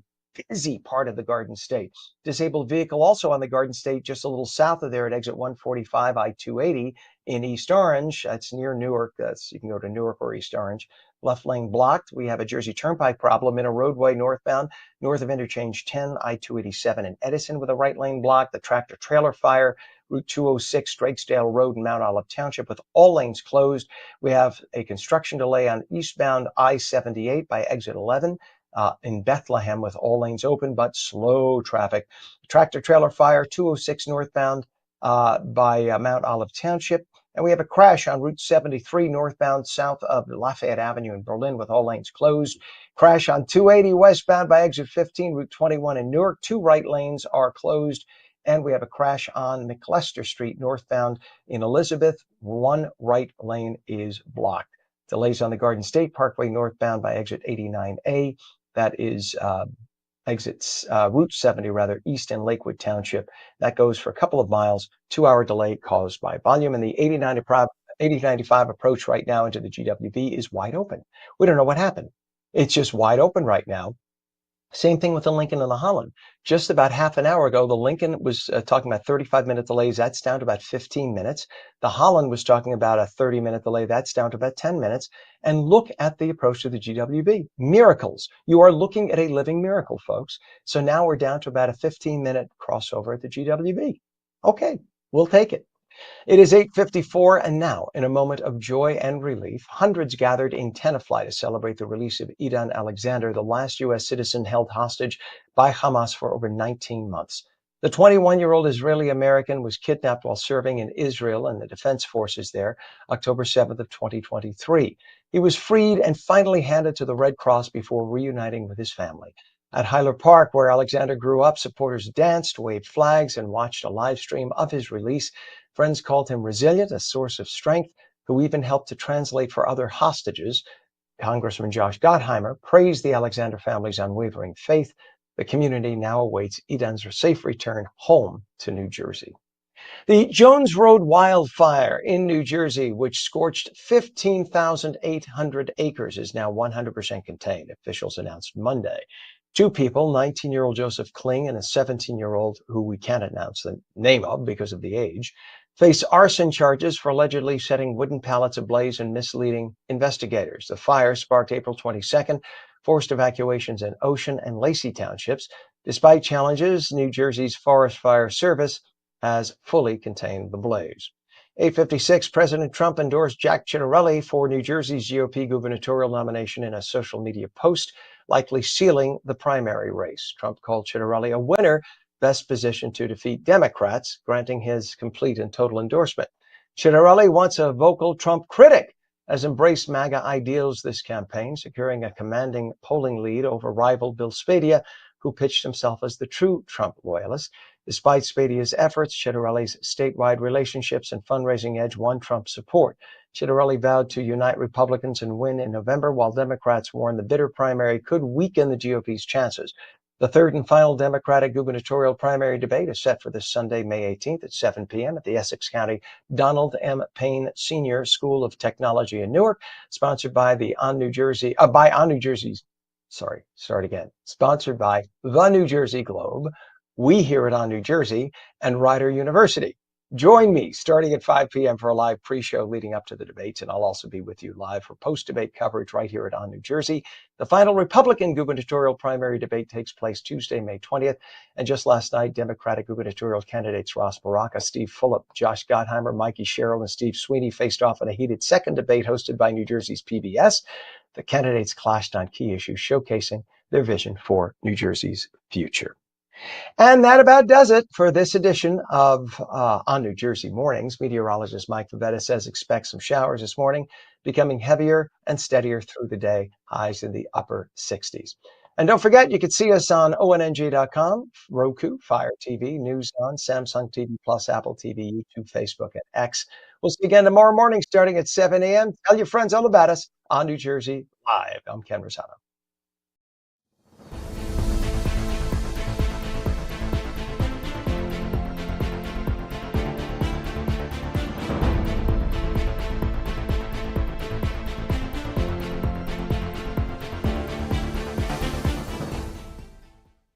S3: busy part of the Garden State. Disabled vehicle also on the Garden State, just a little south of there at exit 145 I-280 in East Orange. That's near Newark. You can go to Newark or East Orange. Left lane blocked. We have a Jersey Turnpike problem in a roadway northbound, north of interchange 10 I-287 in Edison with a right lane block. The tractor trailer fire, Route 206, Drakesdale Road in Mount Olive Township with all lanes closed. We have a construction delay on eastbound I-78 by exit 11 in Bethlehem with all lanes open but slow traffic. Tractor trailer fire, 206 northbound by Mount Olive Township. And we have a crash on Route 73 northbound south of Lafayette Avenue in Berlin with all lanes closed. Crash on 280 westbound by exit 15, Route 21 in Newark. 2 right lanes are closed. And we have a crash on McLester Street northbound in Elizabeth. 1 right lane is blocked. Delays on the Garden State Parkway northbound by exit 89A. That is Route 70 east in Lakewood Township. That goes for a couple of miles. 2-hour delay caused by volume. And the 8095 approach right now into the GWB is wide open. We don't know what happened. It's just wide open right now. Same thing with the Lincoln and the Holland. Just about half an hour ago, the Lincoln was talking about 35-minute delays. That's down to about 15 minutes. The Holland was talking about a 30-minute delay. That's down to about 10 minutes. And look at the approach to the GWB. Miracles. You are looking at a living miracle, folks. So now we're down to about a 15-minute crossover at the GWB. Okay, we'll take it. It is 8:54, and now, in a moment of joy and relief, hundreds gathered in Tenafly to celebrate the release of Idan Alexander, the last U.S. citizen held hostage by Hamas for over 19 months. The 21-year-old Israeli-American was kidnapped while serving in Israel and the defense forces there, October 7th of 2023. He was freed and finally handed to the Red Cross before reuniting with his family. At Hyler Park, where Alexander grew up, supporters danced, waved flags, and watched a live stream of his release. Friends called him resilient, a source of strength, who even helped to translate for other hostages. Congressman Josh Gottheimer praised the Alexander family's unwavering faith. The community now awaits Idan's safe return home to New Jersey. The Jones Road wildfire in New Jersey, which scorched 15,800 acres, is now 100% contained, officials announced Monday. Two people, 19-year-old Joseph Kling and a 17-year-old who we can't announce the name of because of the age, face arson charges for allegedly setting wooden pallets ablaze and misleading investigators. The fire sparked April 22nd, forced evacuations in Ocean and Lacey townships. Despite challenges, New Jersey's Forest Fire Service has fully contained the blaze. 8:56, President Trump endorsed Jack Ciattarelli for New Jersey's GOP gubernatorial nomination in a social media post, likely sealing the primary race. Trump called Ciattarelli a winner, best positioned to defeat Democrats, granting his complete and total endorsement. Ciattarelli, once a vocal Trump critic, has embraced MAGA ideals this campaign, securing a commanding polling lead over rival Bill Spadea, who pitched himself as the true Trump loyalist. Despite Spadea's efforts, Ciattarelli's statewide relationships and fundraising edge won Trump's support. Ciattarelli vowed to unite Republicans and win in November, while Democrats warned the bitter primary could weaken the GOP's chances. The third and final Democratic gubernatorial primary debate is set for this Sunday, May 18th at 7 p.m. at the Essex County Donald M. Payne Senior School of Technology in Newark, sponsored by the Sponsored by the New Jersey Globe, We Hear It on New Jersey, and Rider University. Join me starting at 5 p.m. for a live pre-show leading up to the debates, and I'll also be with you live for post-debate coverage right here at On New Jersey. The final Republican gubernatorial primary debate takes place Tuesday, May 20th, and just last night, Democratic gubernatorial candidates Ross Baraka, Steve Fulop, Josh Gottheimer, Mikey Sherrill, and Steve Sweeney faced off in a heated second debate hosted by New Jersey's PBS. The candidates clashed on key issues showcasing their vision for New Jersey's future. And that about does it for this edition of On New Jersey Mornings. Meteorologist Mike Favetta says expect some showers this morning, becoming heavier and steadier through the day, highs in the upper 60s. And don't forget, you can see us on ONNJ.com, Roku, Fire TV, News On, Samsung TV Plus, Apple TV, YouTube, Facebook, and X. We'll see you again tomorrow morning starting at 7 a.m. Tell your friends all about us on New Jersey Live. I'm Ken Rosato.